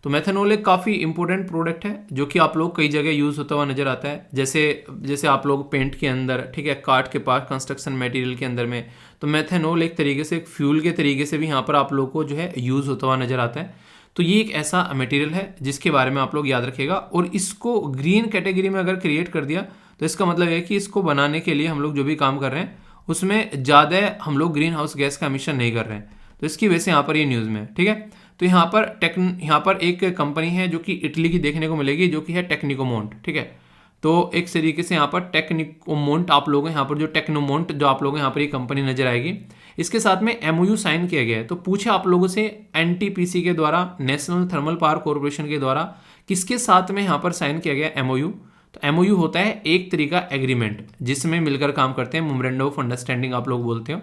तो मेथेनॉल एक काफ़ी इंपॉर्टेंट प्रोडक्ट है जो कि आप लोग कई जगह यूज़ होता हुआ नजर आता है। जैसे आप लोग पेंट के अंदर, ठीक है, कार्ड के पास, कंस्ट्रक्शन मटेरियल के अंदर में, तो मेथेनॉल एक तरीके से एक फ्यूल के तरीके से भी यहाँ पर आप लोग को जो है यूज़ होता हुआ नजर आता है। तो ये एक ऐसा मटेरियल है जिसके बारे में आप लोग याद रखिएगा, और इसको ग्रीन कैटेगरी में अगर क्रिएट कर दिया तो इसका मतलब है कि इसको बनाने के लिए हम लोग जो भी काम कर रहे हैं उसमें ज़्यादा हम लोग ग्रीन हाउस गैस का एमिशन नहीं कर रहे हैं। तो तो इसकी वजह से यहाँ पर ये न्यूज़ में है, ठीक है। तो यहाँ पर एक कंपनी है जो कि इटली की देखने को मिलेगी, जो कि है टेक्निकोमोंट, ठीक है। तो एक तरीके से यहाँ पर टेक्निकोमोंट आप लोग यहाँ पर जो टेक्नोमोंट जो आप लोग यहाँ पर ये कंपनी नजर आएगी, इसके साथ में एमओयू साइन किया गया है। तो पूछे आप लोगों से एनटीपीसी के द्वारा, नेशनल थर्मल पावर कॉर्पोरेशन के द्वारा किसके साथ में यहाँ पर साइन किया गया एमओयू। तो एमओयू होता है एक तरीका एग्रीमेंट जिसमें मिलकर काम करते हैं, मेमोरेंडम ऑफ अंडरस्टैंडिंग आप लोग बोलते हो,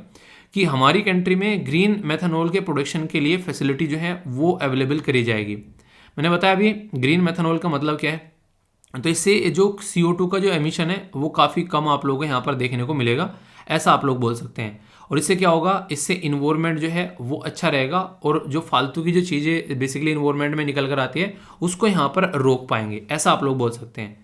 कि हमारी कंट्री में ग्रीन मेथनॉल के प्रोडक्शन के लिए फैसिलिटी जो है वो अवेलेबल करी जाएगी। मैंने बताया अभी ग्रीन मेथनॉल का मतलब क्या है, तो इससे जो CO2 का जो एमिशन है वो काफ़ी कम आप लोगों को यहाँ पर देखने को मिलेगा, ऐसा आप लोग बोल सकते हैं। और इससे क्या होगा, इससे इन्वायरमेंट जो है वो अच्छा रहेगा और जो फालतू की जो चीज़ें बेसिकली इन्वायरमेंट में निकल कर आती है उसको यहाँ पर रोक पाएंगे, ऐसा आप लोग बोल सकते हैं।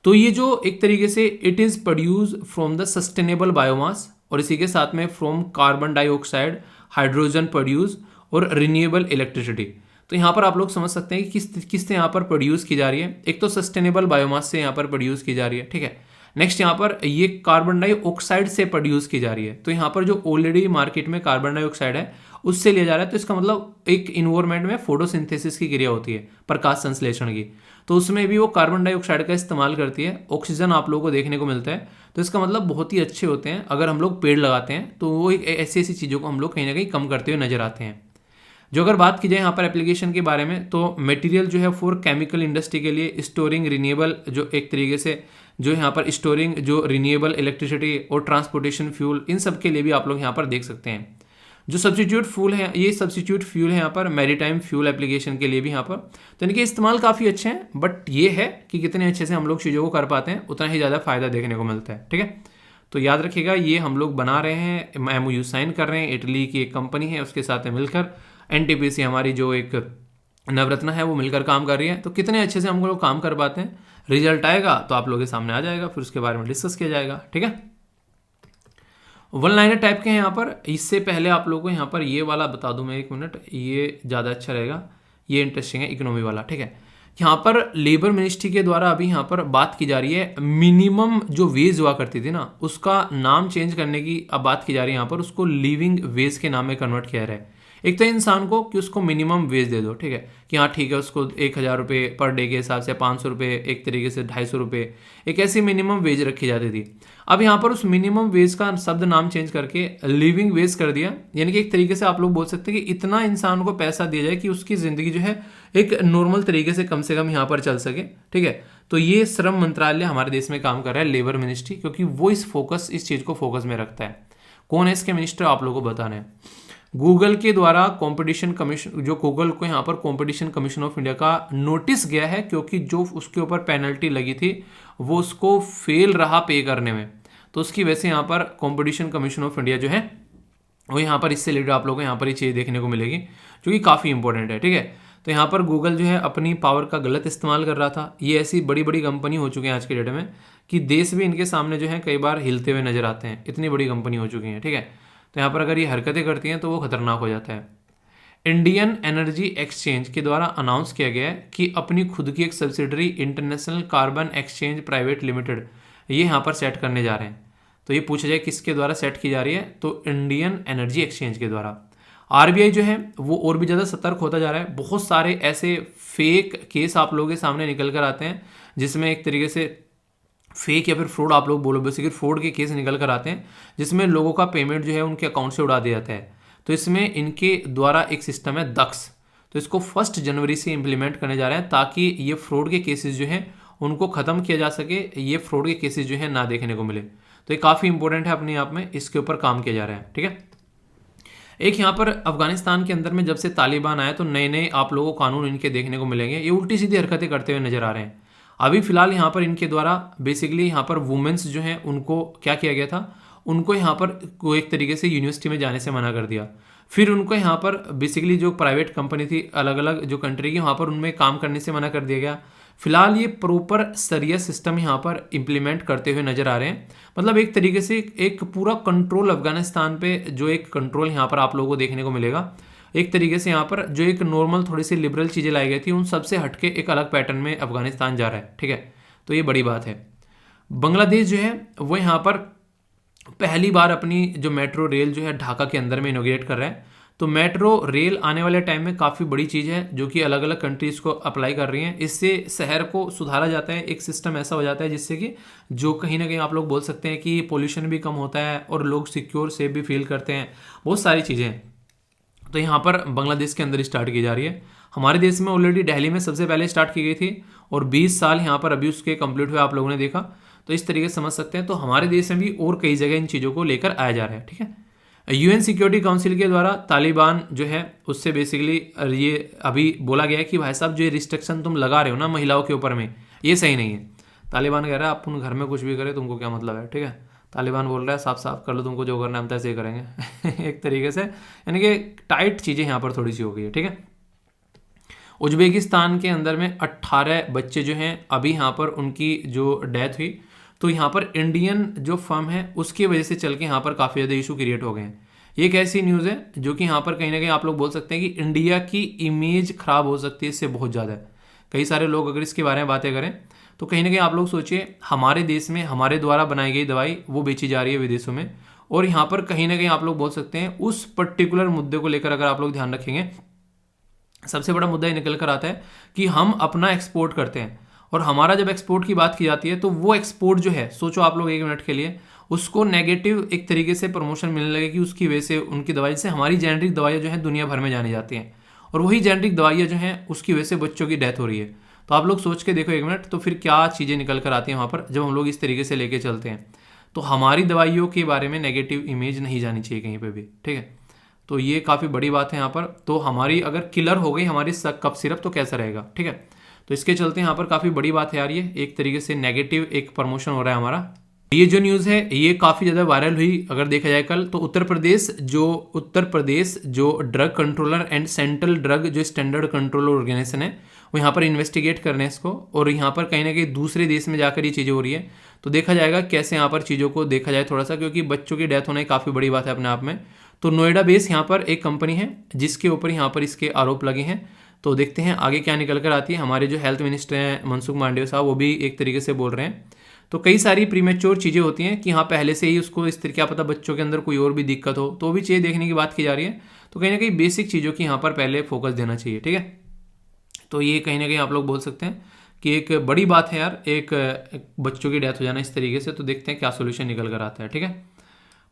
तो ये जो एक तरीके से it is produce from the sustainable biomass, और इसी के साथ में from carbon dioxide, hydrogen produce और रिन्यूएबल इलेक्ट्रिसिटी। तो यहाँ पर आप लोग समझ सकते हैं कि किस से यहाँ पर प्रोड्यूस की जा रही है। एक तो सस्टेनेबल बायोमास से यहाँ पर प्रोड्यूस की जा रही है, ठीक है। नेक्स्ट यहाँ पर ये कार्बन डाइऑक्साइड से प्रोड्यूस की जा रही है। तो यहाँ पर जो ऑलरेडी मार्केट में कार्बन डाइऑक्साइड है उससे लिया जा रहा है। तो इसका मतलब एक इन्वायरमेंट में फोटोसिंथेसिस की क्रिया होती है, प्रकाश संश्लेषण की, तो उसमें भी वो कार्बन डाइऑक्साइड का इस्तेमाल करती है। ऑक्सीजन आप लोगों को देखने को मिलता है। तो इसका मतलब बहुत ही अच्छे होते हैं। अगर हम लोग पेड़ लगाते हैं तो वो ऐसी ऐसी चीज़ों को हम लोग कहीं ना कहीं कम करते हुए नजर आते हैं। जो अगर बात की जाए यहाँ पर एप्लीकेशन के बारे में, तो मटेरियल जो है फॉर केमिकल इंडस्ट्री के लिए स्टोरिंग रिन्यूएबल, जो एक तरीके से जो यहाँ पर स्टोरिंग जो रिन्यूएबल इलेक्ट्रिसिटी और ट्रांसपोर्टेशन फ्यूल, इन सब के लिए भी आप लोग यहाँ पर देख सकते हैं। जो सब्स्टिट्यूट फ्यूल है, ये सब्स्टिट्यूट फ्यूल है यहाँ पर मैरीटाइम फ्यूल एप्लीकेशन के लिए भी यहाँ पर, तो इनके इस्तेमाल काफ़ी अच्छे हैं। बट ये है कि कितने अच्छे से हम लोग चीज़ों को कर पाते हैं, उतना ही ज़्यादा फायदा देखने को मिलता है, ठीक है। तो याद रखिएगा, ये हम लोग बना रहे हैं, एमओयू साइन कर रहे हैं, इटली की एक कंपनी है उसके साथ में मिलकर, एनटीपीसी हमारी जो एक नवरत्न है वो मिलकर काम कर रही है। तो कितने अच्छे से हम लोग काम कर पाते हैं, रिजल्ट आएगा तो आप लोगों के सामने आ जाएगा, फिर उसके बारे में डिस्कस किया जाएगा, ठीक है। वन लाइनर टाइप के हैं यहाँ पर। इससे पहले आप लोगों को यहाँ पर ये वाला बता दूं मैं, एक मिनट, ये ज़्यादा अच्छा रहेगा, ये इंटरेस्टिंग है, इकोनॉमी वाला, ठीक है। यहाँ पर लेबर मिनिस्ट्री के द्वारा अभी यहाँ पर बात की जा रही है, मिनिमम जो वेज हुआ करती थी ना उसका नाम चेंज करने की अब बात की जा रही है। यहाँ पर उसको लिविंग वेज के नाम में कन्वर्ट किया जा रहा है। एक तो इंसान को कि उसको मिनिमम वेज दे दो, ठीक है, कि हाँ ठीक है, उसको 1000 रुपये पर डे के हिसाब से, 500 रुपये, एक तरीके से 250 रुपये, एक ऐसी मिनिमम वेज रखी जाती थी। अब यहाँ पर उस मिनिमम वेज का शब्द नाम चेंज करके लिविंग वेज कर दिया। यानी कि एक तरीके से आप लोग बोल सकते हैं कि इतना इंसान को पैसा दिया जाए कि उसकी ज़िंदगी जो है एक नॉर्मल तरीके से कम यहाँ पर चल सके, ठीक है। तो ये श्रम मंत्रालय हमारे देश में काम कर रहा है, लेबर मिनिस्ट्री, क्योंकि वो इस चीज़ को फोकस में रखता है। कौन है इसके मिनिस्टर आप लोगों को बताना है। गूगल के द्वारा कंपटीशन कमीशन, जो गूगल को यहाँ पर कंपटीशन कमीशन ऑफ इंडिया का नोटिस गया है, क्योंकि जो उसके ऊपर पेनल्टी लगी थी वो उसको फेल रहा पे करने में। तो उसकी वजह से यहाँ पर कंपटीशन कमीशन ऑफ इंडिया जो है वो यहाँ पर इससे रिलेटेड आप लोगों को यहाँ पर ये चीज़ देखने को मिलेगी, जो कि काफ़ी इंपॉर्टेंट है, ठीक है। तो यहाँ पर गूगल जो है अपनी पावर का गलत इस्तेमाल कर रहा था। ये ऐसी बड़ी बड़ी कंपनी हो चुकी है आज के डेट में कि देश भी इनके सामने जो है कई बार हिलते हुए नजर आते हैं, इतनी बड़ी कंपनी हो चुकी है, ठीक है। तो यहाँ पर अगर ये हरकतें करती हैं तो वो खतरनाक हो जाता है। इंडियन एनर्जी एक्सचेंज के द्वारा अनाउंस किया गया है कि अपनी खुद की एक subsidiary international carbon exchange private limited ये यहाँ पर सेट करने जा रहे हैं। तो ये पूछा जाए किसके द्वारा सेट की जा रही है, तो इंडियन एनर्जी एक्सचेंज के द्वारा। आरबीआई जो है वो और भी ज़्यादा सतर्क होता जा रहा है। बहुत सारे ऐसे फेक केस आप लोगों के सामने निकल कर आते हैं जिसमें एक तरीके से फेक या फिर फ्रॉड आप लोग बोलो, बेसिकली फ्रॉड के केस निकल कर आते हैं जिसमें लोगों का पेमेंट जो है उनके अकाउंट से उड़ा दिया जाता है। तो इसमें इनके द्वारा एक सिस्टम है दक्ष, तो इसको 1 जनवरी से इम्प्लीमेंट करने जा रहे हैं ताकि ये फ्रॉड के केसेस जो हैं उनको ख़त्म किया जा सके, ये फ्रॉड के केसेस जो है ना देखने को मिले। तो ये काफ़ी इंपॉर्टेंट है अपने आप में, इसके ऊपर काम किया जा रहा है, ठीक है। एक यहाँ पर अफगानिस्तान के अंदर में जब से तालिबान आया तो नए नए आप लोगों को कानून इनके देखने को मिलेंगे। ये उल्टी सीधी हरकतें करते हुए नजर आ रहे हैं। अभी फिलहाल यहाँ पर इनके द्वारा बेसिकली यहाँ पर वुमेन्स जो हैं उनको क्या किया गया था, उनको यहाँ पर को एक तरीके से यूनिवर्सिटी में जाने से मना कर दिया। फिर उनको यहाँ पर बेसिकली जो प्राइवेट कंपनी थी अलग अलग जो कंट्री की, वहाँ पर उनमें काम करने से मना कर दिया गया। फिलहाल ये प्रॉपर सरिया सिस्टम यहाँ पर इम्प्लीमेंट करते हुए नजर आ रहे हैं। मतलब एक तरीके से एक पूरा कंट्रोल अफगानिस्तान पे, जो एक कंट्रोल यहाँ पर आप लोगों को देखने को मिलेगा। एक तरीके से यहाँ पर जो एक नॉर्मल थोड़ी सी लिबरल चीज़ें लाई गई थी उन सबसे हटके एक अलग पैटर्न में अफगानिस्तान जा रहा है, ठीक है। तो ये बड़ी बात है। बांग्लादेश जो है वो यहाँ पर पहली बार अपनी जो मेट्रो रेल जो है ढाका के अंदर में इनोग्रेट कर रहा है। तो मेट्रो रेल आने वाले टाइम में काफ़ी बड़ी चीज़ है जो कि अलग अलग कंट्रीज़ को अप्लाई कर रही हैं। इससे शहर को सुधारा जाता है, एक सिस्टम ऐसा हो जाता है जिससे कि जो कहीं ना कहीं आप लोग बोल सकते हैं कि पोल्यूशन भी कम होता है और लोग सिक्योर सेफ भी फील करते हैं, बहुत सारी चीज़ें हैं। तो यहाँ पर बांग्लादेश के अंदर स्टार्ट की जा रही है। हमारे देश में ऑलरेडी दिल्ली में सबसे पहले स्टार्ट की गई थी और 20 साल यहाँ पर अभी उसके कंप्लीट हुए, आप लोगों ने देखा। तो इस तरीके से समझ सकते हैं। तो हमारे देश में भी और कई जगह इन चीज़ों को लेकर आया जा रहा है, ठीक है। यूएन सिक्योरिटी काउंसिल के द्वारा तालिबान जो है उससे बेसिकली ये अभी बोला गया है कि भाई साहब जो ये रिस्ट्रिक्शन तुम लगा रहे हो ना महिलाओं के ऊपर में, ये सही नहीं है। तालिबान कह रहा है अपन घर में कुछ भी करे तुमको क्या मतलब है, ठीक है। तालिबान बोल रहा है साफ साफ कर लो, तुमको जो करना है हम तैसे करेंगे एक तरीके से, यानी कि टाइट चीज़ें यहाँ पर थोड़ी सी हो गई है, ठीक है। उज्बेकिस्तान के अंदर में 18 बच्चे जो हैं अभी यहाँ पर उनकी जो डेथ हुई, तो यहाँ पर इंडियन जो फर्म है उसकी वजह से चल के यहाँ पर काफ़ी ज़्यादा इशू क्रिएट हो गए हैं। ये एक ऐसी न्यूज़ है जो कि यहाँ पर कहीं ना कहीं आप लोग बोल सकते हैं कि इंडिया की इमेज खराब हो सकती है इससे बहुत ज़्यादा। कई सारे लोग अगर इसके बारे में बातें करें तो कहीं ना कहीं आप लोग सोचिए हमारे देश में हमारे द्वारा बनाई गई दवाई वो बेची जा रही है विदेशों में, और यहाँ पर कहीं ना कहीं आप लोग बोल सकते हैं उस पर्टिकुलर मुद्दे को लेकर अगर आप लोग ध्यान रखेंगे, सबसे बड़ा मुद्दा ये निकल कर आता है कि हम अपना एक्सपोर्ट करते हैं और हमारा जब एक्सपोर्ट की बात की जाती है तो वो एक्सपोर्ट जो है, सोचो आप लोग एक मिनट के लिए, उसको नेगेटिव एक तरीके से प्रमोशन मिलने लगे कि उसकी वजह से उनकी दवाई से हमारी जेनेरिक दवाइयाँ जो है दुनिया भर में जानी जाती हैं, और वही जेनेरिक दवाइयाँ जो हैं उसकी वजह से बच्चों की डेथ हो रही है। तो आप लोग सोच के देखो एक मिनट, तो फिर क्या चीज़ें निकल कर आती हैं वहाँ पर जब हम लोग इस तरीके से लेके चलते हैं। तो हमारी दवाइयों के बारे में नेगेटिव इमेज नहीं जानी चाहिए कहीं पर भी, ठीक है। तो ये काफ़ी बड़ी बात है यहाँ पर। तो हमारी अगर किलर हो गई हमारी कफ सिरप तो कैसा रहेगा, ठीक है। तो इसके चलते यहाँ पर काफ़ी बड़ी बात है यार, ये एक तरीके से नेगेटिव एक प्रमोशन हो रहा है हमारा। ये जो न्यूज़ है ये काफ़ी ज़्यादा वायरल हुई अगर देखा जाए कल, तो उत्तर प्रदेश जो drug controller and central drug जो स्टैंडर्ड कंट्रोल ऑर्गेनाइजेशन है वो यहाँ पर इन्वेस्टिगेट करने इसको, और यहाँ पर कहीं ना कहीं दूसरे देश में जाकर ये चीज़ें हो रही है। तो देखा जाएगा कैसे यहाँ पर चीज़ों को देखा जाए थोड़ा सा, क्योंकि बच्चों की डेथ होना काफ़ी बड़ी बात है अपने आप में। तो नोएडा बेस यहाँ पर एक कंपनी है जिसके ऊपर यहाँ पर इसके आरोप लगे हैं। तो देखते हैं आगे क्या निकल कर आती है। हमारे जो हेल्थ मिनिस्टर हैं मनसुख मांडविया साहब वो भी एक तरीके से बोल रहे हैं। तो कई सारी प्रीमेच्योर चीज़ें होती हैं कि हाँ पहले से ही उसको इस तरीके, क्या पता बच्चों के अंदर कोई और भी दिक्कत हो, तो वो भी चीज़ें देखने की बात की जा रही है। तो कहीं ना कहीं बेसिक चीज़ों की यहाँ पर पहले फोकस देना चाहिए, ठीक है। तो ये कहीं ना कहीं आप लोग बोल सकते हैं कि एक बड़ी बात है यार, एक बच्चों की डेथ हो जाना इस तरीके से। तो देखते हैं क्या सोल्यूशन निकल कर आता है, ठीक है।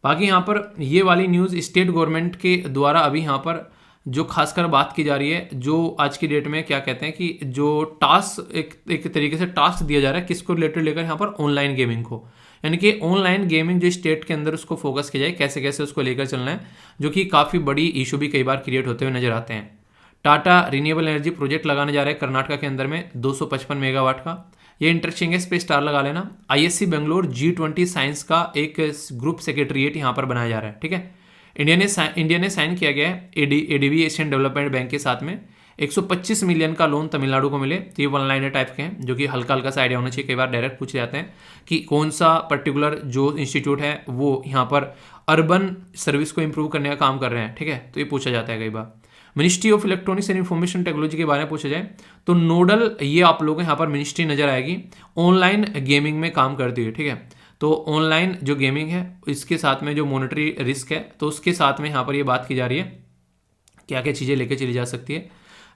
बाकी यहाँ पर ये वाली न्यूज़ स्टेट गवर्नमेंट के द्वारा अभी यहाँ पर जो खासकर बात की जा रही है, जो आज की डेट में क्या कहते हैं कि जो टास्क एक तरीके से टास्क दिया जा रहा है किसको रिलेटेड लेकर यहाँ पर ऑनलाइन गेमिंग को, यानी कि ऑनलाइन गेमिंग जो स्टेट के अंदर उसको फोकस किया जाए, कैसे कैसे उसको लेकर चलना है, जो कि काफ़ी बड़ी इशू भी कई बार क्रिएट होते हुए नजर आते हैं। टाटा रिन्यूएबल एनर्जी प्रोजेक्ट लगाने जा रहे हैं कर्नाटक के अंदर में 255 मेगावाट का। ये इंटरेस्टिंग है, इस पे स्टार लगा लेना। आईएससी बेंगलोर G20 साइंस का एक ग्रुप सेक्रेटरीट यहाँ पर बनाया जा रहा है, ठीक है। इंडिया ने साइन किया गया है एडीबी एशियन डेवलपमेंट बैंक के साथ में 125 मिलियन का लोन तमिलनाडु को मिले। तो ये वन लाइनर टाइप के हैं जो कि हल्का हल्का सा आइडिया होना चाहिए, कई बार डायरेक्ट पूछे जाते हैं कि कौन सा पर्टिकुलर जो इंस्टीट्यूट है वो यहाँ पर अर्बन सर्विस को इंप्रूव करने का काम कर रहे हैं, ठीक है। तो ये पूछा जाता है कई बार। Ministry of electronics and information technology के बारे में पूछा जाए तो नोडल ये आप लोगों को यहाँ पर मिनिस्ट्री नजर आएगी, ऑनलाइन गेमिंग में काम करती है, ठीक है। तो ऑनलाइन जो गेमिंग है इसके साथ में जो मॉनेटरी रिस्क है तो उसके साथ में यहाँ पर ये बात की जा रही है क्या क्या चीज़ें लेके चली जा सकती है।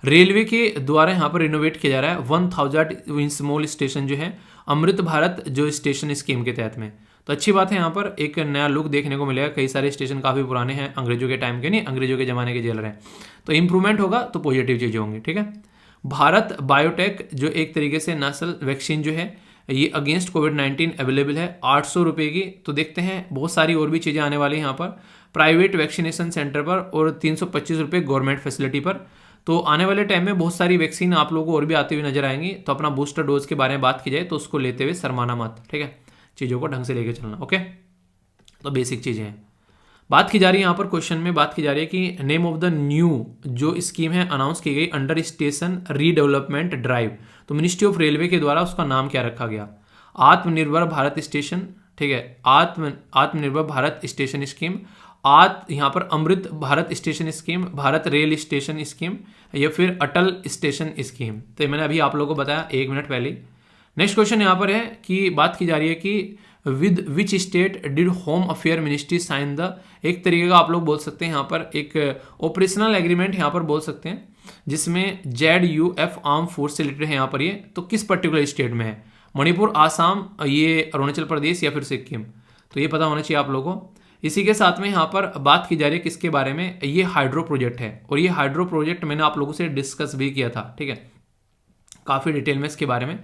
रेलवे के द्वारा यहाँ पर रिनोवेट किया जा रहा है 1000 स्मॉल स्टेशन जो है अमृत भारत जो स्टेशन स्कीम के तहत में। तो अच्छी बात है, यहाँ पर एक नया लुक देखने को मिलेगा। कई सारे स्टेशन काफ़ी पुराने हैं, अंग्रेजों के टाइम के नहीं, अंग्रेजों के ज़माने के जेलर हैं। तो इंप्रूवमेंट होगा तो पॉजिटिव चीज़ें होंगी, ठीक है। भारत बायोटेक जो एक तरीके से नेशनल वैक्सीन जो है ये अगेंस्ट कोविड-19 अवेलेबल है 800 रुपये की। तो देखते हैं बहुत सारी और भी चीज़ें आने वाली हैं यहाँ पर प्राइवेट वैक्सीनेशन सेंटर पर और 325 रुपये गवर्नमेंट फैसिलिटी पर। तो आने वाले टाइम में बहुत सारी वैक्सीन आप लोगों को और भी आती हुई नजर आएंगी। तो अपना बूस्टर डोज के बारे में बात की जाए तो उसको लेते हुए शर्माना मत, ठीक है। चीज़ों को ढंग से लेके चलना, ओके। तो बेसिक चीज़ें हैं। बात की जा रही है यहाँ पर क्वेश्चन में बात की जा रही है कि नेम ऑफ द न्यू जो स्कीम है अनाउंस की गई अंडर स्टेशन रीडेवलपमेंट ड्राइव। तो मिनिस्ट्री ऑफ रेलवे के द्वारा उसका नाम क्या रखा गया? आत्मनिर्भर भारत स्टेशन, ठीक है। आत्मनिर्भर भारत स्टेशन स्कीम, यहाँ पर Amrit Bharat station scheme, Bharat rail station scheme, या फिर अटल स्टेशन स्कीम। तो मैंने अभी आप लोगों को बताया 1 मिनट पहले। नेक्स्ट क्वेश्चन यहाँ पर है कि बात की जा रही है कि with which state did home affair ministry sign the, एक तरीके का आप लोग बोल सकते हैं यहाँ पर एक ऑपरेशनल एग्रीमेंट यहाँ पर बोल सकते हैं, जिसमें ZUF आर्म फोर्स से रिलेटेड है यहाँ पर ये, तो किस पर्टिकुलर स्टेट में है? मणिपुर, आसाम, ये अरुणाचल प्रदेश या फिर सिक्किम? तो ये पता होना चाहिए आप लोगों को। इसी के साथ में यहाँ पर बात की जा रही है किसके बारे में? ये हाइड्रो प्रोजेक्ट है, और ये हाइड्रो प्रोजेक्ट मैंने आप लोगों से डिस्कस भी किया था, ठीक है, काफ़ी डिटेल में इसके बारे में।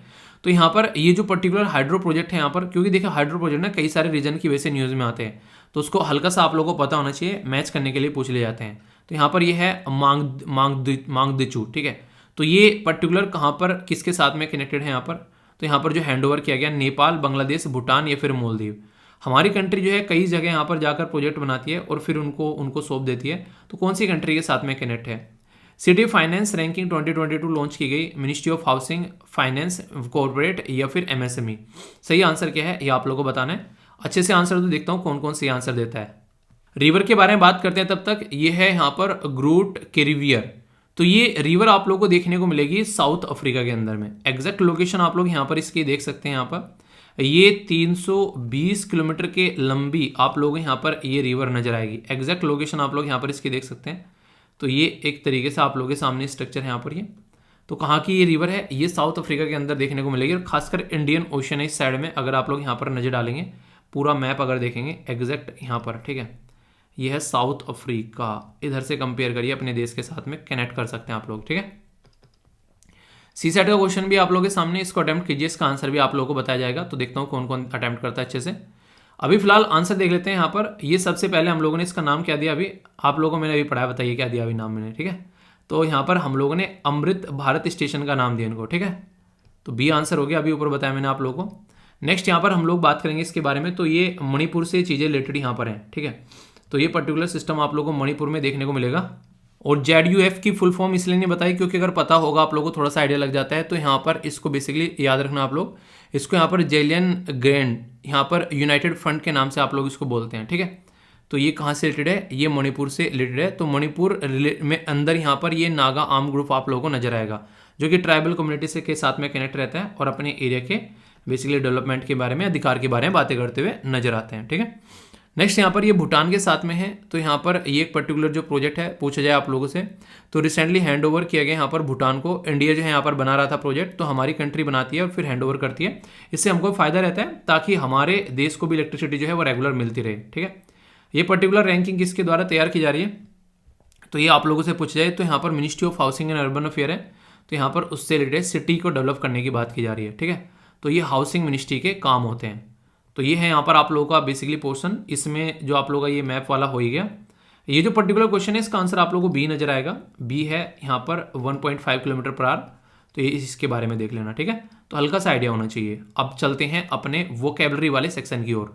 तो यहाँ पर ये जो पर्टिकुलर हाइड्रो प्रोजेक्ट है यहाँ पर, क्योंकि देखिए हाइड्रो प्रोजेक्ट ना कई सारे रीजन की वजह से न्यूज़ में आते हैं, तो उसको हल्का सा आप लोगों को पता होना चाहिए, मैच करने के लिए पूछ ले जाते हैं। तो यहाँ पर ये है मांगदेचू, ठीक है। तो ये पर्टिकुलर कहाँ पर किसके साथ में कनेक्टेड है यहाँ पर? तो यहाँ पर जो हैंड ओवर किया गया नेपाल, बांग्लादेश, भूटान या फिर मालदीव। हमारी कंट्री जो है कई जगह यहाँ पर जाकर प्रोजेक्ट बनाती है और फिर उनको सौंप देती है, तो कौन सी कंट्री के साथ में कनेक्ट है? सिटी फाइनेंस रैंकिंग 2022 लॉन्च की गई, ministry of housing, finance, corporate या फिर MSME? सही आंसर क्या है ये आप लोगों को बताना है। अच्छे से आंसर तो देखता हूँ कौन कौन सही आंसर देता है। रिवर के बारे में बात करते हैं तब तक, ये है यहाँ पर ग्रूट केरिवियर। तो ये रिवर आप लोगों को देखने को मिलेगी साउथ अफ्रीका के अंदर में। एग्जैक्ट लोकेशन आप लोग यहाँ पर इसकी देख सकते हैं। यहाँ पर ये 320 किलोमीटर के लंबी आप लोगों को यहाँ पर ये रिवर नजर आएगी। एग्जैक्ट लोकेशन आप लोग यहाँ पर इसकी देख सकते हैं। तो ये एक तरीके से आप लोगों के सामने स्ट्रक्चर है यहाँ पर ये। तो कहाँ की ये रिवर है? ये साउथ अफ्रीका के अंदर देखने को मिलेगी, और खासकर इंडियन ओशन इस साइड में अगर आप लोग यहाँ पर नजर डालेंगे, पूरा मैप अगर देखेंगे एग्जैक्ट यहाँ पर, ठीक है, ये है साउथ अफ्रीका। इधर से कंपेयर करिए अपने देश के साथ में, कनेक्ट कर सकते हैं आप लोग, ठीक है। सी सेट का क्वेश्चन भी आप लोगों के सामने, इसको अटेम्प्ट कीजिए, इसका आंसर भी आप लोगों को बताया जाएगा। तो देखता हूँ कौन कौन अटेम्प्ट करता है अच्छे से। अभी फिलहाल आंसर देख लेते हैं यहाँ पर। ये सबसे पहले हम लोगों ने इसका नाम क्या दिया? अभी आप लोगों को मैंने अभी पढ़ाया, बताइए क्या दिया अभी नाम मैंने, ठीक है। तो यहाँ पर हम लोगों ने अमृत भारत स्टेशन का नाम दिया इनको, ठीक है। तो बी आंसर हो गया, अभी ऊपर बताया मैंने आप लोगों को। नेक्स्ट यहाँ पर हम लोग बात करेंगे इसके बारे में। तो ये मणिपुर से चीज़ें रिलेटेड यहाँ पर हैं, ठीक है। तो ये पर्टिकुलर सिस्टम आप लोगों को मणिपुर में देखने को मिलेगा। और ZUF की फुल फॉर्म इसलिए नहीं बताई क्योंकि अगर पता होगा आप लोगों को थोड़ा सा आइडिया लग जाता है। तो यहाँ पर इसको बेसिकली याद रखना आप लोग, इसको यहाँ पर जेलियन ग्रैंड, यहाँ पर यूनाइटेड फ्रंट के नाम से आप लोग इसको बोलते हैं, ठीक है। तो ये कहाँ से रिलेटेड है? ये मणिपुर से रिलेटेड है। तो मणिपुर में अंदर यहाँ पर ये नागा आर्म ग्रुप आप लोगों को नजर आएगा, जो कि ट्राइबल कम्युनिटी से के साथ में कनेक्ट रहता है और अपने एरिया के बेसिकली डेवलपमेंट के बारे में, अधिकार के बारे में बातें करते हुए नजर आते हैं, ठीक है। नेक्स्ट यहाँ पर ये भूटान के साथ में है। तो यहाँ पर ये एक पर्टिकुलर जो प्रोजेक्ट है, पूछा जाए आप लोगों से, तो रिसेंटली हैंड ओवर किया गया यहाँ पर भूटान को। इंडिया जो है यहाँ पर बना रहा था प्रोजेक्ट, तो हमारी कंट्री बनाती है और फिर हैंड ओवर करती है। इससे हमको फायदा रहता है ताकि हमारे देश को भी इलेक्ट्रिसिटी जो है वो रेगुलर मिलती रहे, ठीक है। ये पर्टिकुलर रैंकिंग किसके द्वारा तैयार की जा रही है? तो ये आप लोगों से पूछा जाए तो यहाँ पर ministry of housing and urban affair है। तो यहाँ पर उससे रिलेटेड सिटी को डेवलप करने की बात की जा रही है, ठीक है। तो ये हाउसिंग मिनिस्ट्री के काम होते हैं। तो ये है यहाँ पर आप लोगों का बेसिकली पोर्शन। इसमें जो आप लोगों का ये मैप वाला हो ही गया। ये जो पर्टिकुलर क्वेश्चन है इसका आंसर आप लोगों को बी नजर आएगा। बी है यहाँ पर 1.5 किलोमीटर पर आवर। तो ये इसके बारे में देख लेना, ठीक है। तो हल्का सा आइडिया होना चाहिए। अब चलते हैं अपने वोकैबुलरी वाले सेक्शन की ओर।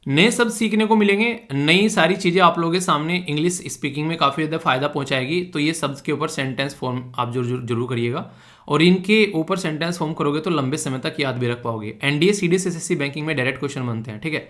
नए शब्द सीखने को मिलेंगे, नई सारी चीज़ें आप लोगों के सामने इंग्लिश स्पीकिंग में काफ़ी ज़्यादा फायदा पहुंचाएगी। तो ये शब्द के ऊपर सेंटेंस फॉर्म आप जरूर करिएगा, और इनके ऊपर सेंटेंस फॉर्म करोगे तो लंबे समय तक याद भी रख पाओगे। NDA CDS SSC बैंकिंग में डायरेक्ट क्वेश्चन बनते हैं, ठीक है।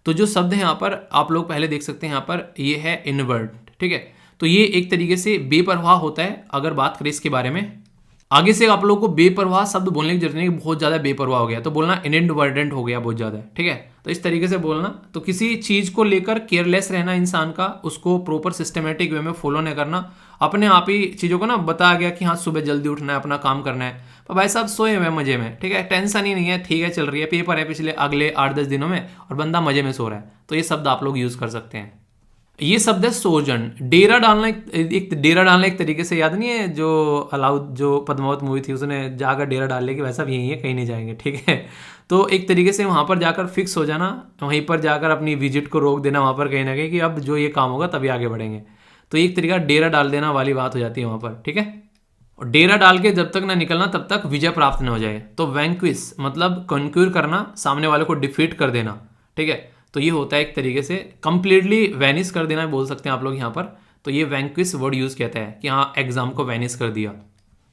तो जो शब्द है यहाँ पर आप लोग पहले देख सकते हैं, यहाँ पर ये है इनवर्ट, ठीक है। तो ये एक तरीके से बेपरवाह होता है। अगर बात करें इसके बारे में, आगे से आप लोग को बेपरवाह शब्द बोलने की जरूरत नहीं, बहुत ज़्यादा बेपरवाह हो गया तो बोलना इनएडवर्डेंट हो गया बहुत ज़्यादा, ठीक है। तो इस तरीके से बोलना। तो किसी चीज़ को लेकर केयरलेस रहना इंसान का, उसको प्रॉपर सिस्टमेटिक वे में फॉलो नहीं करना। अपने आप ही चीज़ों को ना बताया गया कि हाँ सुबह जल्दी उठना है, अपना काम करना है, पर भाई साहब सोए हुए मजे में, ठीक है, टेंशन ही नहीं है, ठीक है, चल रही है, पेपर है पिछले अगले 8-10 दिनों में और बंदा मजे में सो रहा है। तो ये शब्द आप लोग यूज़ कर सकते हैं। ये शब्द है सोजन। डेरा डालना, एक डेरा डालना एक तरीके से, याद नहीं है जो अलाउद जो पद्मावत मूवी थी उसने जाकर डेरा डाल लिया कि वैसा भी यही है, कहीं नहीं जाएंगे, ठीक है। तो एक तरीके से वहाँ पर जाकर फिक्स हो जाना, वहीं पर जाकर अपनी विजिट को रोक देना वहाँ पर कहीं ना कहीं कि अब जो ये काम होगा तभी आगे बढ़ेंगे। तो एक तरीका डेरा डाल देना वाली बात हो जाती है वहाँ पर, ठीक है। और डेरा डाल के जब तक ना निकलना तब तक विजय प्राप्त न हो जाए। तो वैंक्विश मतलब कंक्यूर करना, सामने वाले को डिफीट कर देना, ठीक है। तो ये होता है एक तरीके से कंप्लीटली वैनिश कर देना बोल सकते हैं आप लोग यहाँ पर। तो ये वैंक्विश वर्ड यूज कहता है कि हाँ एग्जाम को वैनिश कर दिया।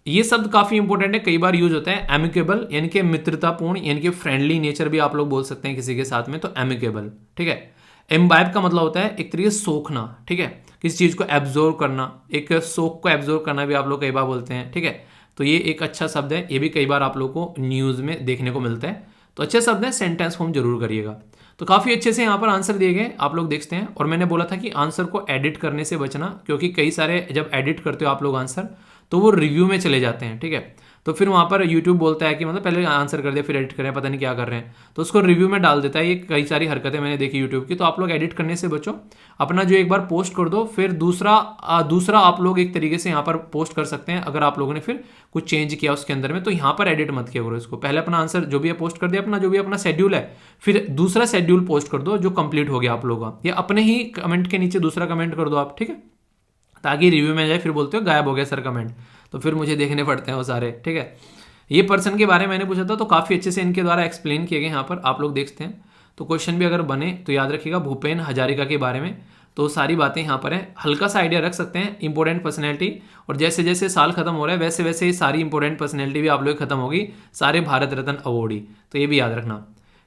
ये शब्द काफी इंपॉर्टेंट है, कई बार यूज होता है। एमिकेबल यानी कि मित्रतापूर्ण, यानी कि फ्रेंडली नेचर भी आप लोग बोल सकते हैं किसी के साथ में, तो एमिकेबल, ठीक है। एम्बाइब का मतलब होता है एक तरीके से सोखना, ठीक है, किसी चीज को एब्जॉर्व करना, एक सोख को एब्जॉर्व करना भी आप लोग कई बार बोलते हैं, ठीक है। तो ये एक अच्छा शब्द है, ये भी कई बार आप लोग को न्यूज में देखने को मिलता है। तो अच्छे शब्द हैं, सेंटेंस फॉर्म जरूर करिएगा। तो काफ़ी अच्छे से यहाँ पर आंसर दिए गए, आप लोग देखते हैं। और मैंने बोला था कि आंसर को एडिट करने से बचना, क्योंकि कई सारे जब एडिट करते हो आप लोग आंसर तो वो रिव्यू में चले जाते हैं, ठीक है। तो फिर वहाँ पर यूट्यूब बोलता है कि मतलब पहले आंसर कर दिया फिर एडिट करें, पता नहीं क्या कर रहे हैं, तो उसको रिव्यू में डाल देता है। ये कई सारी हरकतें मैंने देखी यूट्यूब की। तो आप लोग एडिट करने से बचो, अपना जो एक बार पोस्ट कर दो, फिर दूसरा आप लोग एक तरीके से यहाँ पर पोस्ट कर सकते हैं। अगर आप लोगों ने फिर कुछ चेंज किया उसके अंदर में, तो यहाँ पर एडिट मत किया करो इसको। पहले अपना आंसर जो भी है पोस्ट कर दिया, अपना जो भी अपना शेड्यूल है, फिर दूसरा शेड्यूल पोस्ट कर दो जो कंप्लीट हो गया आप लोगों का, या अपने ही कमेंट के नीचे दूसरा कमेंट कर दो आप, ठीक है, ताकि रिव्यू में जाए फिर बोलते हो गायब हो गया सर कमेंट, तो फिर मुझे देखने पड़ते हैं वो सारे, ठीक है। ये पर्सन के बारे में मैंने पूछा था, तो काफ़ी अच्छे से इनके द्वारा एक्सप्लेन किए गए यहाँ पर, आप लोग देखते हैं। तो क्वेश्चन भी अगर बने तो याद रखिएगा भूपेन हजारिका के बारे में, तो सारी बातें यहाँ पर हैं। हल्का सा आइडिया रख सकते हैं इंपॉर्टेंट पर्सनैलिटी, और जैसे जैसे साल खत्म हो रहा है वैसे वैसे ये सारी इंपॉर्टेंट पर्सनैलिटी भी आप लोग खत्म होगी, सारे भारत रत्न अवार्डी, तो ये भी याद रखना।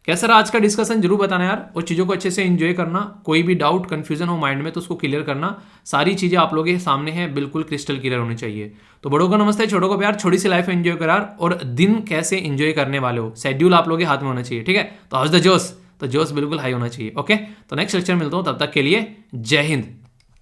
कैसा रहा आज का डिस्कशन जरूर बताना यार, और चीज़ों को अच्छे से एंजॉय करना। कोई भी डाउट कंफ्यूजन हो माइंड में तो उसको क्लियर करना। सारी चीज़ें आप लोगों के सामने हैं, बिल्कुल क्रिस्टल क्लियर होनी चाहिए। तो बड़ों को नमस्ते, छोटों को प्यार, छोटी सी लाइफ एंजॉय करो यार, और दिन कैसे एंजॉय करने वाले हो शेड्यूल आप लोगों के हाथ में होना चाहिए, ठीक है। तो हाउस द जोश, तो जोश बिल्कुल हाई होना चाहिए। ओके, तो नेक्स्ट लेक्चर मिलता हूँ, तब तक के लिए जय हिंद।